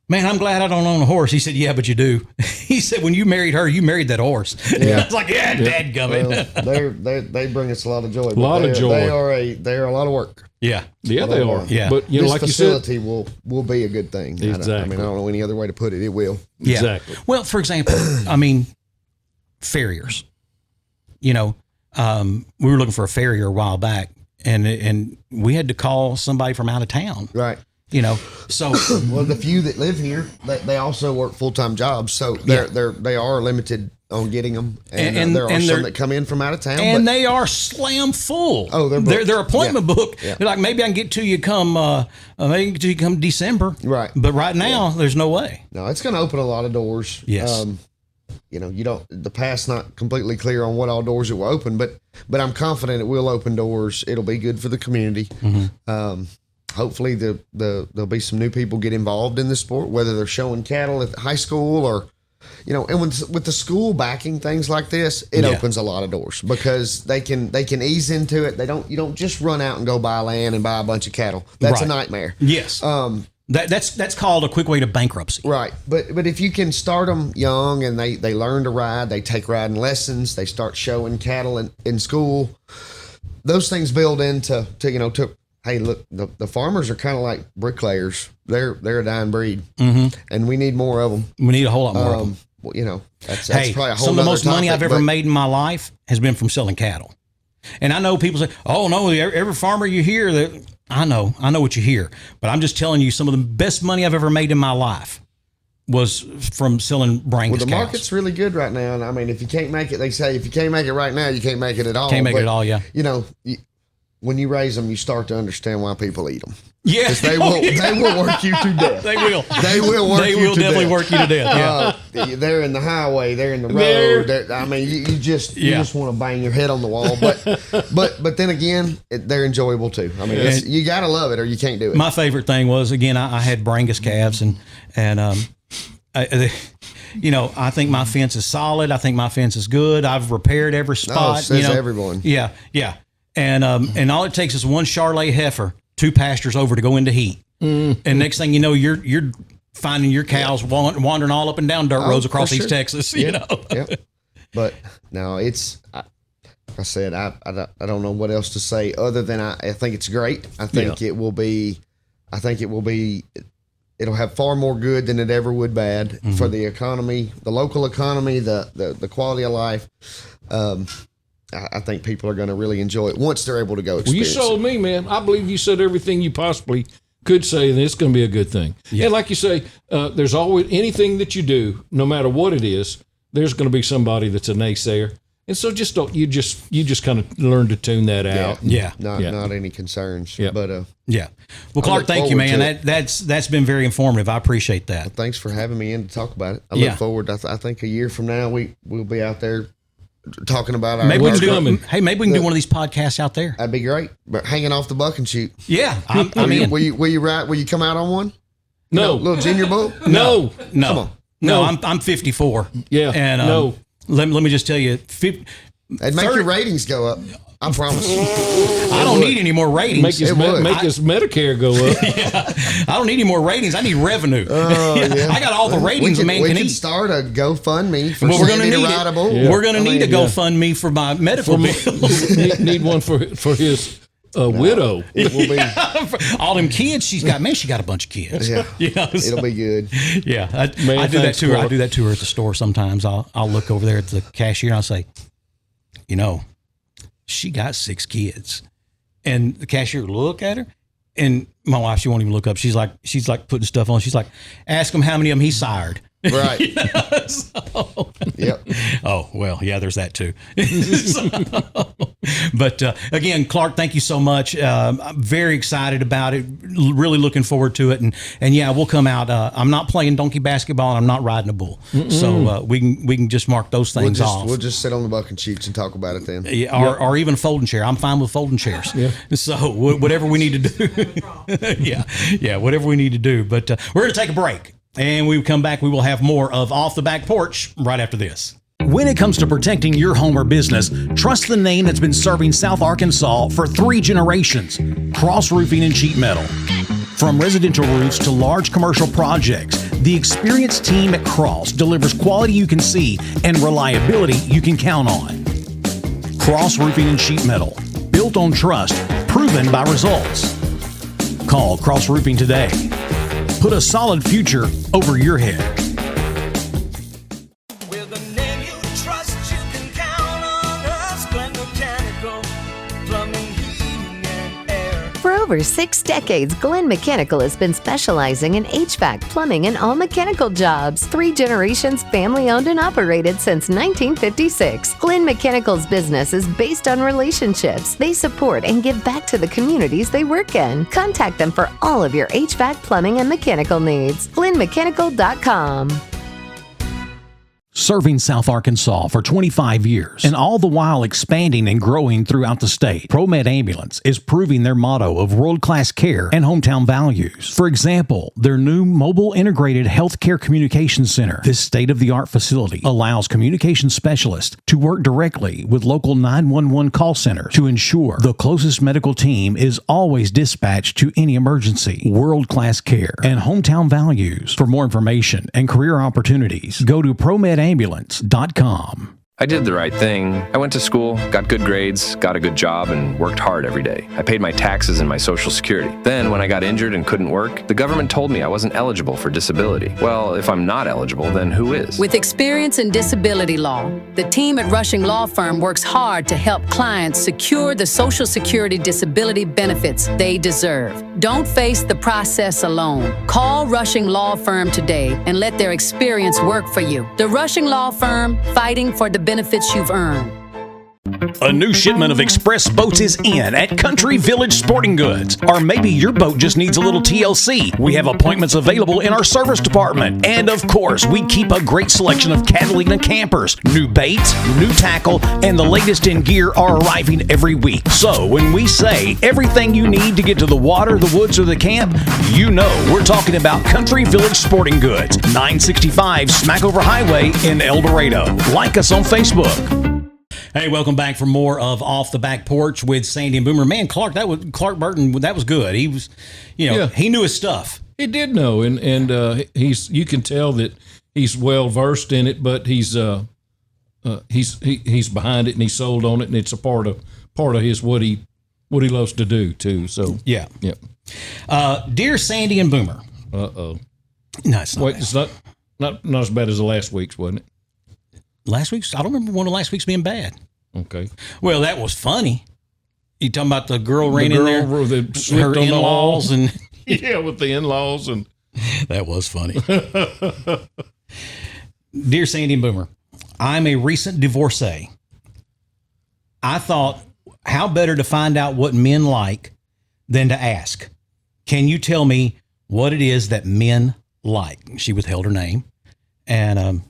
man, I'm glad I don't own a horse. He said, yeah, but you do. He said, when you married her, you married that horse. Yeah. I was like, yeah, dadgummit. Well, they bring us a lot of joy. A lot of joy. They are a lot of work. Yeah. Yeah, they are. Yeah. But this like facility you said, will be a good thing. Exactly. I don't know any other way to put it. It will. Yeah. Exactly. Well, for example, I mean, farriers. You know, we were looking for a farrier a while back, and we had to call somebody from out of town. Right. You know, so well, the few that live here, they also work full-time jobs, so they are limited on getting them, and there are some that come in from out of town, and they are slam full. Oh, their appointment book. Yeah. They're like, maybe I can get to you come December. Right. But right now, there's no way. No, it's going to open a lot of doors. Yes. You know, the past's not completely clear on what all doors it will open, but I'm confident it will open doors. It'll be good for the community. Hopefully there'll be some new people get involved in the sport, whether they're showing cattle at high school or, you know, and with the school backing things like this, it opens a lot of doors because they can ease into it. You don't just run out and go buy land and buy a bunch of cattle. That's a nightmare. Yes. That's called a quick way to bankruptcy. Right. But if you can start them young and they learn to ride, they take riding lessons, they start showing cattle in school, those things build into hey, look, the farmers are kind of like bricklayers. They're a dying breed, and we need more of them. We need a whole lot more of them. Well, you know, that's hey, probably a whole some of the most money topic, I've ever made in my life has been from selling cattle. And I know people say, "Oh no, every farmer you hear that." I know what you hear, but I'm just telling you, some of the best money I've ever made in my life was from selling Brangus Well, the cows. market's really good right now, and I mean, if you can't make it, they say if you can't make it right now, you can't make it at all. Can't make it at all, yeah. You know, when you raise them, you start to understand why people eat them. Yeah, they will work you to death. They will. They will work. They will definitely work you to death. Yeah, they're in the highway. They're in the road. I mean, you just want to bang your head on the wall. But then again, they're enjoyable too. I mean, you gotta love it or you can't do it. My favorite thing was again, I had Brangus calves and you know, I think my fence is solid. I think my fence is good. I've repaired every spot. Says everyone. Yeah. And all it takes is one Charolais heifer, 2 pastures over to go into heat. And next thing you know, you're finding your cows wandering all up and down dirt roads across East Texas. You know. But no, it's. Like I said, I don't know what else to say other than I think it's great. I think it will be. It'll have far more good than it ever would bad for the economy, the local economy, the quality of life. I think people are going to really enjoy it once they're able to go experience Well, you sold me, man. I believe you said everything you possibly could say, and it's going to be a good thing. Yeah. And like you say, there's always anything that you do, no matter what it is, there's going to be somebody that's a naysayer. And so you just kind of learn to tune that out. Not any concerns. Yeah. But well, Clark, thank you, man. That's been very informative. I appreciate that. Well, thanks for having me in to talk about it. I look forward. I think a year from now we'll be out there talking about our. Maybe we can do one of these podcasts out there. That'd be great. But hanging off the buck and shoot. Yeah, I'm in. Will you come out on one? No, little junior bull. No. Come on. No, I'm 54. Yeah, and no. Let me just tell you, it'd make your ratings go up. I promise. I don't need any more ratings. Make his Medicare go up. I don't need any more ratings. I need revenue. I got all the ratings a man can eat. We can start a GoFundMe for we're going to need Rideable. Yeah. We're going to need a GoFundMe for my medical bills. need one for his widow. It will be all them kids she's got. Man, she got a bunch of kids. Yeah, it'll be good. Yeah, I do that to her. I do that to her at the store sometimes. I'll look over there at the cashier and I'll say, she got 6 kids, and the cashier would look at her, and my wife, she won't even look up. She's like putting stuff on. She's like, ask him how many of them he sired. Right. Yep. Oh, well, yeah, there's that too. But again, Clark, thank you so much. I'm very excited about it. Really looking forward to it. And yeah, we'll come out. I'm not playing donkey basketball and I'm not riding a bull. So we can just mark those things off. We'll just sit on the bucking chutes and talk about it then. Yeah, or even folding chair. I'm fine with folding chairs. Yeah. So whatever we need to do. Yeah, whatever we need to do. But we're going to take a break. And when we come back, we will have more of Off the Back Porch right after this. When it comes to protecting your home or business, trust the name that's been serving South Arkansas for 3 generations, Cross Roofing and Sheet Metal. From residential roofs to large commercial projects, the experienced team at Cross delivers quality you can see and reliability you can count on. Cross Roofing and Sheet Metal, built on trust, proven by results. Call Cross Roofing today. Put a solid future over your head. With a name you trust, you can count on us. Glen Mechanical, plumbing, heating, and air. For over 6 decades, Glen Mechanical has been specializing in HVAC, plumbing, and all mechanical jobs. 3 generations, family-owned and operated since 1956. Glen Mechanical's business is based on relationships. They support and give back to the communities they work in. Contact them for all of your HVAC, plumbing, and mechanical needs. GlenMechanical.com. Serving South Arkansas for 25 years, and all the while expanding and growing throughout the state, ProMed Ambulance is proving their motto of world-class care and hometown values. For example, their new mobile integrated healthcare communication center. This state-of-the-art facility allows communication specialists to work directly with local 911 call centers to ensure the closest medical team is always dispatched to any emergency. World-class care and hometown values. For more information and career opportunities, go to ProMedAmbulance.com. I did the right thing. I went to school, got good grades, got a good job, and worked hard every day. I paid my taxes and my Social Security. Then, when I got injured and couldn't work, the government told me I wasn't eligible for disability. Well, if I'm not eligible, then who is? With experience in disability law, the team at Rushing Law Firm works hard to help clients secure the Social Security disability benefits they deserve. Don't face the process alone. Call Rushing Law Firm today and let their experience work for you. The Rushing Law Firm, fighting for the benefits you've earned. A new shipment of express boats is in at Country Village Sporting Goods. Or maybe your boat just needs a little TLC. We have appointments available in our service department. And of course, we keep a great selection of Catalina campers. New baits, new tackle, and the latest in gear are arriving every week. So when we say everything you need to get to the water, the woods, or the camp, you know we're talking about Country Village Sporting Goods, 965 Smackover Highway in El Dorado. Like us on Facebook. Hey, welcome back for more of Off the Back Porch with Sandy and Boomer. Man, Clark Burton, that was good. He was, he knew his stuff. He did know, and you can tell that he's well versed in it, but he's behind it and he's sold on it, and it's a part of his what he loves to do too. So yeah. Dear Sandy and Boomer. No, it's not. Wait, it's not as bad as the last week's, wasn't it? Last week's? I don't remember one of last week's being bad. Okay. Well, that was funny. You talking about the girl ran in there? That slipped her on in-laws the wall. and yeah, with the in-laws and that was funny. Dear Sandy and Boomer, I'm a recent divorcee. I thought, how better to find out what men like than to ask, can you tell me what it is that men like? She withheld her name, and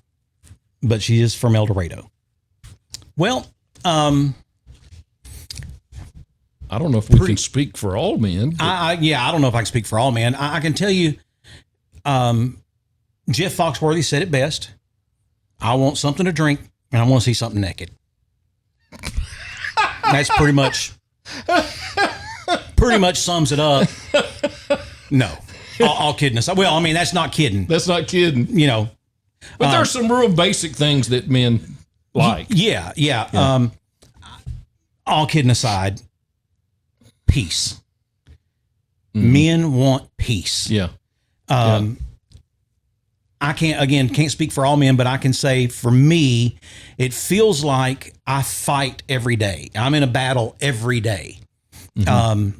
but she is from El Dorado. Well, I don't know if we can speak for all men. I don't know if I can speak for all men. I can tell you, Jeff Foxworthy said it best. I want something to drink, and I want to see something naked. That's pretty much sums it up. No, all kidding aside. Well, I mean, that's not kidding. That's not kidding. But there's some real basic things that men like. Yeah. All kidding aside, peace. Mm-hmm. Men want peace. Yeah. I can't speak for all men, but I can say for me, it feels like I fight every day. I'm in a battle every day. Mm-hmm.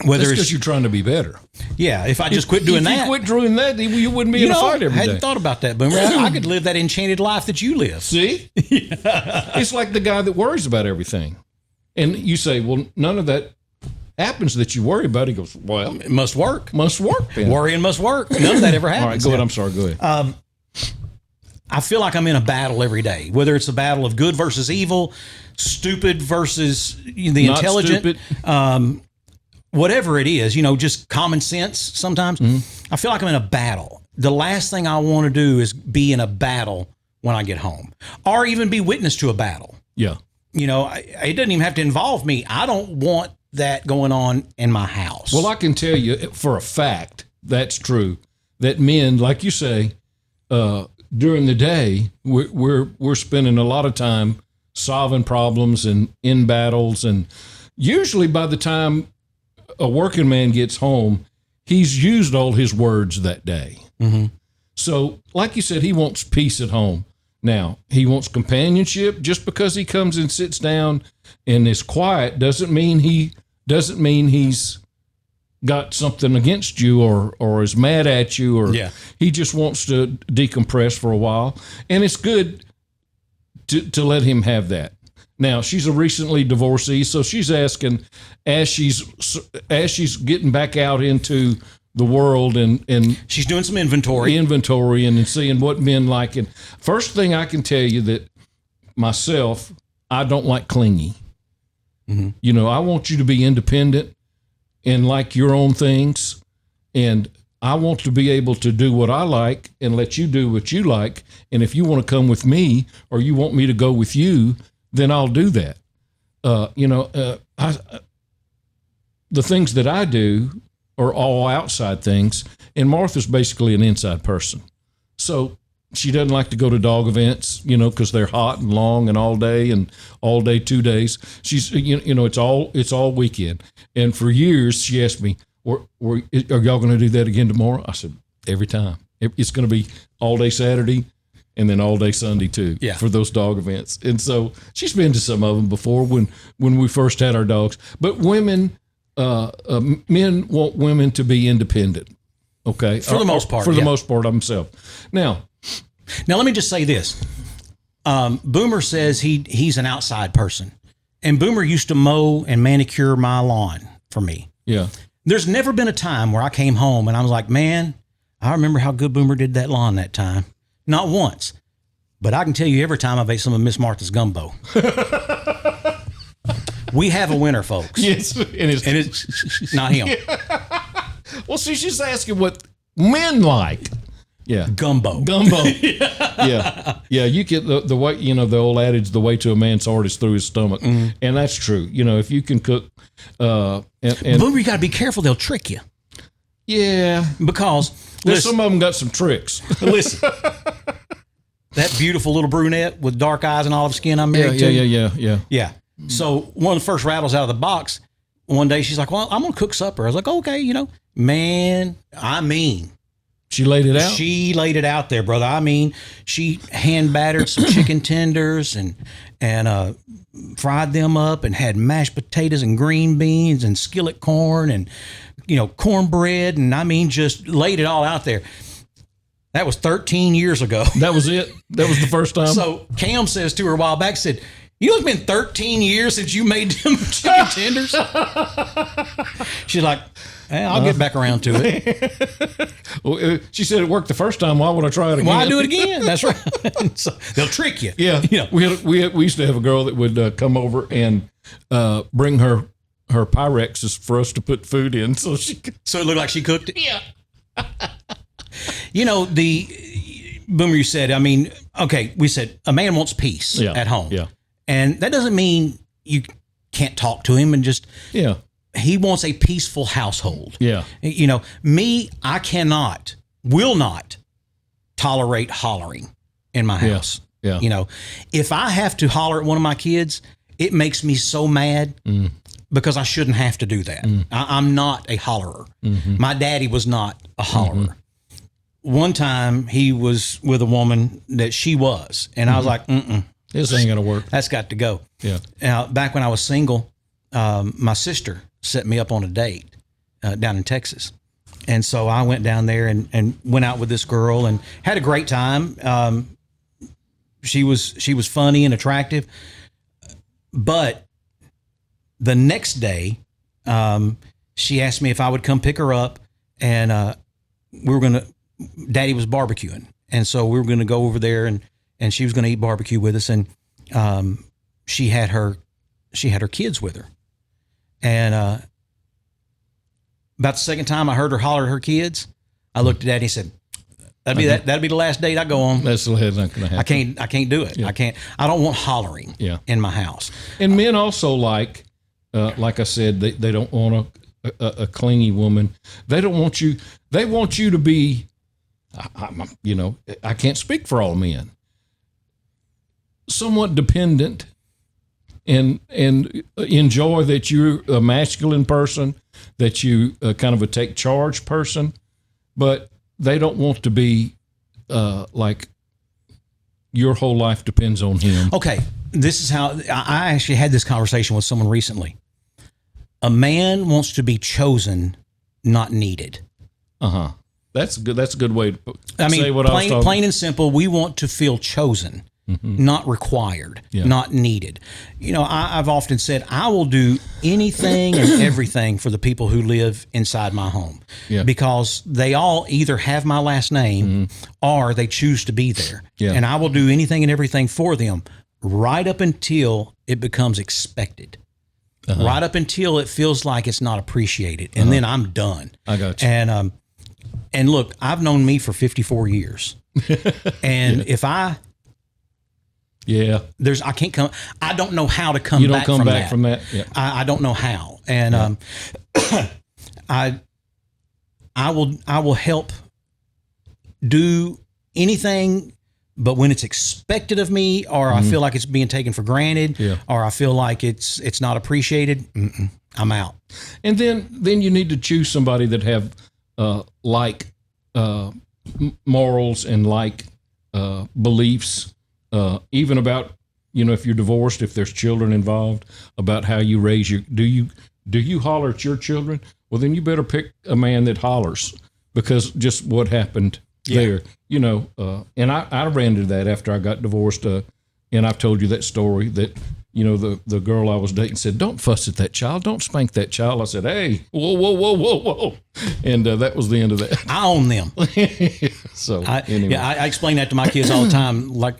Whether because you're trying to be better. Yeah, if I just quit doing that. If you quit doing that, you wouldn't be in a fight every day. I hadn't thought about that, Boomer. I could live that enchanted life that you live. See? It's like the guy that worries about everything. And you say, well, none of that happens that you worry about. He goes, well. It must work. Must work. Then. Worrying must work. None of that ever happens. All right, go ahead. I'm sorry. Go ahead. I feel like I'm in a battle every day, whether it's a battle of good versus evil, stupid versus the Not intelligent. Stupid. Whatever it is, just common sense sometimes. I feel like I'm in a battle. The last thing I want to do is be in a battle when I get home or even be witness to a battle. Yeah. It doesn't even have to involve me. I don't want that going on in my house. Well, I can tell you for a fact that's true, that men, like you say, during the day, we're spending a lot of time solving problems and in battles. And usually by the time a working man gets home, he's used all his words that day. Mm-hmm. So, like you said, he wants peace at home. Now, he wants companionship. Just because he comes and sits down and is quiet doesn't mean he's got something against you or is mad at you, or he just wants to decompress for a while. And it's good to let him have that. Now, she's a recently divorcee, so she's asking, as she's getting back out into the world and she's doing some inventory and seeing what men like. And first thing I can tell you that myself, I don't like clingy. Mm-hmm. I want you to be independent and like your own things. And I want to be able to do what I like and let you do what you like. And if you want to come with me or you want me to go with you, then I'll do that. The things that I do are all outside things, and Martha's basically an inside person. So she doesn't like to go to dog events, because they're hot and long and all day 2 days. She's, it's all weekend. And for years she asked me, are y'all going to do that again tomorrow? I said, every time. It's going to be all day Saturday and then all day Sunday too, for those dog events. And so she's been to some of them before when we first had our dogs. But men want women to be independent. Okay. For the most part. For the most part, themselves. Now, let me just say this. Boomer says he's an outside person, and Boomer used to mow and manicure my lawn for me. Yeah. There's never been a time where I came home and I was like, man, I remember how good Boomer did that lawn that time. Not once, but I can tell you every time I've ate some of Miss Martha's gumbo. We have a winner, folks. Yes. And it's not him. Well, see, she's asking what men like. Yeah. Gumbo. Yeah. You get the way, the old adage, the way to a man's heart is through his stomach. Mm-hmm. And that's true. If you can cook, and Boomer, you got to be careful. They'll trick you. Yeah. Because some of them got some tricks. Listen, that beautiful little brunette with dark eyes and olive skin I'm married to. Yeah. So one of the first rattles out of the box, one day she's like, well, I'm going to cook supper. I was like, okay, she laid it out? She laid it out there, brother. She hand battered some chicken tenders and fried them up and had mashed potatoes and green beans and skillet corn and, cornbread. And just laid it all out there. That was 13 years ago. That was it? That was the first time? So Cam says to her a while back, said, it's been 13 years since you made them chicken tenders. She's like, I'll get back around to it. Well, she said it worked the first time. Why would I try it again? Why do it again? That's right. So they'll trick you. Yeah. We used to have a girl that would come over and bring her Pyrex for us to put food in. So it looked like she cooked it? Yeah. The Boomer, you said, we said a man wants peace at home. Yeah. And that doesn't mean you can't talk to him and just, he wants a peaceful household. Yeah. Me, I will not tolerate hollering in my house. Yeah. If I have to holler at one of my kids, it makes me so mad because I shouldn't have to do that. I'm not a hollerer. Mm-hmm. My daddy was not a hollerer. Mm-hmm. One time he was with a woman that she was, and I was like, this ain't going to work. That's got to go. Yeah. Now, back when I was single, my sister set me up on a date, down in Texas. And so I went down there and went out with this girl and had a great time. She was funny and attractive, but the next day, she asked me if I would come pick her up, and Daddy was barbecuing, and so we were going to go over there, and she was going to eat barbecue with us, and she had her kids with her, and about the second time I heard her holler at her kids, I looked at Daddy and said, That'd be the last date I go on. That's not going to happen. I can't do it. Yeah. I don't want hollering in my house. And men also like I said, they don't want a clingy woman. They don't want you. They want you to be, I can't speak for all men. Somewhat dependent and enjoy that you're a masculine person, that you kind of a take charge person, but they don't want to be like your whole life depends on him. Okay, this is how I actually had this conversation with someone recently. A man wants to be chosen, not needed. That's good. That's a good way to say what I was talking. Plain and simple. We want to feel chosen, not required, not needed. I've often said I will do anything and everything for the people who live inside my home, because they all either have my last name or they choose to be there, and I will do anything and everything for them, right up until it becomes expected. Right up until it feels like it's not appreciated, and then I'm done. I got you. And look, I've known me for 54 years, and if I can't come. I don't know how to come. You don't back come from back that. from that. Yeah. I don't know how, and I will help do anything. But when it's expected of me, or I feel like it's being taken for granted, or I feel like it's not appreciated, I'm out. And then you need to choose somebody that have like morals and like beliefs, even about if you're divorced, if there's children involved, about how you raise your. Do you holler at your children? Well, then you better pick a man that hollers, because just what happened. There, and I ran into that after I got divorced, and I've told you that story that, the girl I was dating said, "Don't fuss at that child, don't spank that child." I said, "Hey, whoa," and that was the end of that. I own them. So anyway. I explain that to my kids all the time. Like,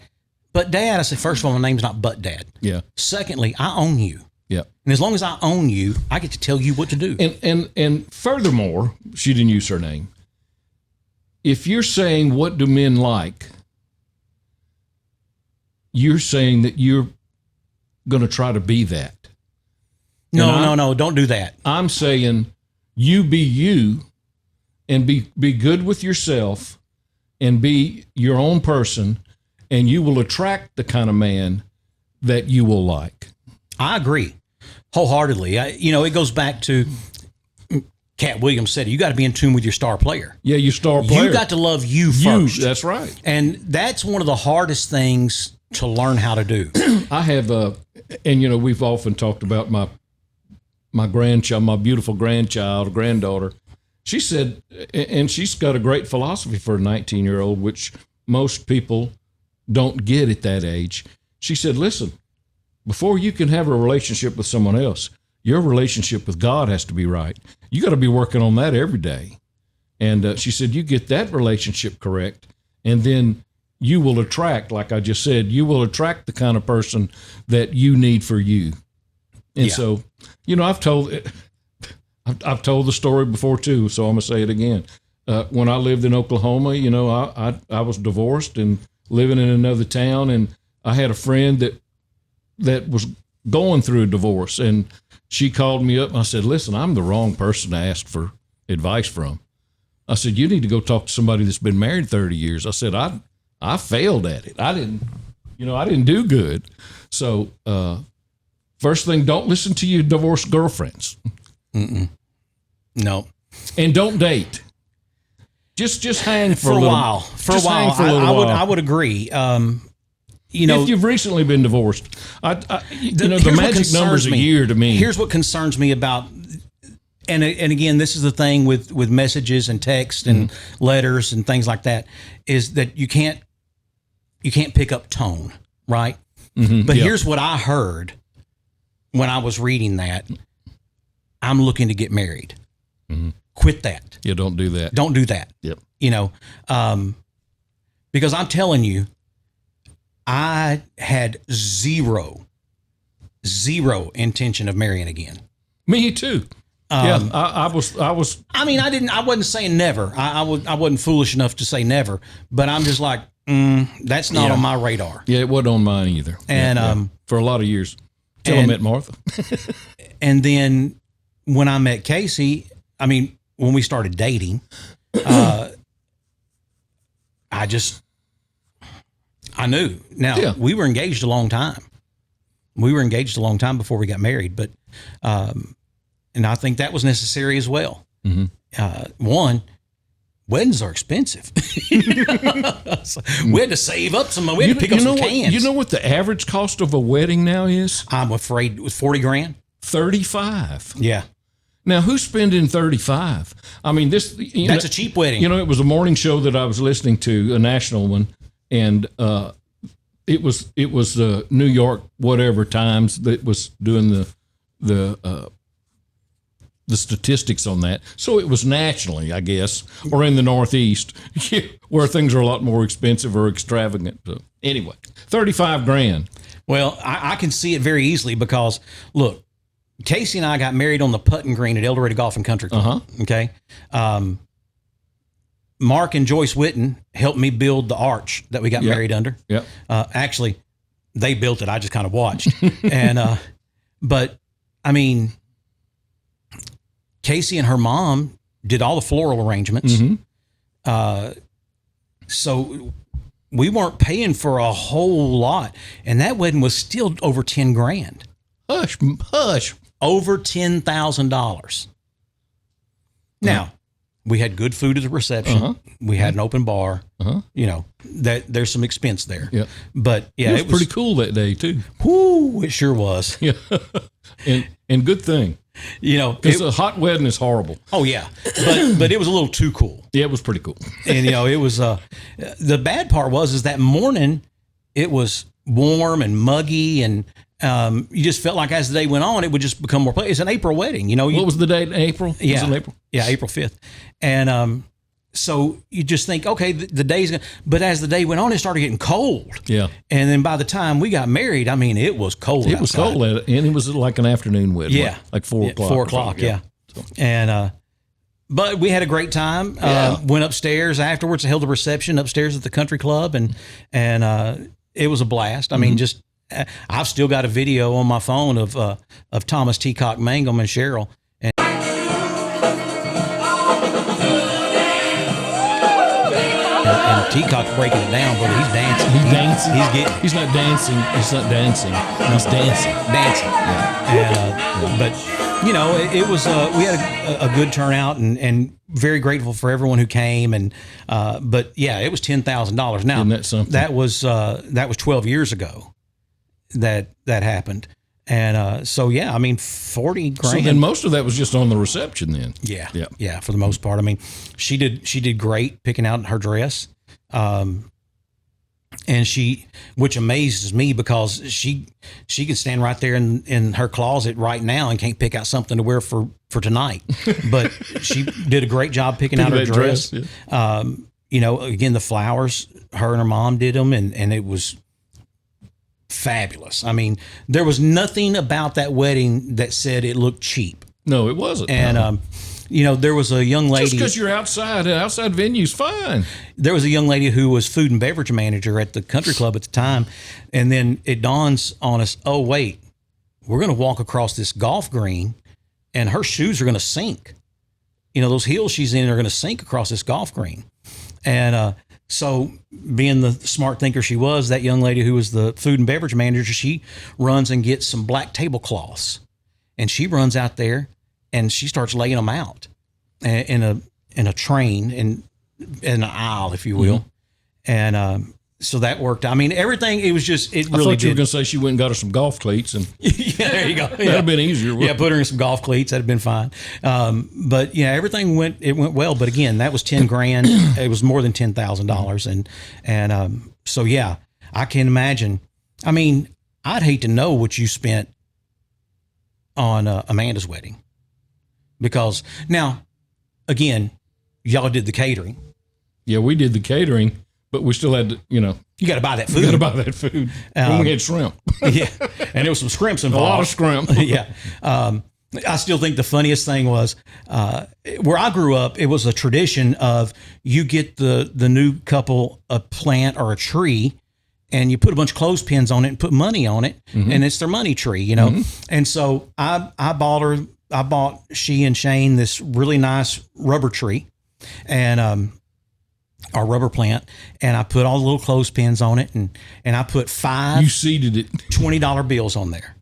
but Dad, I said, first of all, my name's not But Dad. Yeah. Secondly, I own you. Yeah. And as long as I own you, I get to tell you what to do. And furthermore, she didn't use her name. If you're saying, what do men like, you're saying that you're going to try to be that. No, don't do that. I'm saying you be you and be good with yourself and be your own person, and you will attract the kind of man that you will like. I agree wholeheartedly. It goes back to Cat Williams said, you got to be in tune with your star player. Yeah, your star player. You got to love you first. That's right. And that's one of the hardest things to learn how to do. I have, and we've often talked about my grandchild, my beautiful granddaughter. She said, and she's got a great philosophy for a 19-year-old, which most people don't get at that age. She said, listen, before you can have a relationship with someone else, your relationship with God has to be right. You got to be working on that every day. And she said, you get that relationship correct, and then you will attract, like I just said, you will attract the kind of person that you need for you. And so, I've told the story before too, so I'm going to say it again. When I lived in Oklahoma, I was divorced and living in another town, and I had a friend that was going through a divorce, and she called me up and I said, listen, I'm the wrong person to ask for advice from. I said, you need to go talk to somebody that's been married 30 years. I said, I failed at it. I didn't do good. So, first thing, don't listen to your divorced girlfriends. No. And don't date. Just hang for a while. For a while. I would agree. If you've recently been divorced, the magic number's a year to me. Here's what concerns me about, And again, this is the thing with messages and text and letters and things like that, is that you can't pick up tone, right? But here's what I heard when I was reading that. I'm looking to get married. Quit that. Yeah, don't do that. Don't do that. Yep. You know, because I'm telling you, I had zero intention of marrying again. Me too. I was. I mean, I wasn't saying never. I wasn't foolish enough to say never, but I'm just like, that's not on my radar. Yeah, it wasn't on mine either. And for a lot of years, till I met Martha. And then when I met Casey, I mean, when we started dating, I knew. Now, we were engaged a long time. We were engaged a long time before we got married, but, and I think that was necessary as well. One, weddings are expensive. So we had to save up some money. We had to pick up some cans. You know what the average cost of a wedding now is? I'm afraid it was 40 grand. 35. Yeah. Now, who's spending 35? I mean, that's a cheap wedding. You know, it was a morning show that I was listening to, a national one, and it was New York whatever Times that was doing the statistics on that. So it was nationally, I guess, or in the Northeast, where things are a lot more expensive or extravagant. So anyway, 35 grand. Well, I can see it very easily because, look, Casey and I got married on the putting green at El Dorado Golf and Country Club. Okay. Mark and Joyce Witten helped me build the arch that we got married under. Yeah. Actually, they built it. I just kind of watched. And, but I mean, Casey and her mom did all the floral arrangements. So we weren't paying for a whole lot. And that wedding was still over 10 grand. Hush. Over $10,000. Now, we had good food at the reception. We had an open bar. You know, there's some expense there. Yeah. But yeah, it was pretty cool that day too. Whoo, it sure was. Yeah. and good thing. You know, because a hot wedding is horrible. Oh yeah, but it was a little too cool. Yeah, it was pretty cool. And you know, it was the bad part is that morning it was warm and muggy, and you just felt like as the day went on, it would just become more. It's an April wedding, you know. What was the date? April. Yeah, was it April? Yeah, April 5th, and so you just think, okay, the day's gonna. But as the day went on, it started getting cold. Yeah, and then by the time we got married, I mean, it was cold. It was cold, and it was like an afternoon wedding. Yeah, like 4 o'clock. 4 o'clock. Yeah, so. And but we had a great time. Went upstairs afterwards. Held a reception upstairs at the country club, and it was a blast. I mean, just I've still got a video on my phone of Thomas Teacock Mangum and Cheryl. And Teacock's breaking it down, but he's dancing. He's dancing. He's not dancing. He's not dancing. He's dancing. Yeah. And, but you know, it was we had a good turnout, and very grateful for everyone who came. And but yeah, it was $10,000. Now isn't that something? that was 12 years ago that happened. And so yeah, I mean, 40 grand. So then most of that was just on the reception then. Yeah, for the most part. I mean, she did great picking out her dress, and which amazes me because she can stand right there in her closet right now and can't pick out something to wear for tonight. But she did a great job picking out her dress. Yeah. You know, again, the flowers, her and her mom did them, and it was fabulous. I mean, there was nothing about that wedding that said it looked cheap. No, it wasn't. And you know, there was a young lady. Just because you're outside venue's fine. There was a young lady who was food and beverage manager at the country club at the time, and then it dawns on us: oh wait, we're going to walk across this golf green, and her shoes are going to sink. You know, those heels she's in are going to sink across this golf green, and so, being the smart thinker she was, that young lady who was the food and beverage manager, she runs and gets some black tablecloths, and she runs out there and she starts laying them out in a train in an aisle, if you will. Mm-hmm. And So that worked. I mean, everything, it was just, it really I thought you were did. going to say she went and got her some golf cleats. And Yeah, there you go. That'd have been easier. Yeah, put her in some golf cleats. That'd have been fine. But yeah, everything went well. But again, that was $10,000. It was more than $10,000. And so yeah, I can imagine. I mean, I'd hate to know what you spent on Amanda's wedding, because now, again, y'all did the catering. Yeah, we did the catering, but we still had to, you got to buy that food. You got to buy that food. And we had shrimp. Yeah, and there was some scrimps involved. A lot of scrimp. Yeah. I still think the funniest thing was where I grew up, it was a tradition of you get the new couple a plant or a tree, and you put a bunch of clothespins on it and put money on it, and it's their money tree, you know. And so I bought she and Shane this really nice rubber tree, and our rubber plant, and I put all the little clothespins on it, and I put 5 You seeded it $20 bills on there.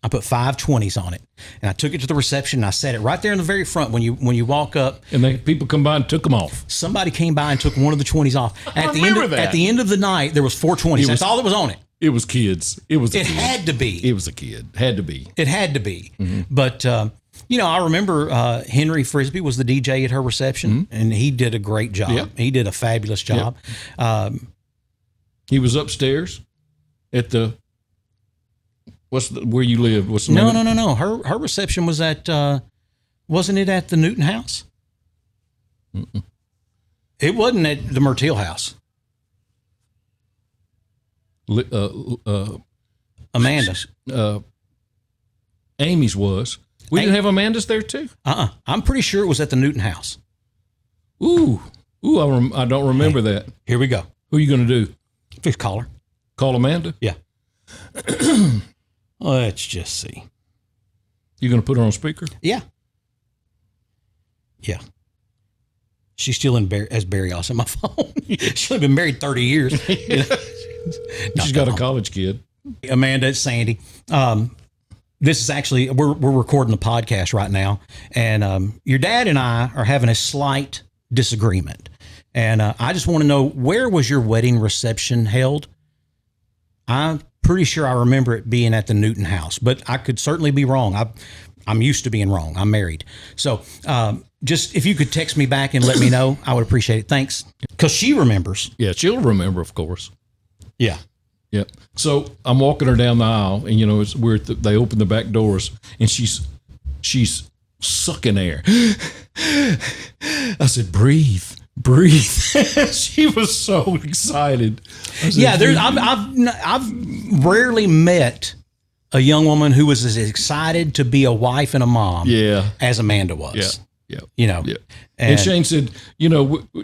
I put 5 20s on it, and I took it to the reception, and I set it right there in the very front when you walk up. And people come by and took them off. Somebody came by and took one of the 20s off. At the end of the night, there was 4 20s. That's all that was on it. It was kids. It had to be. It was a kid. Had to be. It had to be. But I remember Henry Frisbee was the DJ at her reception, and he did a great job. Yep. He did a fabulous job. Yep. He was upstairs at the. Where you live? What's the name? No. Her reception was at. Wasn't it at the Newton House? Mm-mm. It wasn't at the Myrtle House. Amanda's. Amy's was. We didn't have Amanda's there too? I'm pretty sure it was at the Newton House. Ooh, I don't remember that. Here we go. Who are you going to do? Just call her. Call Amanda? Yeah. Let's just see. You going to put her on speaker? Yeah. Yeah. She's still as Barrios on my phone. She's only been married 30 years. She's got a college kid. Amanda, it's Sandy. This is actually, we're recording a podcast right now, and your dad and I are having a slight disagreement. And I just want to know, where was your wedding reception held? I'm pretty sure I remember it being at the Newton House, but I could certainly be wrong. I'm used to being wrong. I'm married. So just if you could text me back and let me know, I would appreciate it. Thanks. Because she remembers. Yeah, she'll remember, of course. Yeah. Yep. So I'm walking her down the aisle, and they open the back doors, and she's sucking air. I said, breathe. She was so excited. I've rarely met a young woman who was as excited to be a wife and a mom as Amanda was. Yeah. Yeah. And Shane said,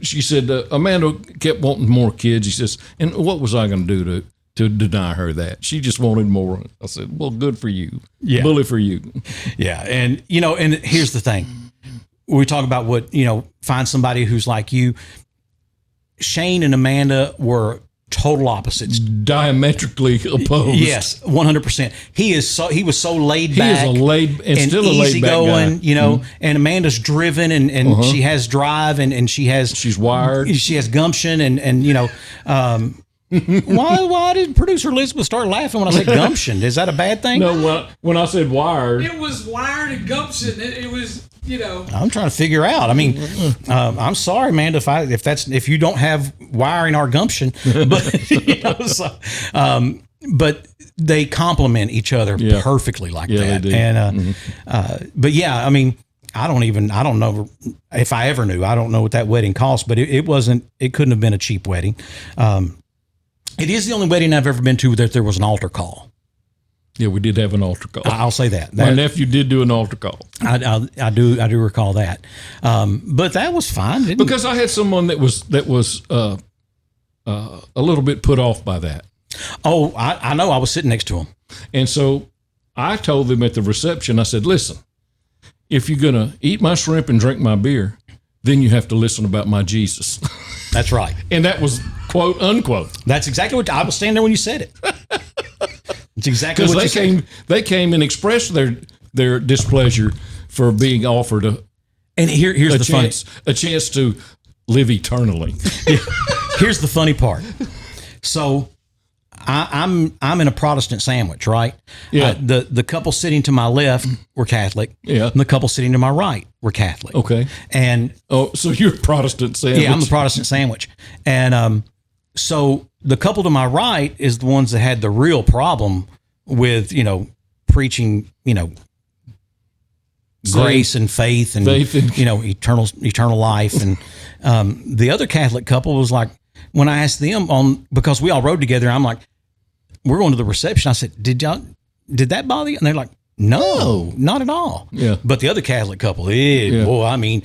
she said, Amanda kept wanting more kids. He says, and what was I going to do to deny her that? She just wanted more. I said, well, good for you. Yeah. Bully for you. Yeah. And, and here's the thing. We talk about find somebody who's like you. Shane and Amanda were total opposites. Diametrically opposed. Yes, 100%. He was so laid back. He is still a laid back guy. And Amanda's driven and she has drive and she's wired. She has gumption and why did producer Elizabeth start laughing when I said gumption? Is that a bad thing? No, when I said wired. It was wired and gumption. It was, I'm trying to figure out. I mean, I'm sorry, Amanda, if you don't have wiring or gumption, but but they complement each other perfectly like that. They do. And but yeah, I mean, I don't know if I ever knew. I don't know what that wedding cost, but it couldn't have been a cheap wedding. It is the only wedding I've ever been to that there was an altar call. Yeah, we did have an altar call. I'll say that. My nephew did do an altar call. I do recall that. But that was fine. Because I had someone that was a little bit put off by that. Oh, I know. I was sitting next to him. And so I told them at the reception, I said, listen, if you're going to eat my shrimp and drink my beer, then you have to listen about my Jesus. That's right. And that was quote unquote. That's exactly what I was standing there when you said it. It's exactly what you said. They came and expressed their displeasure for being offered a chance to live eternally. Here's the funny part. So I'm in a Protestant sandwich, right? Yeah. The couple sitting to my left were Catholic. Yeah. And the couple sitting to my right were Catholic. Okay. And so you're Protestant sandwich. Yeah, I'm the Protestant sandwich. And so the couple to my right is the ones that had the real problem with, preaching, grace and faith and eternal life. And the other Catholic couple was like, when I asked them because we all rode together, I'm like, we're going to the reception. I said, did that bother you? And they're like, no, not at all. Yeah. But the other Catholic couple, boy, I mean,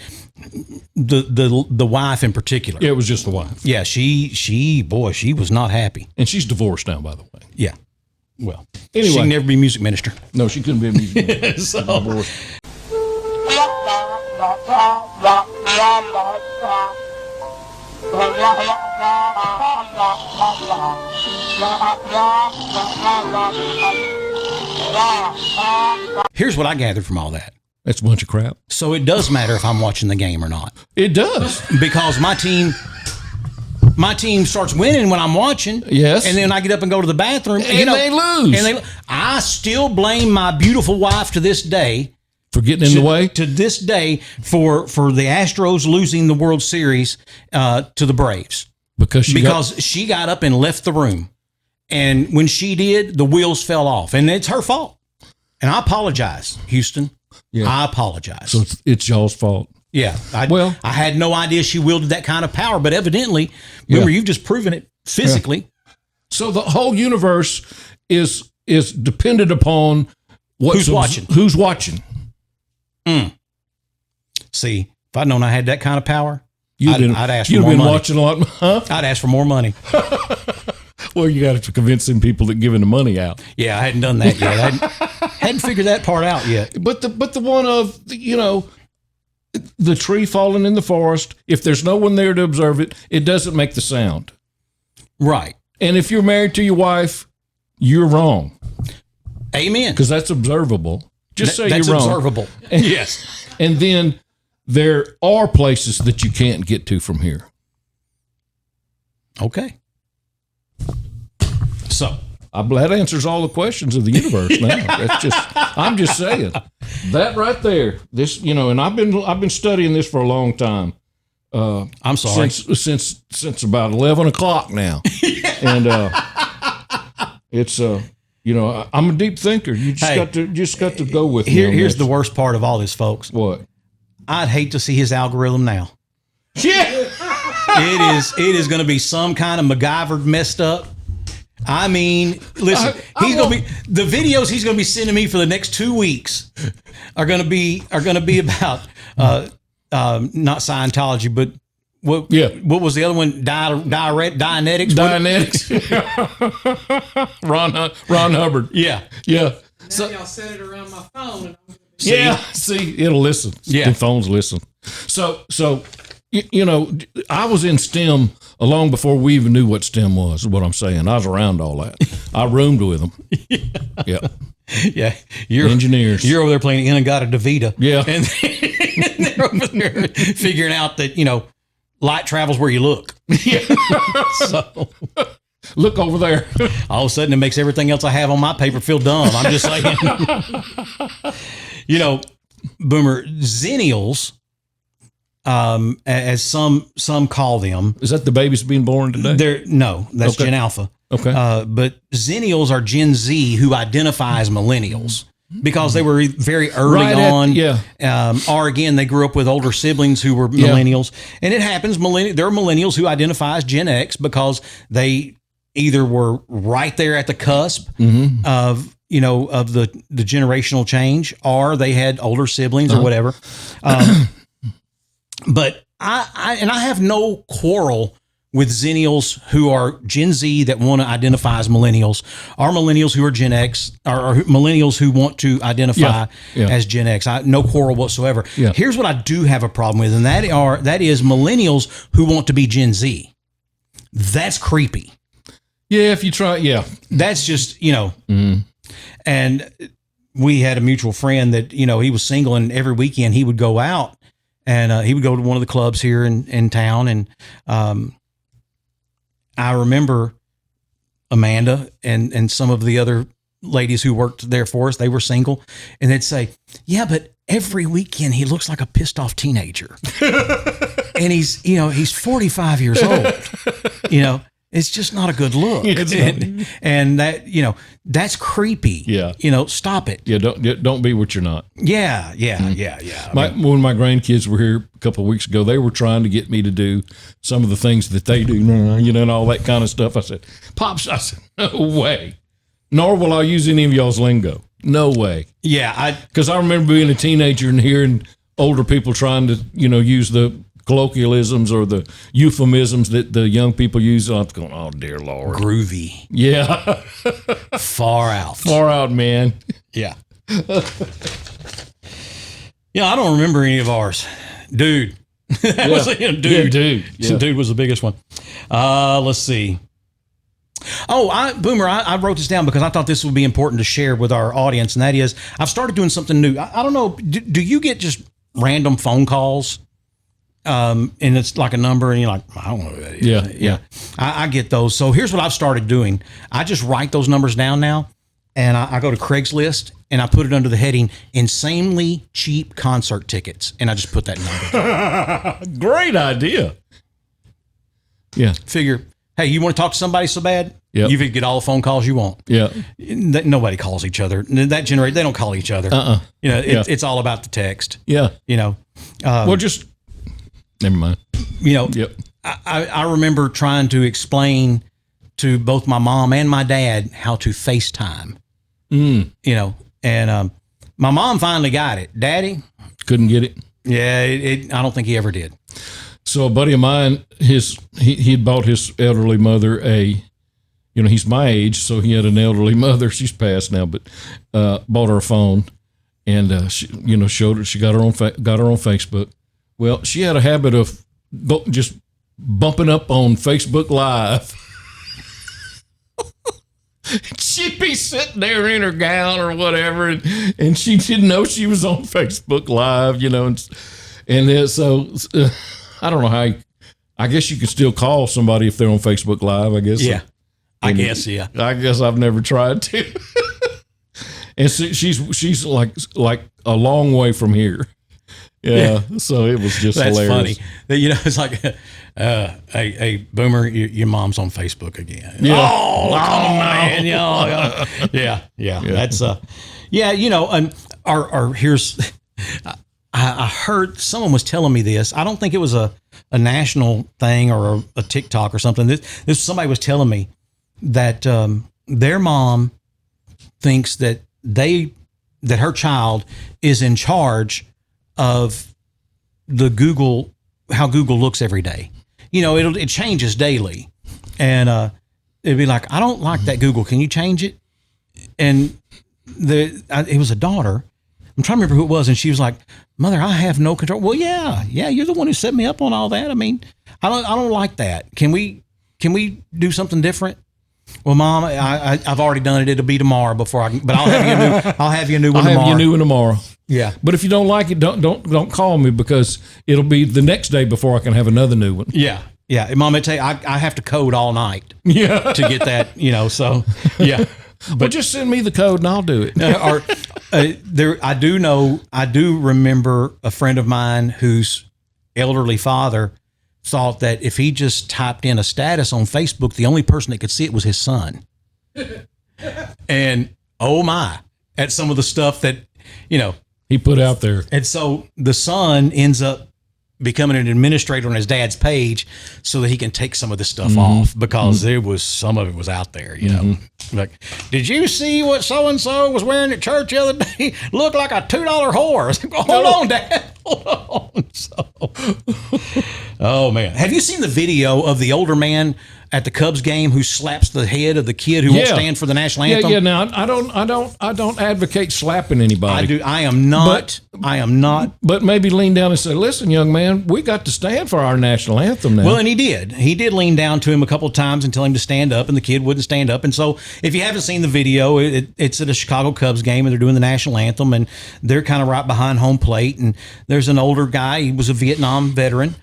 the wife in particular. Yeah, it was just the wife. Yeah, she was not happy. And she's divorced now, by the way. Yeah. Well, anyway. She can never be a music minister. No, she couldn't be a music minister. So, here's what I gathered from all that. That's a bunch of crap. So it does matter if I'm watching the game or not. It does. Because my team starts winning when I'm watching. Yes. And then I get up and go to the bathroom. And they lose. I still blame my beautiful wife to this day. For getting in the way? To this day for the Astros losing the World Series to the Braves. Because she got up and left the room. And when she did, the wheels fell off. And it's her fault. And I apologize, Houston. Yeah. I apologize. So it's y'all's fault. Yeah. I had no idea she wielded that kind of power, but evidently, remember, you've just proven it physically. Yeah. So the whole universe is dependent upon who's watching. Who's watching. See, if I'd known I had that kind of power, I'd ask for you'd more been money. Watching a lot, huh? I'd ask for more money. Well, you got to convince them people that giving the money out. Yeah, I hadn't done that yet. I hadn't figured that part out yet. But the one of, the tree falling in the forest, if there's no one there to observe it, it doesn't make the sound. Right. And if you're married to your wife, you're wrong. Amen. Because that's observable. Just say that's you're wrong. Observable. Yes. And then there are places that you can't get to from here. Okay. So that answers all the questions of the universe now. I'm just saying that right there. This, and I've been studying this for a long time. I'm sorry, since about 11 o'clock now, and it's I'm a deep thinker. You just got to go with me. Here's the worst part of all this, folks. What? I'd hate to see his algorithm now. Yeah, it is going to be some kind of MacGyver messed up. I mean, listen, the videos he's going to be sending me for the next 2 weeks are going to be about not Scientology, but what was the other one? Dianetics. Ron Hubbard. Yeah. So y'all set it around my phone. See, it'll listen. Yeah, the phones listen. So I was in STEM long before we even knew what STEM was, is what I'm saying. I was around all that. I roomed with them. Yeah. Yeah. You're engineers. You're over there playing Inagata Davida. Yeah. And they're over there figuring out that, light travels where you look. Yeah. So look over there. All of a sudden it makes everything else I have on my paper feel dumb. I'm just saying. Boomer, Zennials, as some call them. Is that the babies being born today? No, that's Gen Alpha. Okay. But Zennials are Gen Z who identify as millennials because they were very early on. Or again, they grew up with older siblings who were millennials. And it happens. There are millennials who identify as Gen X because they either were right there at the cusp of the generational change, or they had older siblings or whatever. But I have no quarrel with Zennials who are Gen Z that want to identify as millennials, or millennials who are Gen X, or millennials who want to identify as Gen X. No quarrel whatsoever. Yeah. Here's what I do have a problem with, and that is millennials who want to be Gen Z. That's creepy. Yeah, if you try, that's just And we had a mutual friend that he was single, and every weekend he would go out. And he would go to one of the clubs here in town. And I remember Amanda and some of the other ladies who worked there for us, they were single, and they'd say, yeah, but every weekend he looks like a pissed off teenager. And he's 45 years old. It's just not a good look. And that, that's creepy. Yeah. Stop it. Yeah. Don't be what you're not. Yeah. When my grandkids were here a couple of weeks ago, they were trying to get me to do some of the things that they do, and all that kind of stuff. I said, Pops, no way. Nor will I use any of y'all's lingo. No way. Yeah. Because I remember being a teenager and hearing older people trying to, use the colloquialisms or the euphemisms that the young people use. I'm going, oh, dear Lord. Groovy. Yeah. Far out. Far out, man. Yeah. I don't remember any of ours. Dude. That was dude. Yeah, dude. Yeah. Dude was the biggest one. Let's see. Oh, Boomer, I wrote this down because I thought this would be important to share with our audience, and that is I've started doing something new. I don't know, do you get just random phone calls? And it's like a number, and you're like, I don't know who that is. Yeah. I get those. So here's what I've started doing. I just write those numbers down now, and I go to Craigslist, and I put it under the heading insanely cheap concert tickets, and I just put that number. Great idea. Yeah. Figure, hey, you want to talk to somebody so bad? Yep. You can get all the phone calls you want. Yeah. Nobody calls each other. That generation, they don't call each other. It's all about the text. Yeah. Well, just never mind. Yep. I remember trying to explain to both my mom and my dad how to FaceTime. And my mom finally got it. Daddy couldn't get it. Yeah, I don't think he ever did. So a buddy of mine, he'd bought his elderly mother he's my age, so he had an elderly mother. She's passed now, but bought her a phone, and she, showed her. She got her on Facebook. Well, she had a habit of just bumping up on Facebook Live. She'd be sitting there in her gown or whatever, and she didn't know she was on Facebook Live, and so I don't know how. I guess you could still call somebody if they're on Facebook Live. I guess. Yeah, I guess. Yeah, I guess I've never tried to. And so she's like a long way from here. Yeah, so it was just That's hilarious. Funny. It's like, hey, Boomer, your mom's on Facebook again. Yeah. Oh, man. Yeah. That's here's. I heard someone was telling me this. I don't think it was a national thing or a TikTok or something. This somebody was telling me that their mom thinks that her child is in charge of how Google looks every day. It changes daily, and it'd be like, I don't like that Google. Can you change it? And it was a daughter. I'm trying to remember who it was, and she was like, Mother, I have no control. Well, yeah, you're the one who set me up on all that. I mean, I don't like that. Can we do something different? Well, Mom, I've already done it. It'll be tomorrow before I can. But I'll have you a new one. I'll have you a new one tomorrow. Yeah. But if you don't like it, don't call me, because it'll be the next day before I can have another new one. Yeah. Yeah. Mom, I tell you, I have to code all night. Yeah. To get that. So yeah. But just send me the code and I'll do it. I do remember a friend of mine whose elderly father thought that if he just typed in a status on Facebook, the only person that could see it was his son. And oh my, at some of the stuff that, he put out there. And so the son ends up becoming an administrator on his dad's page so that he can take some of this stuff off, because some of it was out there, Like, did you see what so-and-so was wearing at church the other day? Looked like a $2 whore. I was like, hold on, Dad. Hold on. Oh man. Have you seen the video of the older man at the Cubs game who slaps the head of the kid who won't stand for the national anthem? Yeah. Now I don't advocate slapping anybody. I am not. But maybe lean down and say, listen, young man, we got to stand for our national anthem now. Well, and he did. He did lean down to him a couple of times and tell him to stand up, and the kid wouldn't stand up. And so if you haven't seen the video, it's at a Chicago Cubs game, and they're doing the national anthem, and they're kind of right behind home plate. And there's an older guy. He was a Vietnam veteran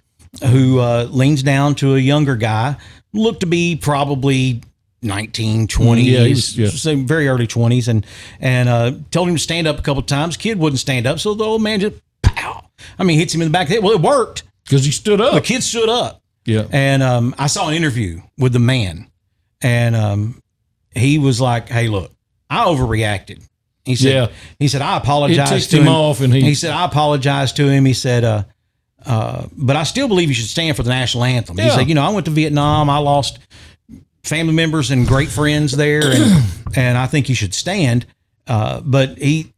who leans down to a younger guy, looked to be probably 19, 20, he was, so very early 20s, and told him to stand up a couple of times. Kid wouldn't stand up, so the old man just pow. I mean, hits him in the back of the head. Well, it worked because he stood up. The kid stood up. Yeah, and I saw an interview with the man, and he was like, "Hey, look, I overreacted." He said, I apologized to him. Off and he said, I apologized to him. He said, but I still believe you should stand for the national anthem. He said, I went to Vietnam. I lost family members and great friends there. And I think you should stand. But he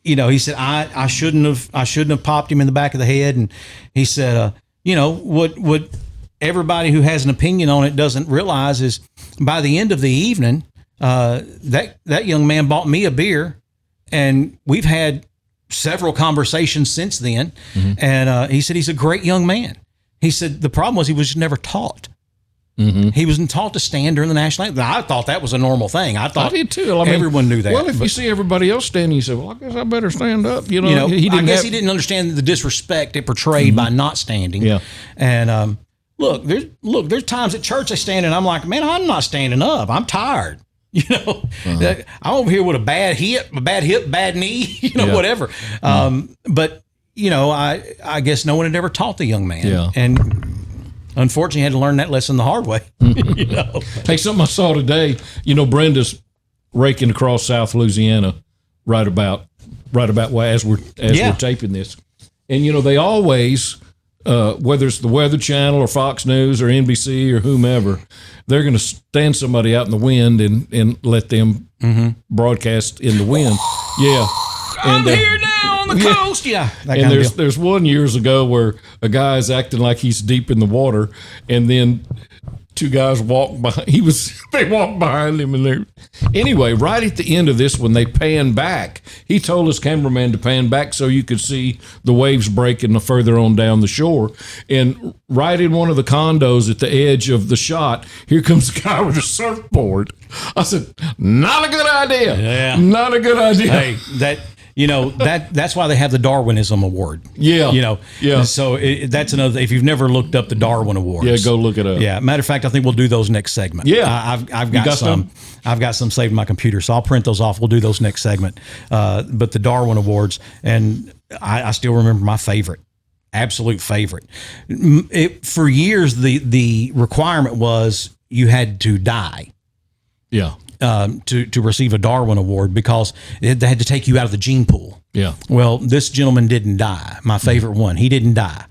said, I shouldn't have popped him in the back of the head. And he said, what everybody who has an opinion on it doesn't realize is by the end of the evening, that young man bought me a beer. And we've had several conversations since then. Mm-hmm. And he said he's a great young man. He said the problem was he was just never taught. Mm-hmm. He wasn't taught to stand during the national anthem. I thought that was a normal thing. I did too. I mean, everyone knew that. Well, if you see everybody else standing, you say, "Well, I guess I better stand up." He didn't understand the disrespect it portrayed by not standing. Yeah. And look, there's times at church I stand and I'm like, man, I'm not standing up. I'm tired. I'm over here with a bad hip, bad knee, whatever. But I guess no one had ever taught the young man. Yeah. And unfortunately had to learn that lesson the hard way. Hey, something I saw today, Brenda's raking across South Louisiana right about as we're taping this. And they always whether it's the Weather Channel or Fox News or NBC or whomever, they're going to stand somebody out in the wind and let them broadcast in the wind. Yeah. I'm here now on the coast. Yeah. And there's one years ago where a guy's acting like he's deep in the water, and then two guys walked behind. They walked behind him, and anyway, right at the end of this, when they panned back, he told his cameraman to pan back so you could see the waves breaking further on down the shore. And right in one of the condos at the edge of the shot, here comes a guy with a surfboard. I said, "Not a good idea. Yeah, not a good idea." Hey, that's why they have the Darwinism Award. Yeah. Yeah. So that's another. If you've never looked up the Darwin Awards, yeah, go look it up. Yeah. Matter of fact, I think we'll do those next segment. Yeah. I've got some. I've got some saved in my computer, so I'll print those off. We'll do those next segment. But the Darwin Awards, and I still remember my favorite, absolute favorite. For years, the requirement was you had to die. Yeah. To receive a Darwin Award because they had to take you out of the gene pool. Yeah. Well, this gentleman didn't die. My favorite one. He didn't die,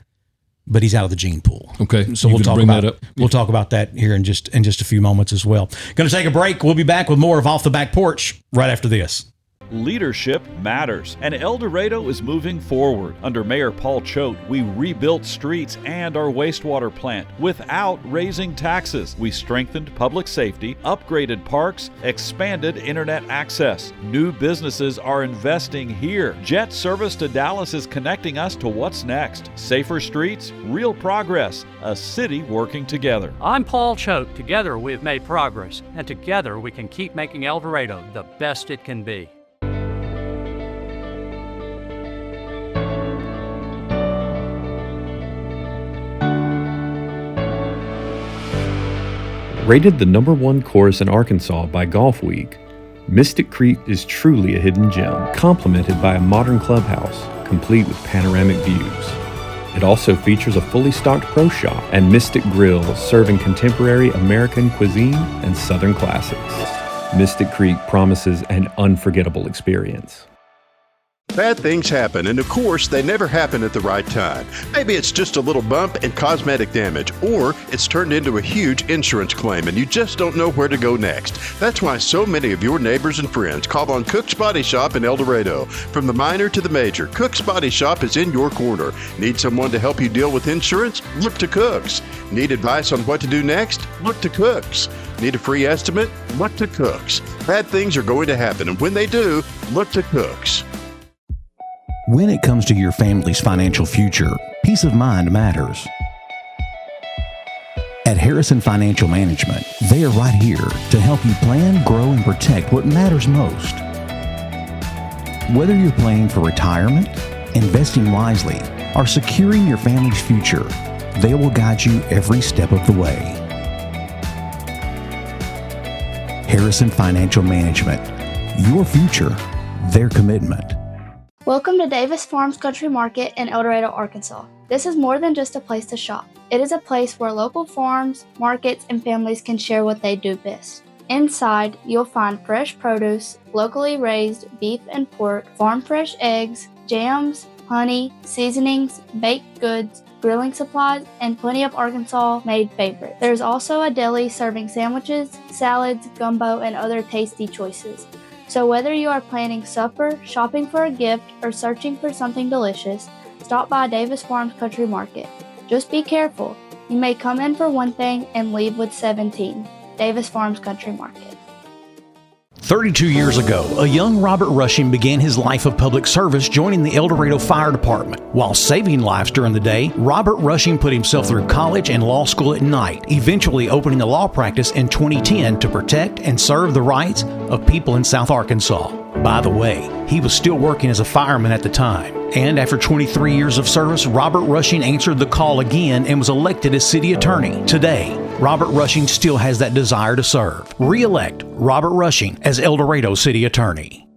but he's out of the gene pool. Okay. So we'll talk about that. We'll talk about that here in just a few moments as well. Going to take a break. We'll be back with more of Off the Back Porch right after this. Leadership matters, and El Dorado is moving forward. Under Mayor Paul Choate, we rebuilt streets and our wastewater plant without raising taxes. We strengthened public safety, upgraded parks, expanded internet access. New businesses are investing here. Jet service to Dallas is connecting us to what's next. Safer streets, real progress, a city working together. I'm Paul Choate. Together we've made progress, and together we can keep making El Dorado the best it can be. Rated the #1 course in Arkansas by Golf Week, Mystic Creek is truly a hidden gem, complemented by a modern clubhouse, complete with panoramic views. It also features a fully stocked pro shop and Mystic Grill serving contemporary American cuisine and Southern classics. Mystic Creek promises an unforgettable experience. Bad things happen, and of course, they never happen at the right time. Maybe it's just a little bump and cosmetic damage, or it's turned into a huge insurance claim and you just don't know where to go next. That's why so many of your neighbors and friends call on Cook's Body Shop in El Dorado. From the minor to the major, Cook's Body Shop is in your corner. Need someone to help you deal with insurance? Look to Cook's. Need advice on what to do next? Look to Cook's. Need a free estimate? Look to Cook's. Bad things are going to happen, and when they do, look to Cook's. When it comes to your family's financial future, peace of mind matters. At Harrison Financial Management, they are right here to help you plan, grow, and protect what matters most. Whether you're planning for retirement, investing wisely, or securing your family's future, they will guide you every step of the way. Harrison Financial Management. Your future, their commitment. Welcome to Davis Farms Country Market in El Dorado, Arkansas. This is more than just a place to shop. It is a place where local farms, markets, and families can share what they do best. Inside, you'll find fresh produce, locally raised beef and pork, farm fresh eggs, jams, honey, seasonings, baked goods, grilling supplies, and plenty of Arkansas-made favorites. There's also a deli serving sandwiches, salads, gumbo, and other tasty choices. So whether you are planning supper, shopping for a gift, or searching for something delicious, stop by Davis Farms Country Market. Just be careful. You may come in for one thing and leave with 17. Davis Farms Country Market. 32 years ago, a young Robert Rushing began his life of public service joining the El Dorado Fire Department. While saving lives during the day, Robert Rushing put himself through college and law school at night, eventually opening a law practice in 2010 to protect and serve the rights of people in South Arkansas. By the way, he was still working as a fireman at the time. And after 23 years of service, Robert Rushing answered the call again and was elected as city attorney. Today, Robert Rushing still has that desire to serve. Re-elect Robert Rushing as El Dorado City Attorney.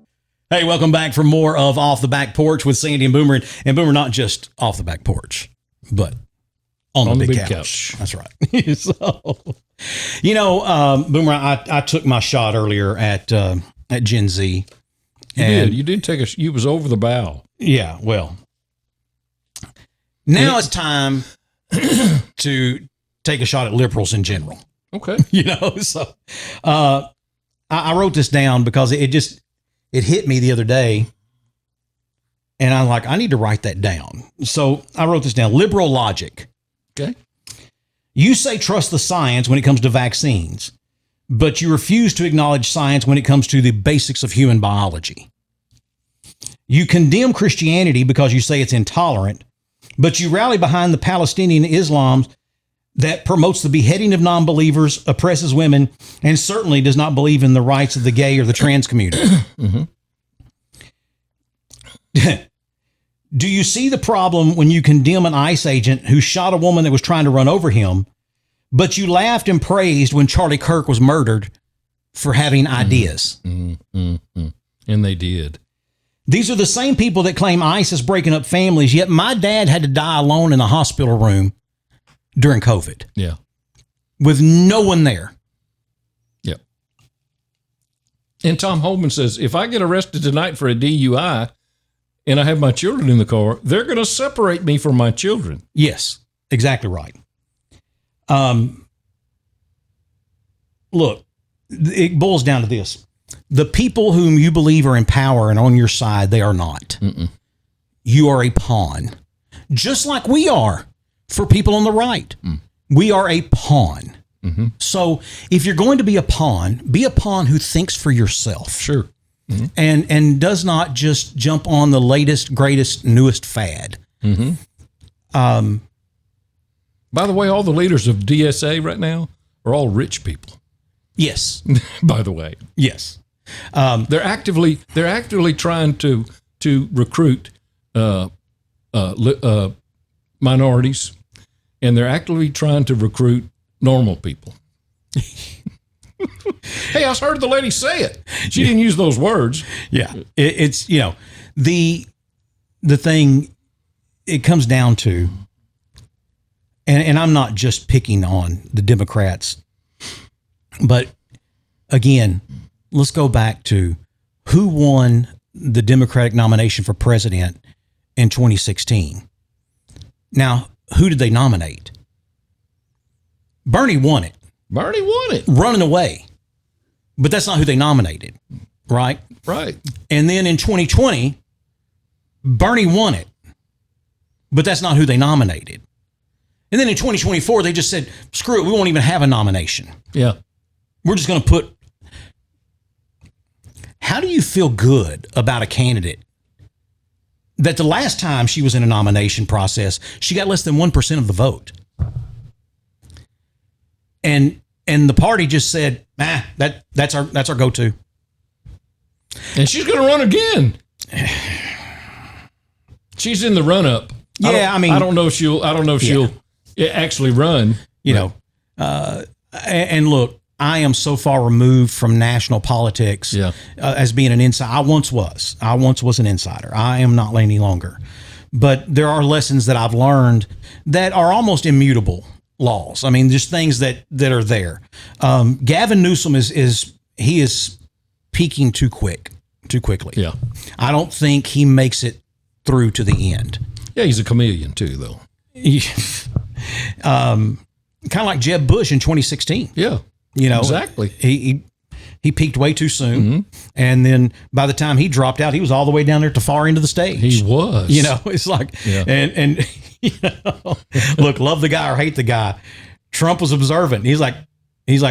Hey, welcome back for more of Off the Back Porch with Sandy and Boomer. And Boomer, not just off the back porch, but on the big couch. That's right. So, Boomer, I took my shot earlier at Gen Z. You did take a. You was over the bow. Yeah. Well, now it's time to take a shot at liberals in general. Okay. So I wrote this down because it hit me the other day, and I'm like, I need to write that down. So I wrote this down. Liberal logic. Okay. You say trust the science when it comes to vaccines, but you refuse to acknowledge science when it comes to the basics of human biology. You condemn Christianity because you say it's intolerant, but you rally behind the Palestinian Islam that promotes the beheading of non-believers, oppresses women, and certainly does not believe in the rights of the gay or the trans community. Mm-hmm. Do you see the problem when you condemn an ICE agent who shot a woman that was trying to run over him, but you laughed and praised when Charlie Kirk was murdered for having ideas? Mm-hmm. And they did. These are the same people that claim ICE is breaking up families, yet my dad had to die alone in the hospital room during COVID. Yeah. With no one there. Yep. And Tom Holman says, if I get arrested tonight for a DUI and I have my children in the car, they're going to separate me from my children. Yes, exactly right. Look, it boils down to this. The people whom you believe are in power and on your side, they are not. Mm-mm. You are a pawn. Just like we are for people on the right. We are a pawn. Mm-hmm. So if you're going to be a pawn who thinks for yourself. Sure. Mm-hmm. And does not just jump on the latest, greatest, newest fad. Mm-hmm. By the way, all the leaders of DSA right now are all rich people. Yes. By the way. Yes. They're actively trying to recruit minorities, and they're actively trying to recruit normal people. Hey, I heard the lady say it. She didn't use those words. Yeah. It's the thing it comes down to, and I'm not just picking on the Democrats, but again, let's go back to who won the Democratic nomination for president in 2016. Now, who did they nominate? Bernie won it. Bernie won it. Running away. But that's not who they nominated, right? Right. And then in 2020, Bernie won it. But that's not who they nominated. And then in 2024, they just said, screw it, we won't even have a nomination. Yeah. We're just going to put... How do you feel good about a candidate that the last time she was in a nomination process, she got less than 1% of the vote? And the party just said, that's our go-to. And she's going to run again. She's in the run-up. Yeah, I mean, I don't know if she'll actually run. And look, I am so far removed from national politics as being an insider. I once was an insider. I am not any longer. But there are lessons that I've learned that are almost immutable laws. I mean, just things that are there. Gavin Newsom is peaking too quickly. Yeah. I don't think he makes it through to the end. Yeah, he's a chameleon too, though. Kind of like Jeb Bush in 2016. Yeah. Exactly. He peaked way too soon, and then by the time he dropped out, he was all the way down there at the far end of the stage. He was. It's like, and look, love the guy or hate the guy. Trump was observant. He's like,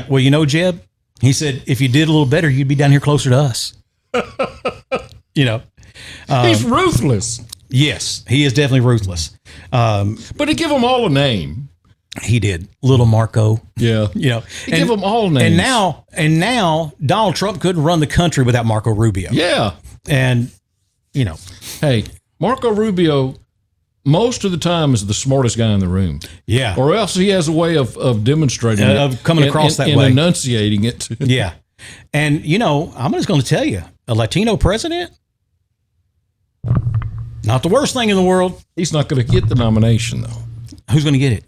well, Jeb, he said, if you did a little better, you'd be down here closer to us. He's ruthless. Yes, he is definitely ruthless. But he give them all a name. He did. Little Marco. Yeah. He give them all names. And now Donald Trump couldn't run the country without Marco Rubio. Yeah. And, Hey, Marco Rubio, most of the time, is the smartest guy in the room. Yeah. Or else he has a way of demonstrating it. Of coming across that way. And enunciating it. Yeah. And, I'm just going to tell you, a Latino president, not the worst thing in the world. He's not going to get the nomination, though. Who's going to get it?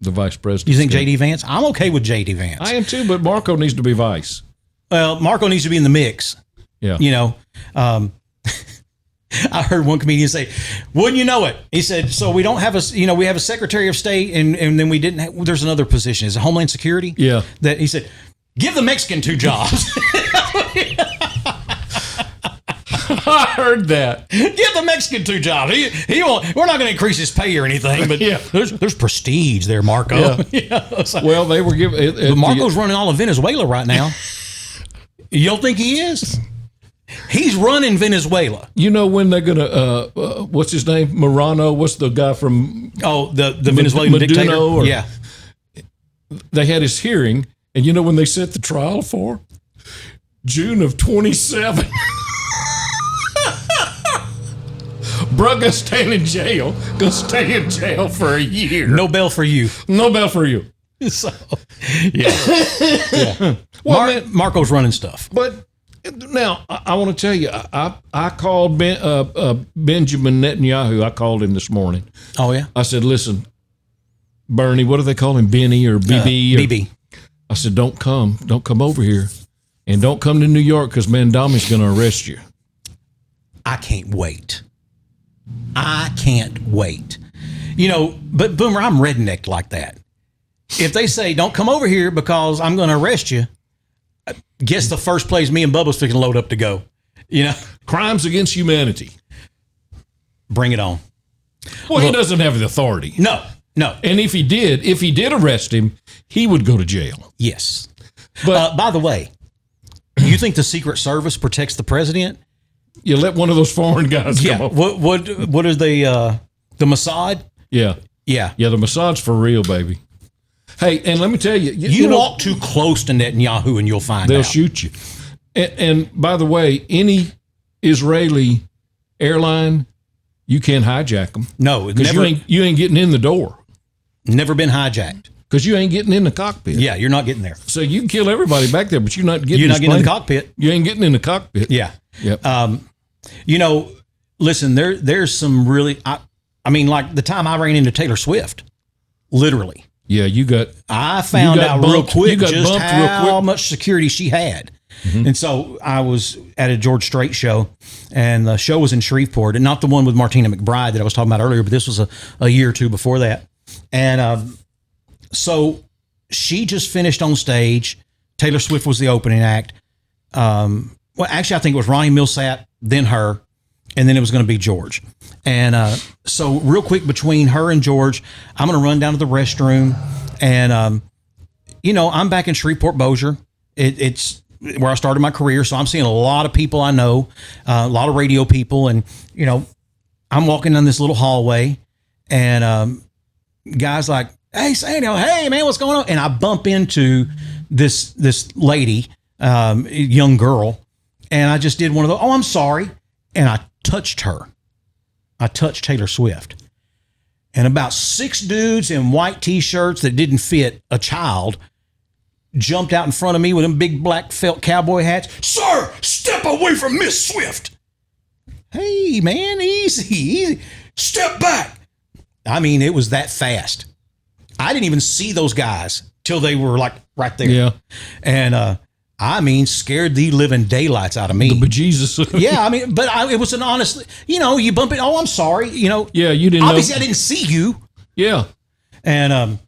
The vice president. You think J.D. Vance? I'm okay with J.D. Vance. I am too, but Marco needs to be vice. Well, Marco needs to be in the mix. Yeah. I heard one comedian say, wouldn't you know it? He said, so we don't have we have a Secretary of State and then we didn't there's another position. Is it Homeland Security? Yeah. That he said, give the Mexican 2 jobs. I heard that. Give the Mexican 2 jobs. He won't. We're not going to increase his pay or anything, but there's prestige there, Marco. Yeah. Well, they were giving. But Marco's running all of Venezuela right now. You don't think he is? He's running Venezuela. You know when they're gonna? What's his name? Morano. What's the guy from? Oh, the Venezuelan dictator. Yeah. They had his hearing, and you know when they set the trial for? June of 27. Bruh gonna stay in jail. Gonna stay in jail for a year. No bail for you. No bail for you. So, yeah. Well, Marco's running stuff. But now I want to tell you, I called Benjamin Netanyahu. I called him this morning. Oh yeah. I said, listen, Bernie, what do they call him? Benny or BB? BB. I said, don't come over here, and don't come to New York because Mandami's going to arrest you. I can't wait. But Boomer, I'm rednecked like that. If they say, don't come over here because I'm going to arrest you, guess the first place me and Bubba's fixing to load up to go. Crimes against humanity. Bring it on. Well, he doesn't have the authority. No. And if he did arrest him, he would go to jail. Yes. But by the way, you think the Secret Service protects the president? You let one of those foreign guys come over. What is the Mossad? Yeah. Yeah. Yeah, the Mossad's for real, baby. Hey, and let me tell you. You walk too close to Netanyahu and you'll find they'll out. shoot you. And by the way, any Israeli airline, you can't hijack them. No. Because you ain't getting in the door. Never been hijacked. Because you ain't getting in the cockpit. Yeah, you're not getting there. So you can kill everybody back there, but you're not getting in the cockpit. You ain't getting in the cockpit. Yeah. Yep. Listen, there's some really, I mean, like the time I ran into Taylor Swift, literally. Yeah, I found out bumped, real quick just how real quick. much security she had. Mm-hmm. And so I was at a George Strait show, and the show was in Shreveport, and not the one with Martina McBride that I was talking about earlier, but this was a year or two before that. And so she just finished on stage. Taylor Swift was the opening act. Well, actually, I think it was Ronnie Millsap, then her, and then it was going to be George. And so real quick between her and George, I'm going to run down to the restroom. And, I'm back in Shreveport, Bossier. It's where I started my career. So I'm seeing a lot of people I know, a lot of radio people. And, I'm walking down this little hallway and guys like, hey, Sandy, hey, man, what's going on? And I bump into this lady, young girl. And I just did one of those, oh, I'm sorry. And I touched her. I touched Taylor Swift. And about 6 dudes in white T-shirts that didn't fit a child jumped out in front of me with them big black felt cowboy hats. Sir, step away from Miss Swift. Hey, man, easy. Step back. I mean, it was that fast. I didn't even see those guys till they were like right there. Yeah. And, I mean, scared the living daylights out of me. The bejesus. Yeah, I mean, but it was an honest, you bump it. Oh, I'm sorry. Yeah, you didn't obviously know. I didn't see you. Yeah. And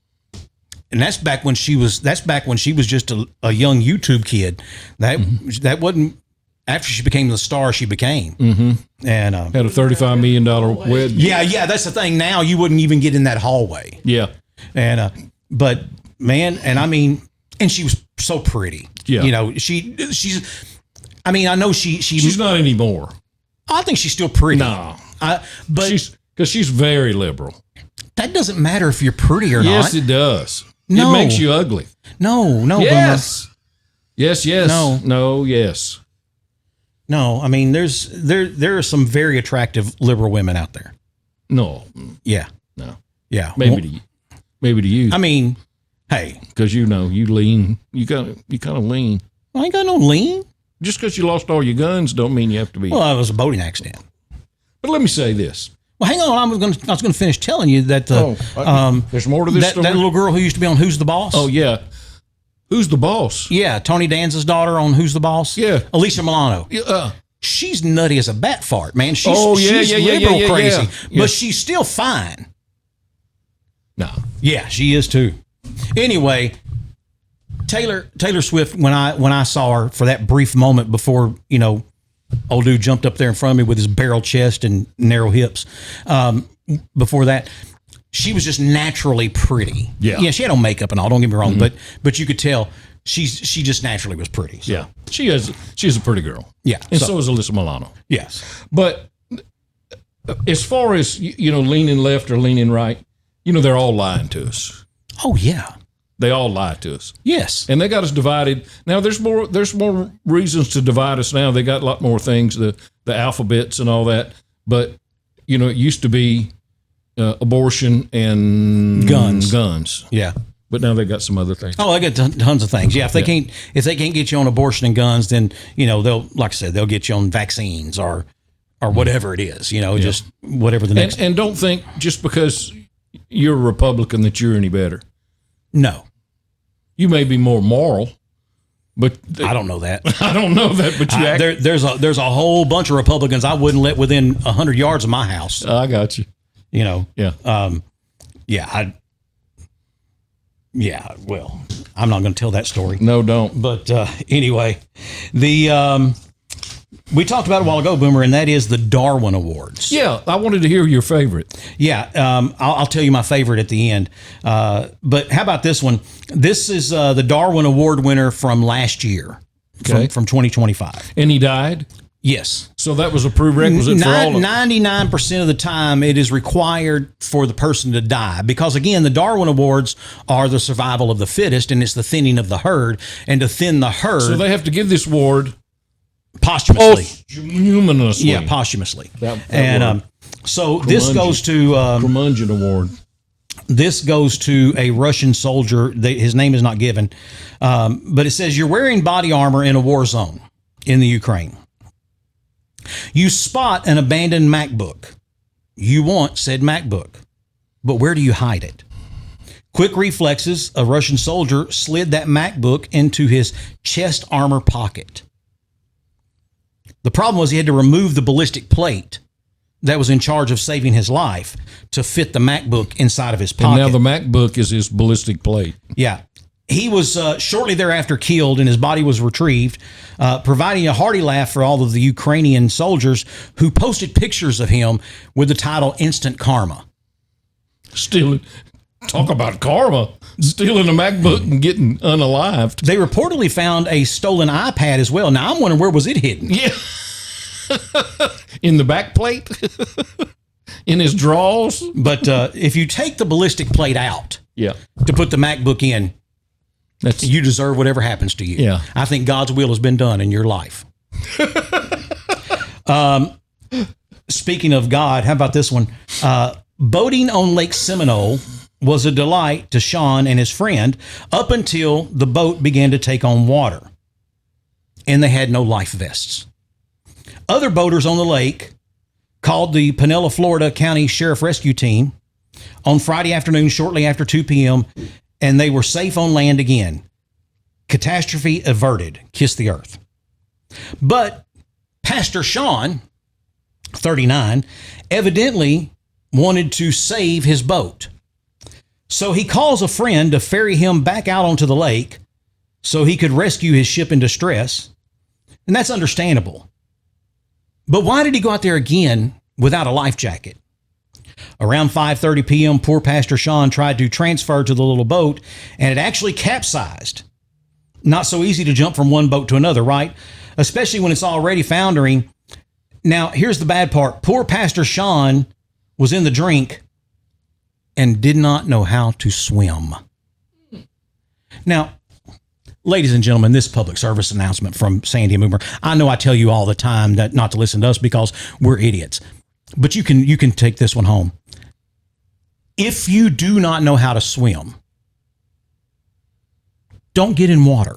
that's back when she was just a young YouTube kid. That wasn't after she became the star she became. Mm-hmm. And had a $35 million wedding. Yeah, that's the thing. Now you wouldn't even get in that hallway. Yeah. And but man, and I mean, and she was so pretty. Yeah. She's I mean, I know she's not anymore. I think she's still pretty. No. But she's very liberal. That doesn't matter if you're pretty or not. Yes, it does. No. It makes you ugly. No. Yes. Boomer. Yes. No. Yes. No. I mean, there are some very attractive liberal women out there. No. Yeah. No. Yeah. Maybe to you. I mean, hey, because you lean. You kind of lean. I ain't got no lean. Just because you lost all your guns don't mean you have to be. Well, it was a boating accident. But let me say this. Well, hang on. I was going to finish telling you that there's more to this story. That little girl who used to be on Who's the Boss. Oh yeah, Who's the Boss? Yeah, Tony Danza's daughter on Who's the Boss. Yeah, Alicia Milano. Yeah, she's nutty as a bat fart, man. She's liberal crazy, yeah. But she's still fine. No. Yeah, she is too. Anyway, Taylor Swift. When I saw her for that brief moment before old dude jumped up there in front of me with his barrel chest and narrow hips. Before that, she was just naturally pretty. Yeah, she had on makeup and all. Don't get me wrong, but you could tell she just naturally was pretty. So. Yeah, she's a pretty girl. Yeah, and so is Alyssa Milano. Yes, but as far as leaning left or leaning right, they're all lying to us. Oh yeah. They all lie to us. Yes. And they got us divided. Now there's more reasons to divide us now. They got a lot more things, the alphabets and all that. But it used to be abortion and guns. Yeah. But now they got some other things. Oh, they got tons of things. Yeah, if they can't get you on abortion and guns, then they'll, like I said, they'll get you on vaccines or whatever it is. Just whatever the next. And don't think just because you're a Republican that you're any better. No. You may be more moral, but I don't know that. I don't know that, but there's a whole bunch of Republicans I wouldn't let within 100 yards of my house. I got you. Yeah. Well, I'm not going to tell that story. No, don't. But anyway, we talked about it a while ago, Boomer, and that is the Darwin Awards. Yeah, I wanted to hear your favorite. Yeah, I'll tell you my favorite at the end. But how about this one? This is the Darwin Award winner from last year, from 2025. And he died? Yes. So that was a prerequisite for all of 99% of the time, it is required for the person to die. Because, again, the Darwin Awards are the survival of the fittest, and it's the thinning of the herd. And to thin the herd... So they have to give this award... posthumously. Yeah, posthumously. And so this goes to Curmudgeon Award. This goes to a Russian soldier. His name is not given, but it says you're wearing body armor in a war zone in the Ukraine. You spot an abandoned MacBook. You want said MacBook, but where do you hide it? Quick reflexes, a Russian soldier slid that MacBook into his chest armor pocket. The problem was he had to remove the ballistic plate that was in charge of saving his life to fit the MacBook inside of his pocket. And now the MacBook is his ballistic plate. Yeah. He was shortly thereafter killed and his body was retrieved, providing a hearty laugh for all of the Ukrainian soldiers who posted pictures of him with the title Instant Karma. Talk about karma. Stealing a MacBook and getting unalived. They reportedly found a stolen iPad as well. Now, I'm wondering, where was it hidden? Yeah. In the back plate? In his drawers? But if you take the ballistic plate out to put the MacBook in, you deserve whatever happens to you. Yeah. I think God's will has been done in your life. Speaking of God, how about this one? Boating on Lake Seminole was a delight to Sean and his friend up until the boat began to take on water and they had no life vests. Other boaters on the lake called the Pinellas, Florida County Sheriff Rescue Team on Friday afternoon shortly after 2 p.m. and they were safe on land again. Catastrophe averted. Kiss the earth. But Pastor Sean, 39, evidently wanted to save his boat. So he calls a friend to ferry him back out onto the lake so he could rescue his ship in distress. And that's understandable. But why did he go out there again without a life jacket? Around 5:30 p.m., poor Pastor Sean tried to transfer to the little boat, and it actually capsized. Not so easy to jump from one boat to another, right? Especially when it's already foundering. Now, here's the bad part. Poor Pastor Sean was in the drink and did not know how to swim. Now, ladies and gentlemen, this public service announcement from Sandy and Boomer. I know I tell you all the time that not to listen to us because we're idiots, but you can take this one home. If you do not know how to swim, don't get in water.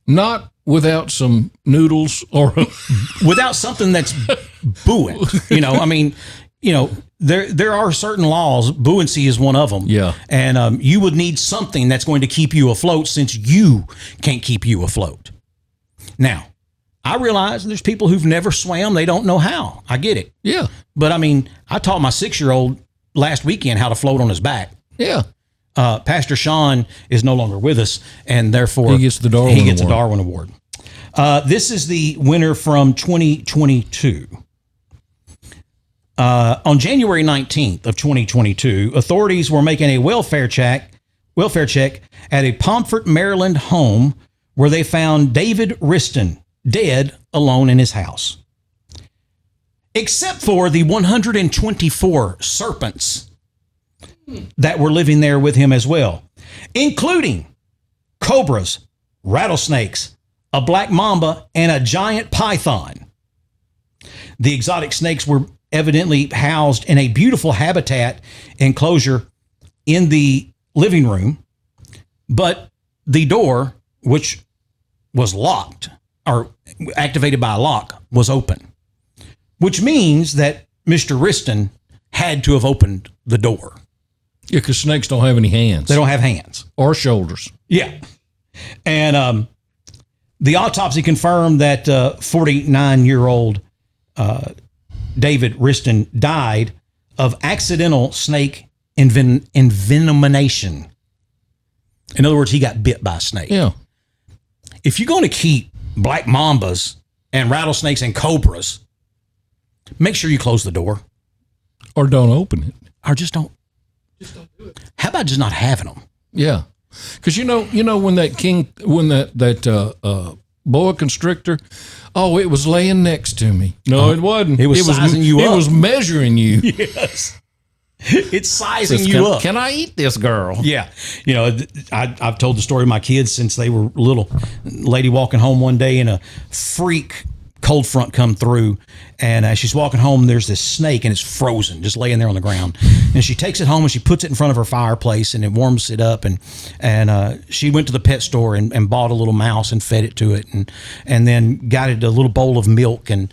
Not without some noodles or without something that's buoyant. There are certain laws. Buoyancy is one of them. Yeah. And you would need something that's going to keep you afloat since you can't keep you afloat. Now, I realize there's people who've never swam. They don't know how. I get it. Yeah. But I taught my 6-year-old last weekend how to float on his back. Yeah. Pastor Sean is no longer with us, and therefore he gets the Darwin Award. This is the winner from 2022. On January 19th of 2022, authorities were making a welfare check at a Pomfret, Maryland home where they found David Riston dead alone in his house. Except for the 124 serpents that were living there with him as well, including cobras, rattlesnakes, a black mamba, and a giant python. The exotic snakes were evidently housed in a beautiful habitat enclosure in the living room, but the door, which was locked or activated by a lock, was open, which means that Mr. Riston had to have opened the door. Yeah, because snakes don't have any hands. They don't have hands. Or shoulders. Yeah. And the autopsy confirmed that 49-year-old David Riston died of accidental snake envenomation. In other words, he got bit by a snake. Yeah. If you're going to keep black mambas and rattlesnakes and cobras, make sure you close the door. Or don't open it. Or just don't. Do it. How about just not having them? Yeah. Because when that boa constrictor, it was laying next to me. No, it wasn't. It was sizing you up. It was measuring you. Yes. It's sizing you up. Can I eat this girl? Yeah. I've told the story to my kids since they were little. Lady walking home one day and a freak cold front come through, and as she's walking home, there's this snake and it's frozen, just laying there on the ground. And she takes it home and she puts it in front of her fireplace and it warms it up. And she went to the pet store and bought a little mouse and fed it to it, and then got it a little bowl of milk and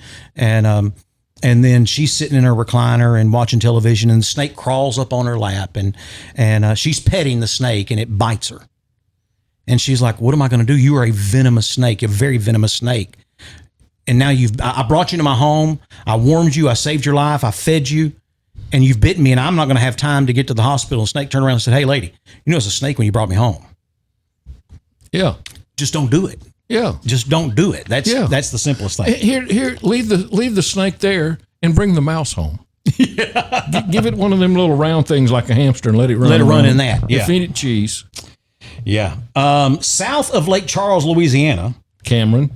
then she's sitting in her recliner and watching television, and the snake crawls up on her lap and she's petting the snake and it bites her. And she's like, "What am I going to do? You are a venomous snake, a very venomous snake. And now I brought you to my home. I warmed you. I saved your life. I fed you, and you've bitten me, and I'm not going to have time to get to the hospital." And the snake turned around and said, "Hey, lady, you know it's a snake when you brought me home." Yeah. Just don't do it. Yeah. Just don't do it. That's the simplest thing. Here, leave the snake there and bring the mouse home. Yeah. Give it one of them little round things like a hamster and let it run. Let it run in that. Yeah. Feed it cheese. Yeah. South of Lake Charles, Louisiana, Cameron,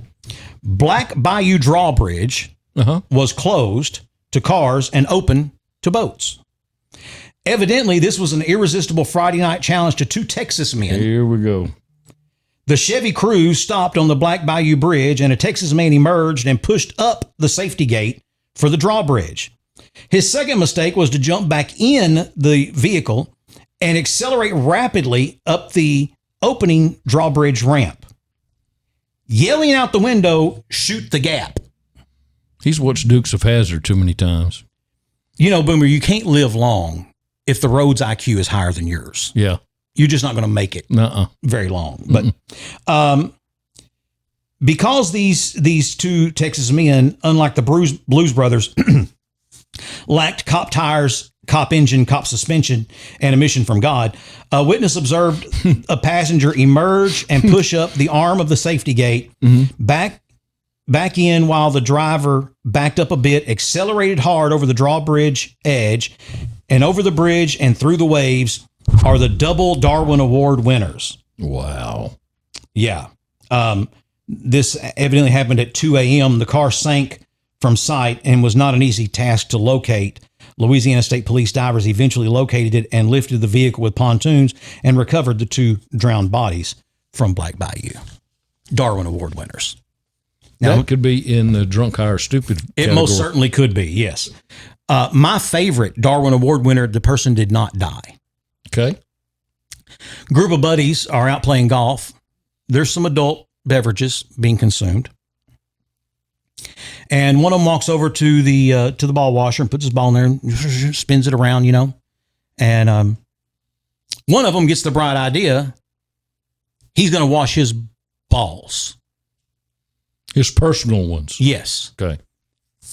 Black Bayou Drawbridge was closed to cars and open to boats. Evidently, this was an irresistible Friday night challenge to 2 Texas men. Here we go. The Chevy Cruze stopped on the Black Bayou Bridge, and a Texas man emerged and pushed up the safety gate for the drawbridge. His second mistake was to jump back in the vehicle and accelerate rapidly up the opening drawbridge ramp. Yelling out the window, "Shoot the gap." He's watched Dukes of Hazzard too many times. You know, Boomer, you can't live long if the road's IQ is higher than yours. Yeah. You're just not going to make it very long. But because these two Texas men, unlike the Blues Brothers, lacked cop tires, cop engine, cop suspension, and a mission from God, a witness observed a passenger emerge and push up the arm of the safety gate back in while the driver backed up a bit, accelerated hard over the drawbridge edge, and over the bridge and through the waves are the double Darwin Award winners. Wow. Yeah. This evidently happened at 2 a.m. The car sank from sight and was not an easy task to locate. Louisiana State Police divers eventually located it and lifted the vehicle with pontoons and recovered the two drowned bodies from Black Bayou. Darwin Award winners. Now, that could be in the drunk, high, or stupid category. It most certainly could be, yes. My favorite Darwin Award winner, the person did not die. Okay. Group of buddies are out playing golf. There's some adult beverages being consumed. And one of them walks over to the ball washer and puts his ball in there and spins it around, you know. And one of them gets the bright idea. He's going to wash his balls. His personal ones. Yes. Okay.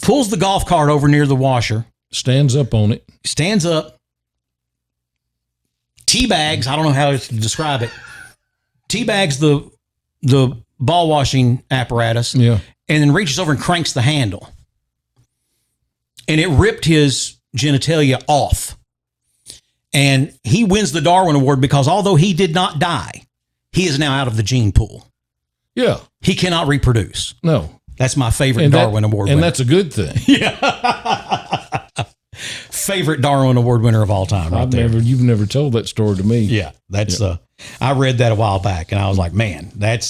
Pulls the golf cart over near the washer. Stands up on it. Stands up. Teabags, I don't know how to describe it. Teabags the ball washing apparatus. Yeah. And then reaches over and cranks the handle. And it ripped his genitalia off. And he wins the Darwin Award because although he did not die, he is now out of the gene pool. Yeah. He cannot reproduce. No. That's my favorite Darwin Award winner. And that's a good thing. Yeah. Favorite Darwin Award winner of all time. You've never told that story to me. Yeah. That's I read that a while back and I was like, man, that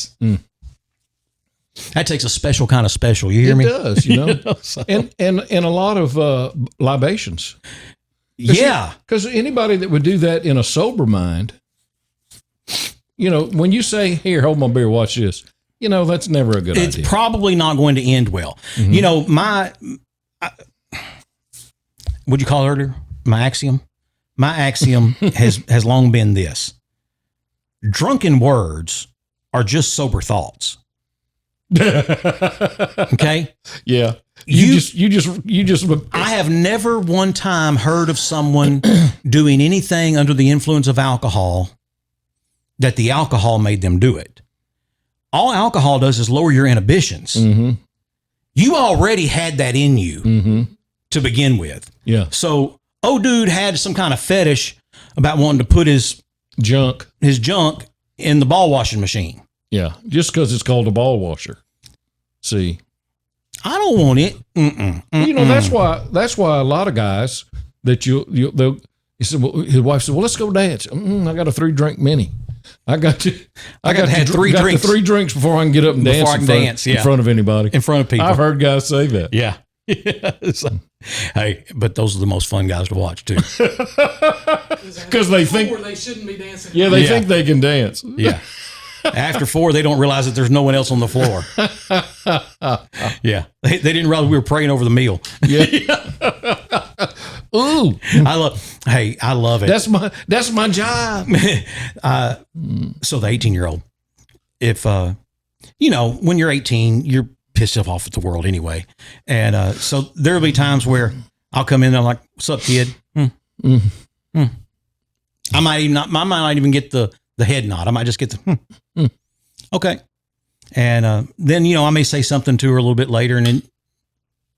takes a special kind of special. You hear me? It does, you know. So. And a lot of libations. Yeah. Because anybody that would do that in a sober mind, you know, when you say, "Here, hold my beer, watch this," you know, that's never a good idea. It's probably not going to end well. Mm-hmm. You know, what'd you call it earlier? My axiom? My axiom has long been this. Drunken words are just sober thoughts. Okay? Yeah. You just I have never one time heard of someone doing anything under the influence of alcohol that the alcohol made them do it. All alcohol does is lower your inhibitions. Mm-hmm. You already had that in you to begin with. Yeah. So, dude had some kind of fetish about wanting to put his junk in the ball washing machine. Yeah. Just because it's called a ball washer. See, I don't want it. You know, that's why a lot of guys that he said, well, his wife said, "Well, let's go dance." I got a 3-drink mini. I got to have three drinks before I can get up and dance in front of anybody. In front of people. I've heard guys say that. Yeah. Hey, but those are the most fun guys to watch too. Because they think they shouldn't be dancing. Yeah, they think they can dance. Yeah. After 4, they don't realize that there's no one else on the floor. Yeah. They didn't realize we were praying over the meal. Yeah. Ooh. I love it. That's my job. So the 18-year-old, if, when you're 18, you're pissed off at the world anyway. And so there'll be times where I'll come in and I'm like, "What's up, kid?" I might not even get the head nod. I might just get the okay. And then, I may say something to her a little bit later and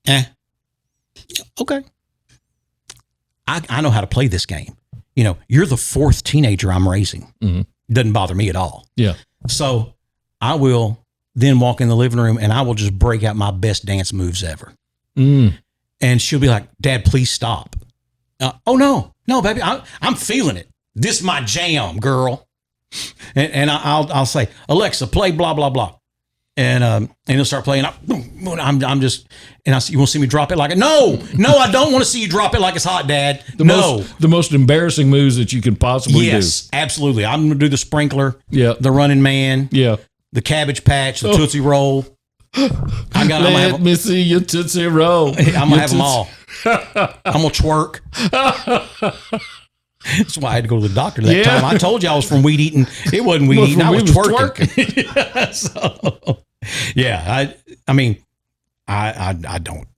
then, okay. I know how to play this game. You're the 4th teenager I'm raising. Mm-hmm. Doesn't bother me at all. Yeah. So I will then walk in the living room and I will just break out my best dance moves ever. And she'll be like, "Dad, please stop." Oh, no, baby. I'm feeling it. This is my jam, girl. And I'll say, "Alexa, play blah, blah, blah." and he'll start playing. I'm just, and I see, you want to see me drop it like it? No, I don't want to see you drop it like it's hot, Dad. The most embarrassing moves that you can possibly do. Yes, absolutely. I'm going to do the sprinkler. Yeah. The running man. Yeah. The Cabbage Patch. The Tootsie Roll. Let me see your Tootsie Roll. I'm going to have them all. I'm going to twerk. That's why I had to go to the doctor that time. I told you I was from weed eating. It wasn't weed eating. I was twerking. So, yeah, I mean, I don't.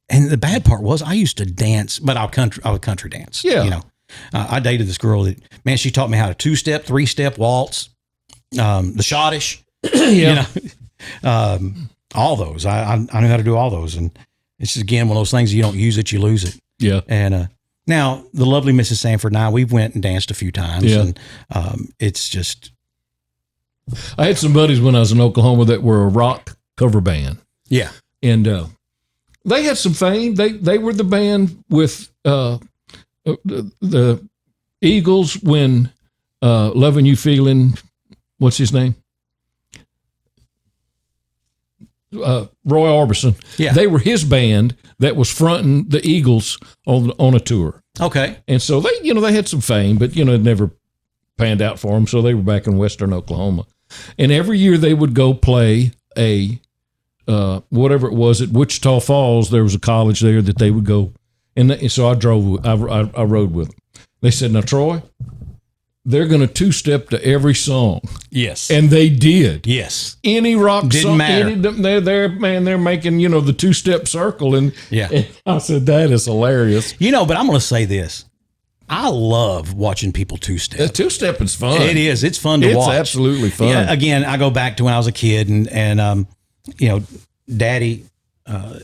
And the bad part was I used to dance, but I would country dance. Yeah. You know, I dated this girl that, man, she taught me how to 2-step, 3-step waltz, the schottish, you know, all those. I knew how to do all those. And it's just, again, one of those things, you don't use it, you lose it. Yeah. And, now, the lovely Mrs. Sanford and I, we've went and danced a few times, and it's just... I had some buddies when I was in Oklahoma that were a rock cover band. Yeah. And they had some fame. They were the band with the Eagles when Loving You Feeling, what's his name? Roy Orbison. Yeah. They were his band that was fronting the Eagles on a tour. Okay. And so they had some fame, but it never panned out for them. So they were back in Western Oklahoma, and every year they would go play a whatever it was at Wichita Falls. There was a college there that they would go, and so I rode with them. They said, "Now, Troy, they're going to 2-step to every song." Yes. And they did. Yes. Any rock Didn't song. matter. They're making, the 2-step circle. And, yeah. And I said, that is hilarious. But I'm going to say this. I love watching people 2-step. 2-step is fun. It is. It's fun to watch. It's absolutely fun. Yeah, again, I go back to when I was a kid and Daddy,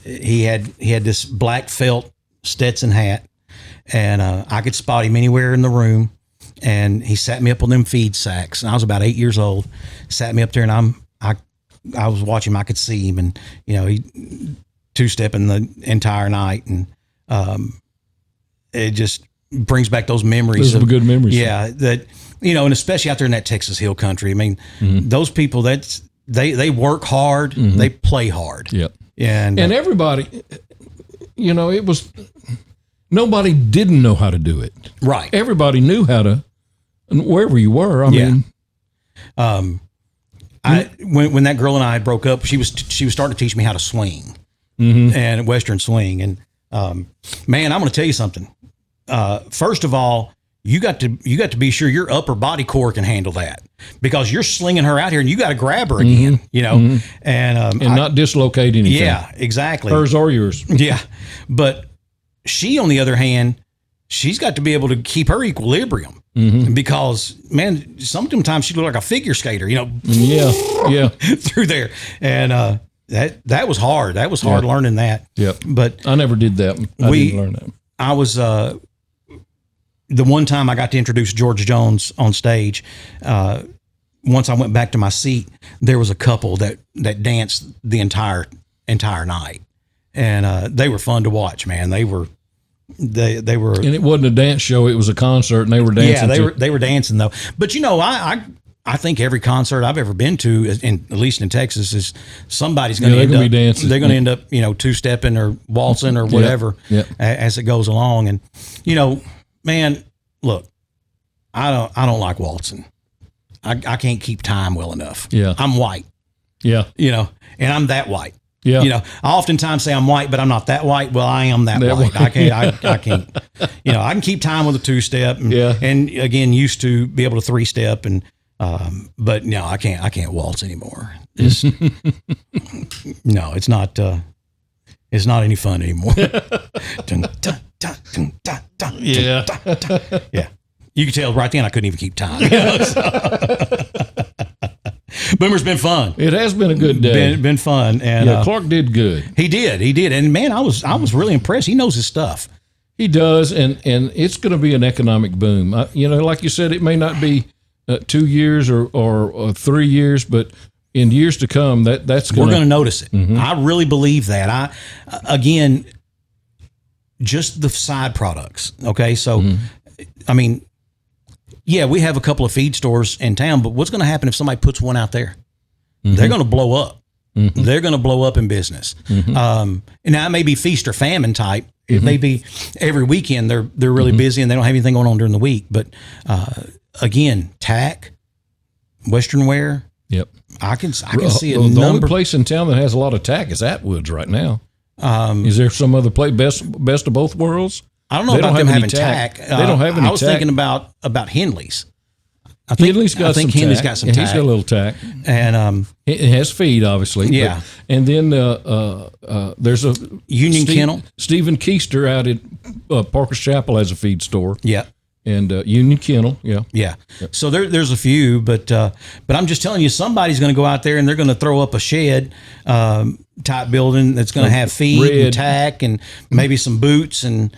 he had this black felt Stetson hat, and I could spot him anywhere in the room. And he sat me up on them feed sacks, and I was about 8 years old. Sat me up there, and I was watching him. I could see him, and he 2-stepping the entire night, and it just brings back those memories. Those are good memories. Yeah, that and especially out there in that Texas Hill country. I mean, those people they work hard, they play hard. Yep. And everybody, it was nobody didn't know how to do it. Right. Everybody knew how to. And wherever you were, I mean, when that girl and I broke up, she was starting to teach me how to swing and Western swing. And man, I'm going to tell you something. First of all, you got to be sure your upper body core can handle that, because you're slinging her out here and you got to grab her again, and not dislocate anything. Yeah, exactly. Hers or yours. Yeah, but she, on the other hand, she's got to be able to keep her equilibrium. Because, man, sometimes she looked like a figure skater, Yeah. through there. And that was hard. That was hard learning that. Yep. But I never did that. I didn't learn that. I was the one time I got to introduce George Jones on stage. Once I went back to my seat, there was a couple that danced the entire night, and they were fun to watch. Man, they were. They were, and it wasn't a dance show; it was a concert, and they were dancing. Yeah, they were dancing though. But I think every concert I've ever been to, at least in Texas, is somebody's going to end up be dancing. They're going to end up 2-stepping or waltzing or whatever as it goes along. And man, look, I don't like waltzing. I can't keep time well enough. Yeah, I'm white. Yeah, and I'm that white. Yeah. I oftentimes say I'm white, but I'm not that white. Well, I am that white. I can't, I can't, I can keep time with a 2-step and again, used to be able to 3-step and, but no, I can't waltz anymore. It's, no, it's not any fun anymore. Yeah. Yeah. You could tell right then I couldn't even keep time. Boomer's been fun. It has been a good day. Been fun. And Clark did good. He did. And man, I was really impressed. He knows his stuff. He does, and it's going to be an economic boom. Like you said, it may not be 2 years or 3 years, but in years to come, that's we're going to notice it. I really believe that. Again, just the side products. Okay, so I mean, yeah, we have a couple of feed stores in town, but what's going to happen if somebody puts one out there? they're going to blow up. Mm-hmm. They're going to blow up in business. And now it may be feast or famine type. It may be every weekend they're really busy and they don't have anything going on during the week. But again, tack, Western wear. Yep. I can see a the number. only place in town that has a lot of tack is Atwoods right now. Is there some other place best of both worlds? I don't know about them having tack. They don't have any I was tack. thinking about Henley's. I think Henley's got some Henley's tack. got some Yeah, tack. He's got a little tack. And it has feed, obviously. Yeah. And then there's a Union Kennel. Stephen Keister out at Parker's Chapel has a feed store. Yeah. And Union Kennel. Yeah. Yeah. So there's a few, but I'm just telling you, somebody's going to go out there and they're going to throw up a shed type building that's going to have feed and tack and maybe some boots and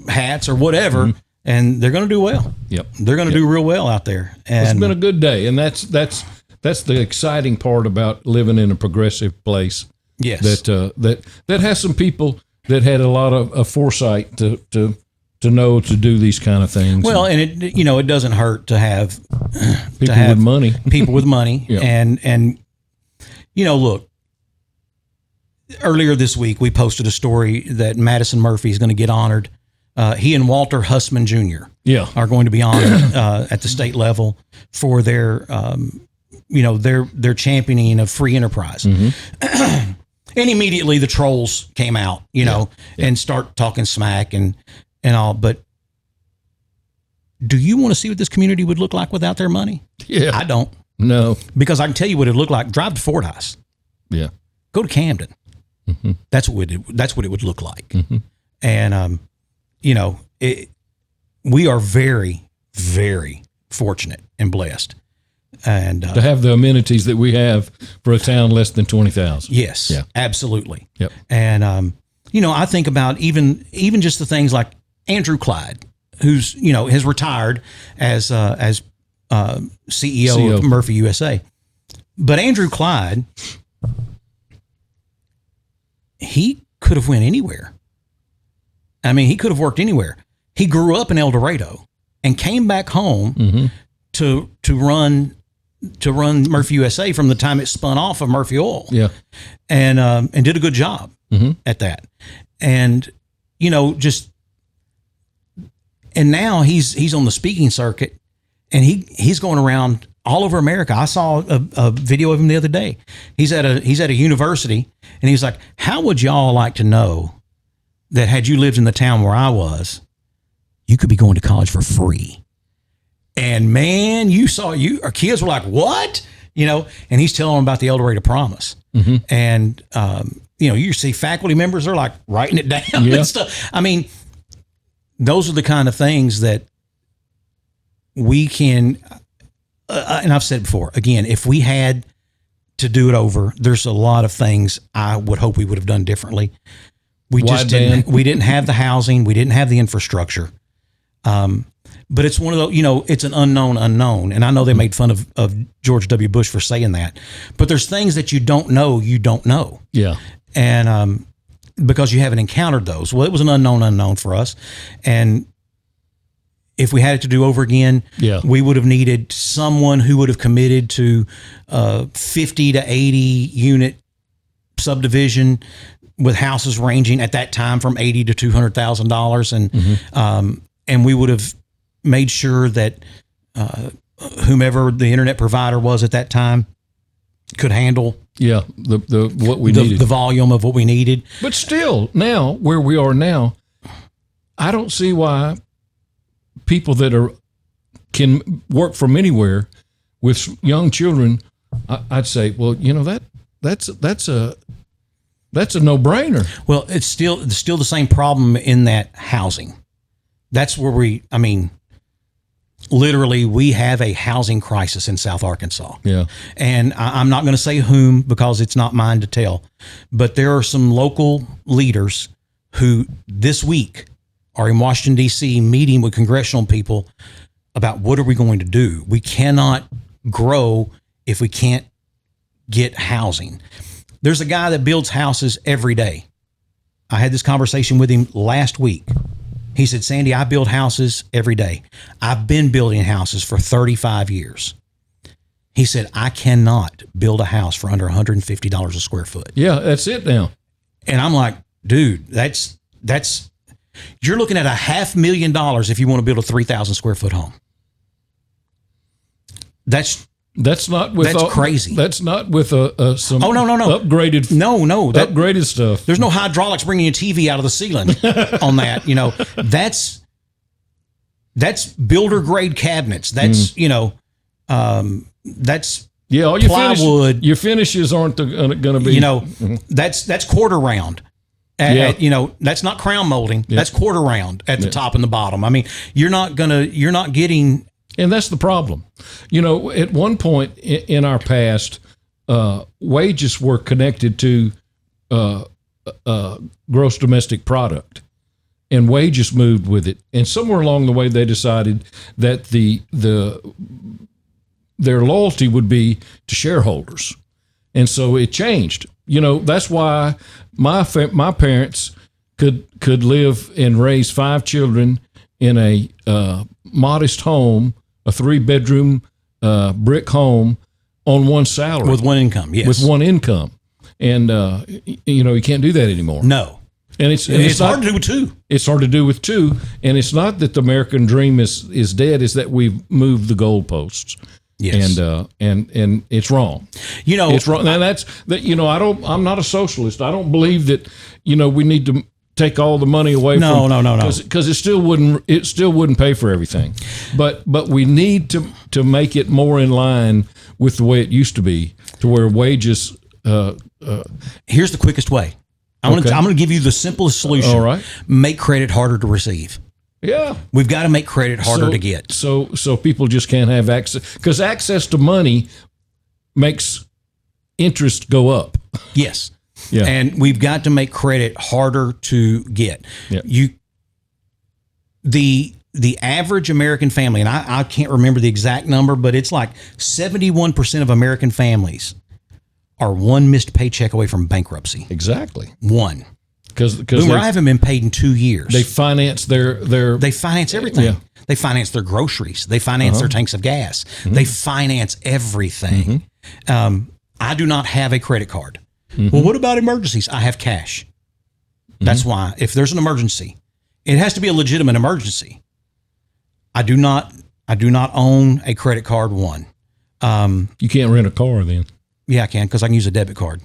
hats or whatever. And they're going to do well. Yep. They're going to do real well out there. And it's been a good day. And that's the exciting part about living in a progressive place. Yes. That has some people that had a lot of foresight to know to do these kind of things. Well, and it doesn't hurt to have people with money. People with money. Yeah. And look, earlier this week we posted a story that Madison Murphy is going to get honored. He and Walter Hussman Jr. Are going to be honored at the state level for their their championing of free enterprise. And immediately the trolls came out, and start talking smack and all. But do you want to see what this community would look like without their money? Yeah. I don't. No. Because I can tell you what it looked like. Drive to Fordyce. Yeah. Go to Camden. That's what it would look like. And we are very, very fortunate and blessed, and to have the amenities that we have for a town less than 20,000. Yes, yeah, absolutely. Yep. And I think about even just the things like Andrew Clyde, who's has retired as CEO of Murphy USA, but Andrew Clyde, he could have went anywhere. I mean, he could have worked anywhere. He grew up in El Dorado and came back home to run Murphy USA from the time it spun off of Murphy Oil. Yeah, and did a good job at that. And and now he's on the speaking circuit, and he's going around all over America. I saw a video of him the other day. He's at a university, and he's like, "How would y'all like to know that had you lived in the town where I was, you could be going to college for free?" And man, our kids were like, "What?" And he's telling them about the El Dorado Promise. And, you see faculty members are like writing it down and stuff. I mean, those are the kind of things that we can, and I've said before, again, if we had to do it over, there's a lot of things I would hope we would have done differently. We just didn't. We didn't have the housing. We didn't have the infrastructure. But it's one of those. It's an unknown, and I know they made fun of George W. Bush for saying that. But there's things that you don't know. Yeah. And because you haven't encountered those. Well, it was an unknown for us, and if we had it to do over again, we would have needed someone who would have committed to 50 to 80 unit subdivision with houses ranging at that time from $80,000 to $200,000, and we would have made sure that whomever the internet provider was at that time could handle the what we needed, the volume of what we needed. But still, now where we are now, I don't see why people that can work from anywhere with young children, I'd say, well, that's a no-brainer. Well, it's still the same problem in that housing. That's where literally we have a housing crisis in South Arkansas. Yeah. And I'm not going to say whom because it's not mine to tell, but there are some local leaders who this week are in Washington, D.C. meeting with congressional people about what are we going to do. We cannot grow if we can't get housing. There's a guy that builds houses every day. I had this conversation with him last week. He said, "Sandy, I build houses every day. I've been building houses for 35 years. He said, I cannot build a house for under $150 a square foot. Yeah, that's it now. And I'm like, dude, that's you're looking at $500,000 if you want to build a 3,000 square foot home. That's crazy. That's not with some no upgraded upgraded stuff. There's no hydraulics bringing a TV out of the ceiling on that. You know, that's builder grade cabinets. That's that's all your plywood. Your finishes aren't going to be. You know, that's quarter round. That's not crown molding. That's quarter round at the top and the bottom. I mean, you're not getting. And that's the problem. You know, at one point in our past, wages were connected to gross domestic product, and wages moved with it. And somewhere along the way, they decided that their loyalty would be to shareholders, and so it changed. You know, that's why my parents could live and raise 5 children in a modest home, a 3-bedroom brick home, on one salary with one income. Yes, with one income, and you can't do that anymore. No, and it's hard to do with 2. It's hard to do with 2, and it's not that the American dream is dead. It's that we've moved the goalposts. Yes, and it's wrong. You know, it's wrong, and that's that. You know, I'm not a socialist. I don't believe that. You know, we need to take all the money away. No, because it still wouldn't pay for everything. But we need to make it more in line with the way it used to be, to where wages. Here's the quickest way. I'm going to give you the simplest solution. All right. Make credit harder to receive. Yeah, we've got to make credit harder to get. So people just can't have access, because access to money makes interest go up. Yes. Yeah. And we've got to make credit harder to get. Yeah. The average American family, and I can't remember the exact number, but it's like 71% of American families are one missed paycheck away from bankruptcy. Exactly. One. Because I haven't been paid in 2 years. They finance They finance everything. Yeah. They finance their groceries. They finance their tanks of gas. Mm-hmm. They finance everything. Mm-hmm. I do not have a credit card. Mm-hmm. Well, what about emergencies? I have cash. That's why if there's an emergency, it has to be a legitimate emergency. I do not own a credit card. You can't rent a car then. Yeah, I can, because I can use a debit card.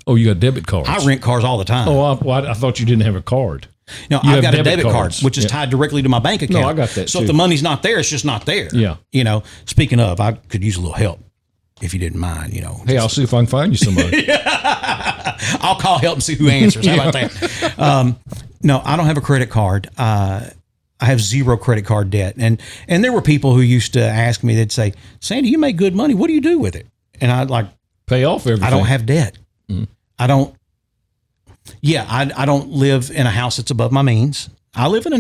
Oh, you got debit cards. I rent cars all the time. Oh, I thought you didn't have a card. No, I've got a debit card, which is tied directly to my bank account. No, I got that So too. if the money's not there, it's just not there. Yeah. You know, speaking of, I could use a little help if you didn't mind, you know. Hey, I'll see if I can find you somebody. I'll call help and see who answers. How about that? No, I don't have a credit card. I have 0 credit card debt. And there were people who used to ask me, they'd say, Sandy, you make good money. What do you do with it? And I'd like, pay off everything. I don't have debt. I don't live in a house that's above my means. I live like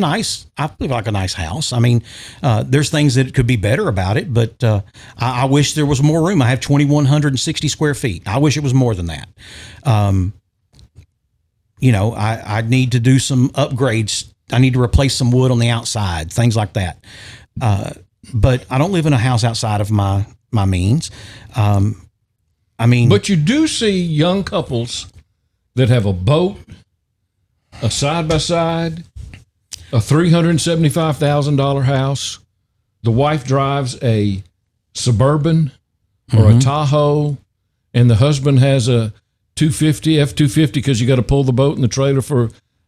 a nice house. I mean, there's things that could be better about it, but I wish there was more room. I have 2,160 square feet. I wish it was more than that. I need to do some upgrades. I need to replace some wood on the outside, things like that. But I don't live in a house outside of my means. But you do see young couples that have a boat, a side-by-side, a $375,000 house. The wife drives a Suburban or a Tahoe, and the husband has a F-250, because you got to pull the boat and the trailer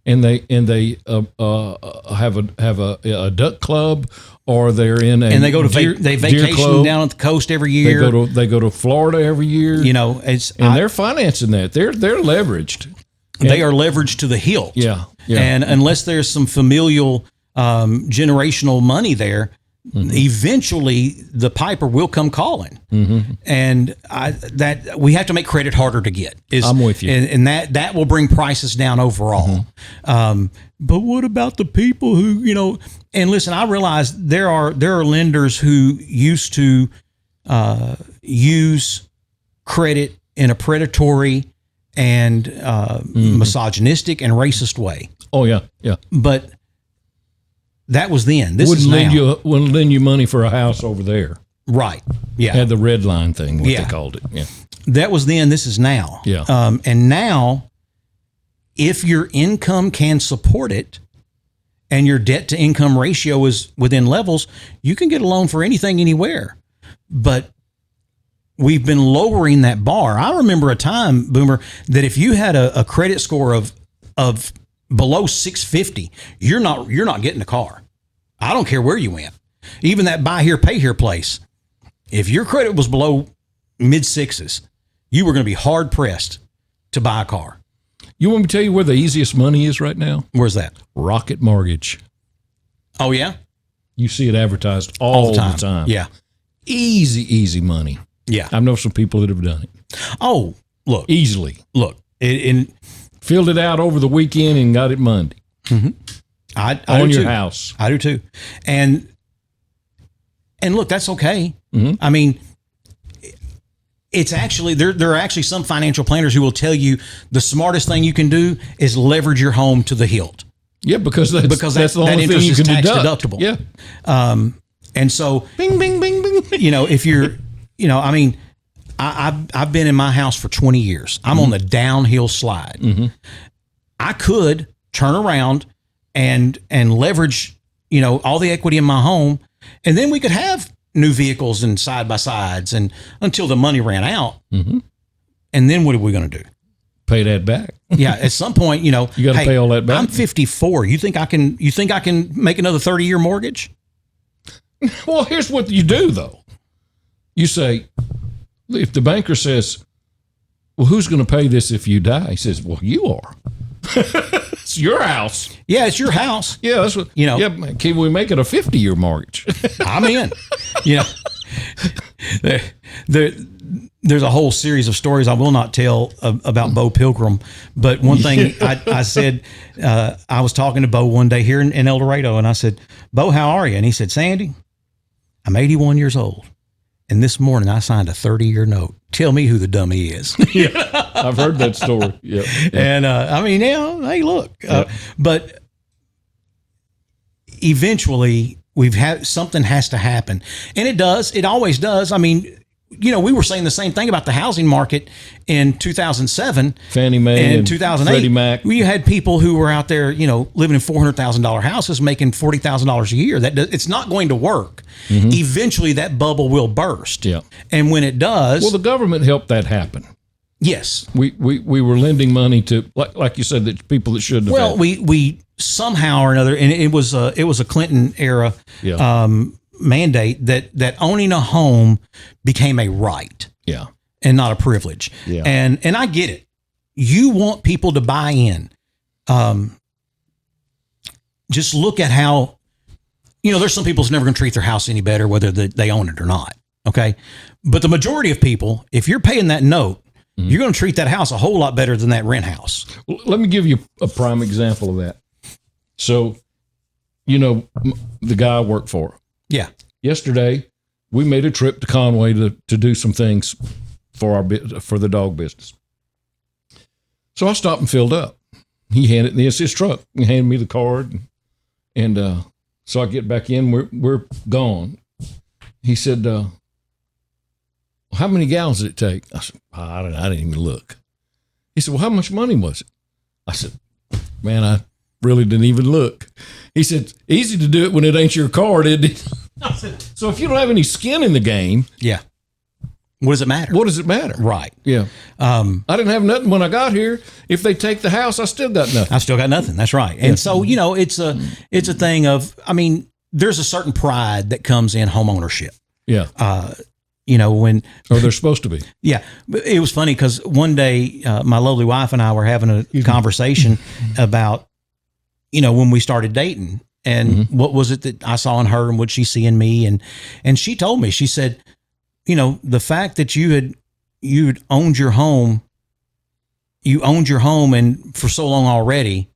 and they have a duck club, or they're in a, and they go to they vacation down at the coast every year. They go to Florida every year. You know, they're financing that. They're leveraged. They are leveraged to the hilt. Yeah. And unless there's some familial generational money there, eventually the piper will come calling. And we have to make credit harder to get. I'm with you. And that will bring prices down overall. But what about the people who, you know, and listen, I realize there are lenders who used to use credit in a predatory and misogynistic and racist way. Oh yeah. But that was then. Wouldn't lend you money for a house over there. Right. Yeah. Had the red line thing, what they called it. Yeah. That was then, this is now. Yeah. And now, if your income can support it and your debt to income ratio is within levels, you can get a loan for anything, anywhere. But we've been lowering that bar. I remember a time, Boomer, that if you had a credit score of below 650, you're not getting a car. I don't care where you went. Even that buy here, pay here place. If your credit was below mid sixes, you were going to be hard pressed to buy a car. You want me to tell you where the easiest money is right now? Where's that? Rocket Mortgage. Oh, yeah? You see it advertised all the time. Yeah. Easy money. Yeah. I know some people that have done it. Oh, look. Easily. Look. Filled it out over the weekend and got it Monday. Mm-hmm. I on do your too. house. I do too. And look, that's okay. Mm-hmm. I mean, it's actually, there are actually some financial planners who will tell you the smartest thing you can do is leverage your home to the hilt. Yeah, because that's the only interest thing you is can tax deduct. deductible. Yeah. And so, bing, bing, bing, bing. If you're, I mean, I've been in my house for 20 years. I'm on the downhill slide. Mm-hmm. I could turn around and leverage, all the equity in my home, and then we could have new vehicles and side by sides, and until the money ran out. Mm-hmm. And then what are we going to do? Pay that back. Yeah, at some point, you got to pay all that back. I'm 54. You think I can make another 30-year mortgage? Well, here's what you do though. You say, if the banker says, well, who's going to pay this if you die? He says, well, you are. It's your house. Yeah, it's your house. Yeah, that's what, Yeah, can we make it a 50-year mortgage? I'm in. There's a whole series of stories I will not tell about Bo Pilgrim, but one thing I said, I was talking to Bo one day here in El Dorado, and I said, Bo, how are you? And he said, Sandy, I'm 81 years old, and this morning I signed a 30-year note. Tell me who the dummy is. Yeah, I've heard that story. Yeah. And I mean, hey, look, but eventually something has to happen, and it does. It always does. I mean, we were saying the same thing about the housing market in 2007, Fannie Mae, and 2008. Freddie Mac. You had people who were out there, living in $400,000 houses, making $40,000 a year. It's not going to work. Mm-hmm. Eventually, that bubble will burst. Yeah, and when it does, well, the government helped that happen. Yes, we were lending money to, like you said, that people that shouldn't have. Well, we somehow or another, and it was a Clinton era. Yeah. Mandate that owning a home became a right, and not a privilege. Yeah. And I get it. You want people to buy in. Just look at how, there's some people who's never going to treat their house any better, whether they own it or not. Okay. But the majority of people, if you're paying that note, mm-hmm. you're going to treat that house a whole lot better than that rent house. Let me give you a prime example of that. So, the guy I work for. Yeah. Yesterday, we made a trip to Conway to do some things for the dog business. So I stopped and filled up. He handed me, it's his truck. He handed me the card, and so I get back in. We're gone. He said, "How many gallons did it take?" I said, "I didn't even look." He said, "Well, how much money was it?" I said, "Man, I really didn't even look." He said, "Easy to do it when it ain't your card, isn't it?" I said, "So if you don't have any skin in the game, yeah, what does it matter? What does it matter?" Right. Yeah. I didn't have nothing when I got here. If they take the house, I still got nothing. I still got nothing. That's right. And so, it's a thing of, I mean, there's a certain pride that comes in home ownership. Yeah. When they're supposed to be. Yeah. But it was funny because one day my lovely wife and I were having a conversation about, when we started dating, and mm-hmm. what was it that I saw in her and what she see in me. And she told me, she said, the fact that you'd owned your home, and for so long already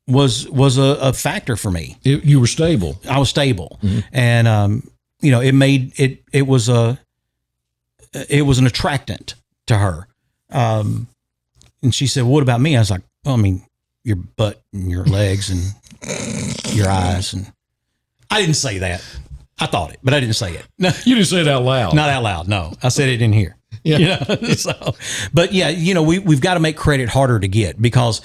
was a factor for me. You were stable. I was stable. Mm-hmm. And, it was an attractant to her. And she said, "What about me?" I was like, "Well, I mean, your butt and your legs and your eyes." And I didn't say that. I thought it, but I didn't say it. No, You didn't say it out loud. not out loud. No, I said it in here. Yeah. So, but yeah, we've got to make credit harder to get because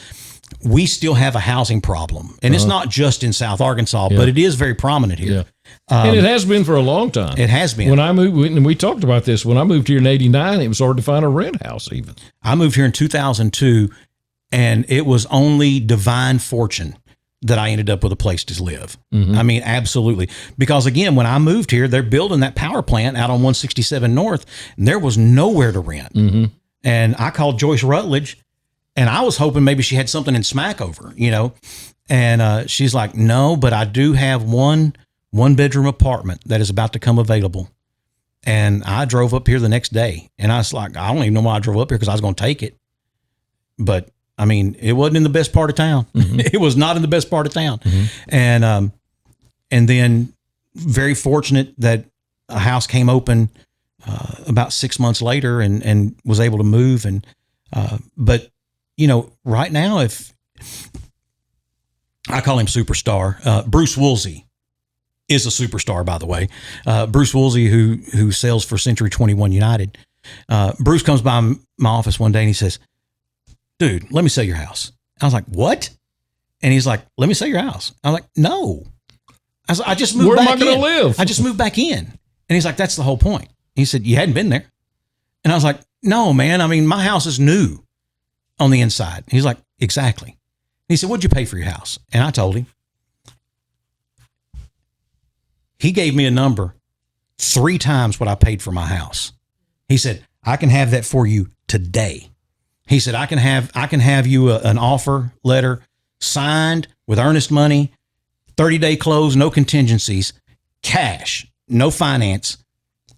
we still have a housing problem, and it's not just in South Arkansas, but it is very prominent here. Yeah. And it has been for a long time. It has been. When I moved, and we talked about this, when I moved here in 89, it was hard to find a rent house even. I moved here in 2002, and it was only divine fortune that I ended up with a place to live. Mm-hmm. I mean, absolutely. Because again, when I moved here, they're building that power plant out on 167 North, and there was nowhere to rent. Mm-hmm. And I called Joyce Rutledge, and I was hoping maybe she had something in Smackover, And she's like, no, but I do have one bedroom apartment that is about to come available. And I drove up here the next day, and I was like, I don't even know why I drove up here because I was going to take it. But I mean, it wasn't in the best part of town. Mm-hmm. It was not in the best part of town. Mm-hmm. And then very fortunate that a house came open about 6 months later and was able to move. But right now, if I call him superstar, Bruce Woolsey is a superstar, by the way. Bruce Woolsey, who sells for Century 21 United. Bruce comes by my office one day and he says, dude, let me sell your house. I was like, what? And he's like, let me sell your house. I was like, no. I just moved back in. Where am I going to live? I just moved back in. And he's like, that's the whole point. He said, you hadn't been there. And I was like, no, man. I mean, my house is new on the inside. He's like, exactly. He said, what'd you pay for your house? And I told him. He gave me a number 3 times what I paid for my house. He said, I can have that for you today. He said, I can have you an offer letter signed with earnest money, 30-day close, no contingencies, cash, no finance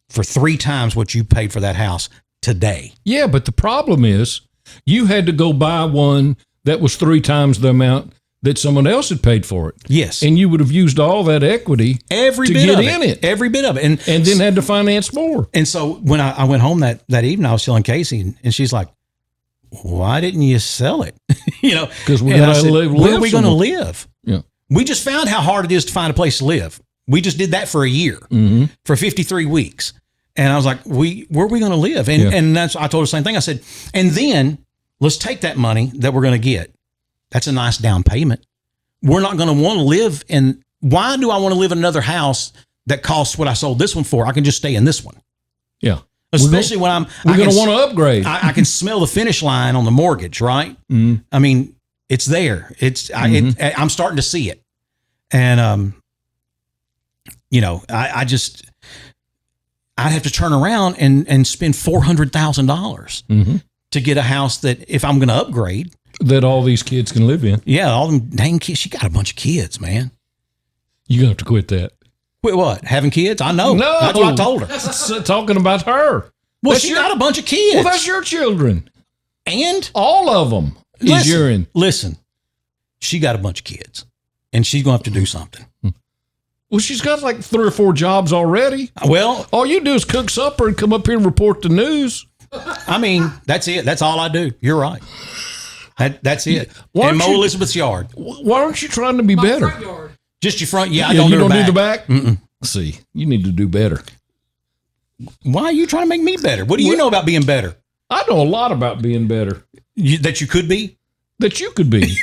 for 3 times what you paid for that house today. Yeah, but the problem is you had to go buy one that was 3 times the amount that someone else had paid for it. Yes. And you would have used all that equity every to bit get of in it. Every bit of it. And then had to finance more. And so when I went home that evening, I was telling Casey, and she's like, why didn't you sell it? Because we're And I going to said, live. where are we going to live? Yeah. We just found how hard it is to find a place to live. We just did that for a year, for 53 weeks. And I was like, where are we going to live? And I told her the same thing. I said, and then let's take that money that we're going to get. That's a nice down payment. We're not going to want to live in. Why do I want to live in another house that costs what I sold this one for? I can just stay in this one. Yeah. Especially when we're going to want to upgrade. I can smell the finish line on the mortgage, right? Mm-hmm. I mean, it's there. I'm starting to see it. And, I'd have to turn around and spend $400,000 to get a house that if I'm going to upgrade, that all these kids can live in. Yeah, all them dang kids. She got a bunch of kids, man. You're going to have to quit that. Quit what? Having kids? I know. No. That's what I told her. Talking about her. Well, she got a bunch of kids. Well, that's your children. And? All of them is urine. Listen, she got a bunch of kids, and she's going to have to do something. Well, she's got like 3 or 4 jobs already. Well, all you do is cook supper and come up here and report the news. I mean, that's it. That's all I do. You're right. That's it. And mow Elizabeth's yard. Why aren't you trying to be better? Just your front. Yeah, I don't do the back. Mm-mm. See, you need to do better. Why are you trying to make me better? What do you know about being better? I know a lot about being better. That you could be? That you could be.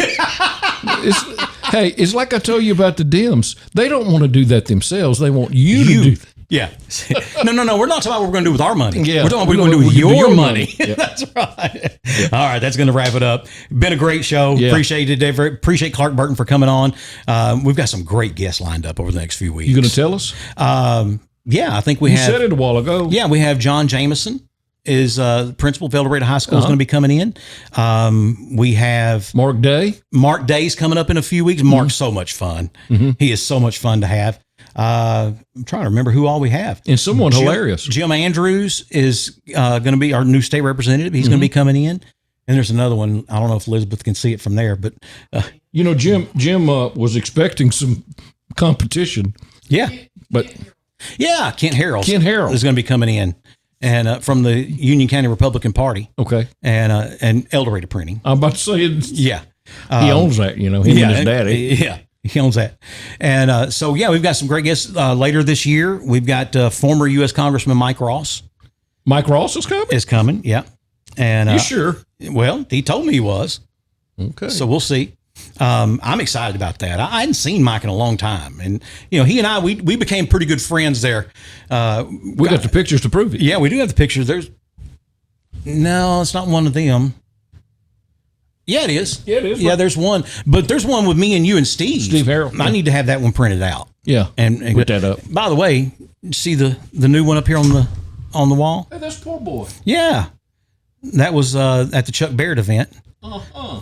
It's like I told you about the Dems. They don't want to do that themselves. They want you to do. Yeah. No. We're not talking about what we're going to do with our money. Yeah. We're talking about what we're going to do with your money. Yeah. That's right. Yeah. All right. That's going to wrap it up. Been a great show. Yeah. Appreciate it. Appreciate Clark Burton for coming on. We've got some great guests lined up over the next few weeks. You going to tell us? Yeah, I think we have. You said it a while ago. Yeah, we have John Jameson is the principal of El Dorado High School is going to be coming in. We have Mark Day. Mark Day's coming up in a few weeks. Mark's so much fun. He is so much fun to have. I'm trying to remember who all we have. And someone hilarious. Jim Andrews is going to be our new state representative. He's going to be coming in. And there's another one. I don't know if Elizabeth can see it from there, but Jim was expecting some competition. Yeah, but Kent Harrell is going to be coming in. And from the Union County Republican Party. Okay. And El Dorado Printing. I'm about to say yeah. He owns that, him and his daddy. Yeah. He owns that. And so, yeah, we've got some great guests later this year. We've got former U.S. Congressman Mike Ross. Mike Ross is coming? Is coming, yeah. And you sure? Well, he told me he was. Okay. So we'll see. I'm excited about that. I hadn't seen Mike in a long time. And, he and I, we became pretty good friends there. We got the pictures to prove it. Yeah, we do have the pictures. No, it's not one of them. Yeah, it is. Yeah, it is. Yeah, there's one. But there's one with me and you and Steve. Steve Harrell. I need to have that one printed out. Yeah. And put that up. By the way, see the new one up here on the wall? Hey, that's poor boy. Yeah. That was at the Chuck Barrett event. Uh-huh.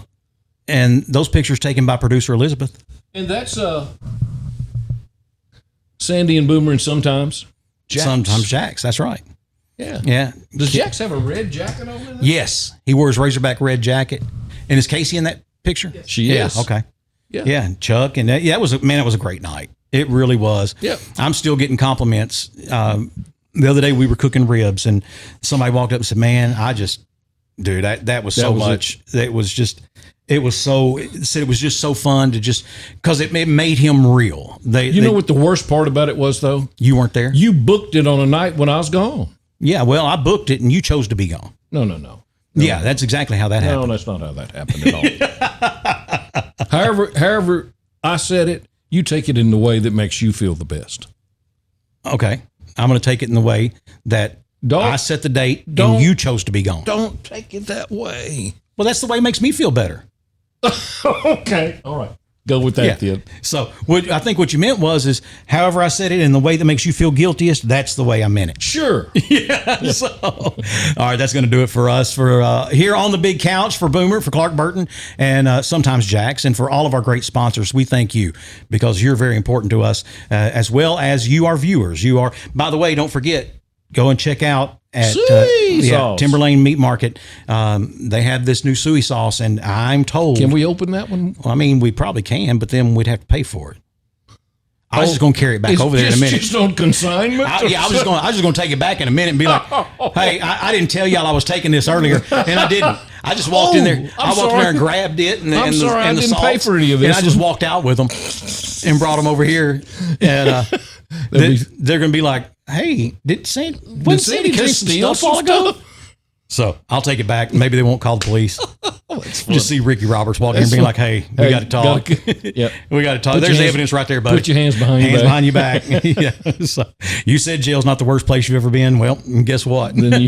And those pictures taken by producer Elizabeth. And that's Sandy and Boomer and sometimes Jax. Sometimes Jax, that's right. Yeah. Yeah. Does Jax have a red jacket on in there? Yes. He wears Razorback red jacket. And is Casey in that picture? Yes. She is. Okay. Yeah. Yeah. And Chuck. And that was a great night. It really was. Yeah. I'm still getting compliments. The other day we were cooking ribs and somebody walked up and said, man, dude, that was so much. It was just so fun to just, because it made him real. You know what the worst part about it was, though? You weren't there. You booked it on a night when I was gone. Yeah, well, I booked it and you chose to be gone. No. Yeah, that's exactly how that happened. No, that's not how that happened at all. However I said it, you take it in the way that makes you feel the best. Okay. I'm going to take it in the way that I set the date and you chose to be gone. Don't take it that way. Well, that's the way it makes me feel better. Okay. All right. Go with that then. So I think what you meant is however I said it in the way that makes you feel guiltiest, that's the way I meant it. Sure. Yeah. So, all right, that's going to do it for us for here on the big couch for Boomer, for Clark Burton, and sometimes Jax, and for all of our great sponsors. We thank you because you're very important to us, as well as you, our viewers. You are. By the way, don't forget, go and check out at Timberlane Meat Market. They have this new suey sauce, and I'm told. Can we open that one? Well, I mean, we probably can, but then we'd have to pay for it. I was just going to carry it back over there in a minute. Just on consignment? I was just going to take it back in a minute and be like, hey, I didn't tell y'all I was taking this earlier, and I didn't. I just walked in there. I walked in there and grabbed it and I'm sorry, and I the didn't pay for any of this. And I just walked out with them and brought them over here. And they're going to be like, hey, did Sandy just steal some stuff? So I'll take it back. Maybe they won't call the police. Just see Ricky Roberts walking in and being like, hey, we got to talk. We got to talk. There's evidence right there, buddy. Put your hands behind your back. Yeah. So you said jail's not the worst place you've ever been. Well, guess what? Then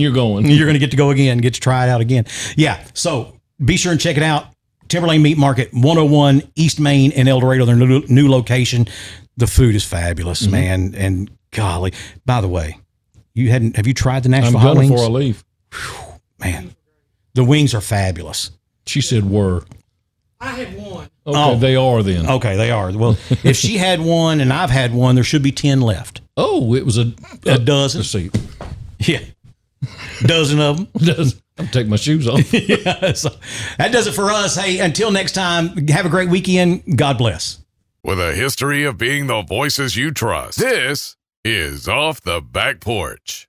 you're going. You're going to get to go again, get to try it out again. Yeah. So be sure and check it out. Timberlane Meat Market, 101 East Main in El Dorado, their new location. The food is fabulous, man. And golly, by the way, have you tried the Nashville hot wings? I'm going before I leave. Whew, man, the wings are fabulous. She said were. I had one. Okay, they are then. Okay, they are. Well, if she had one and I've had one, there should be 10 left. Oh, it was a dozen. Let's see. Yeah. Dozen of them. I'll take my shoes off. Yeah, so that does it for us. Hey, until next time, have a great weekend. God bless. With a history of being the voices you trust, this is Off the Back Porch.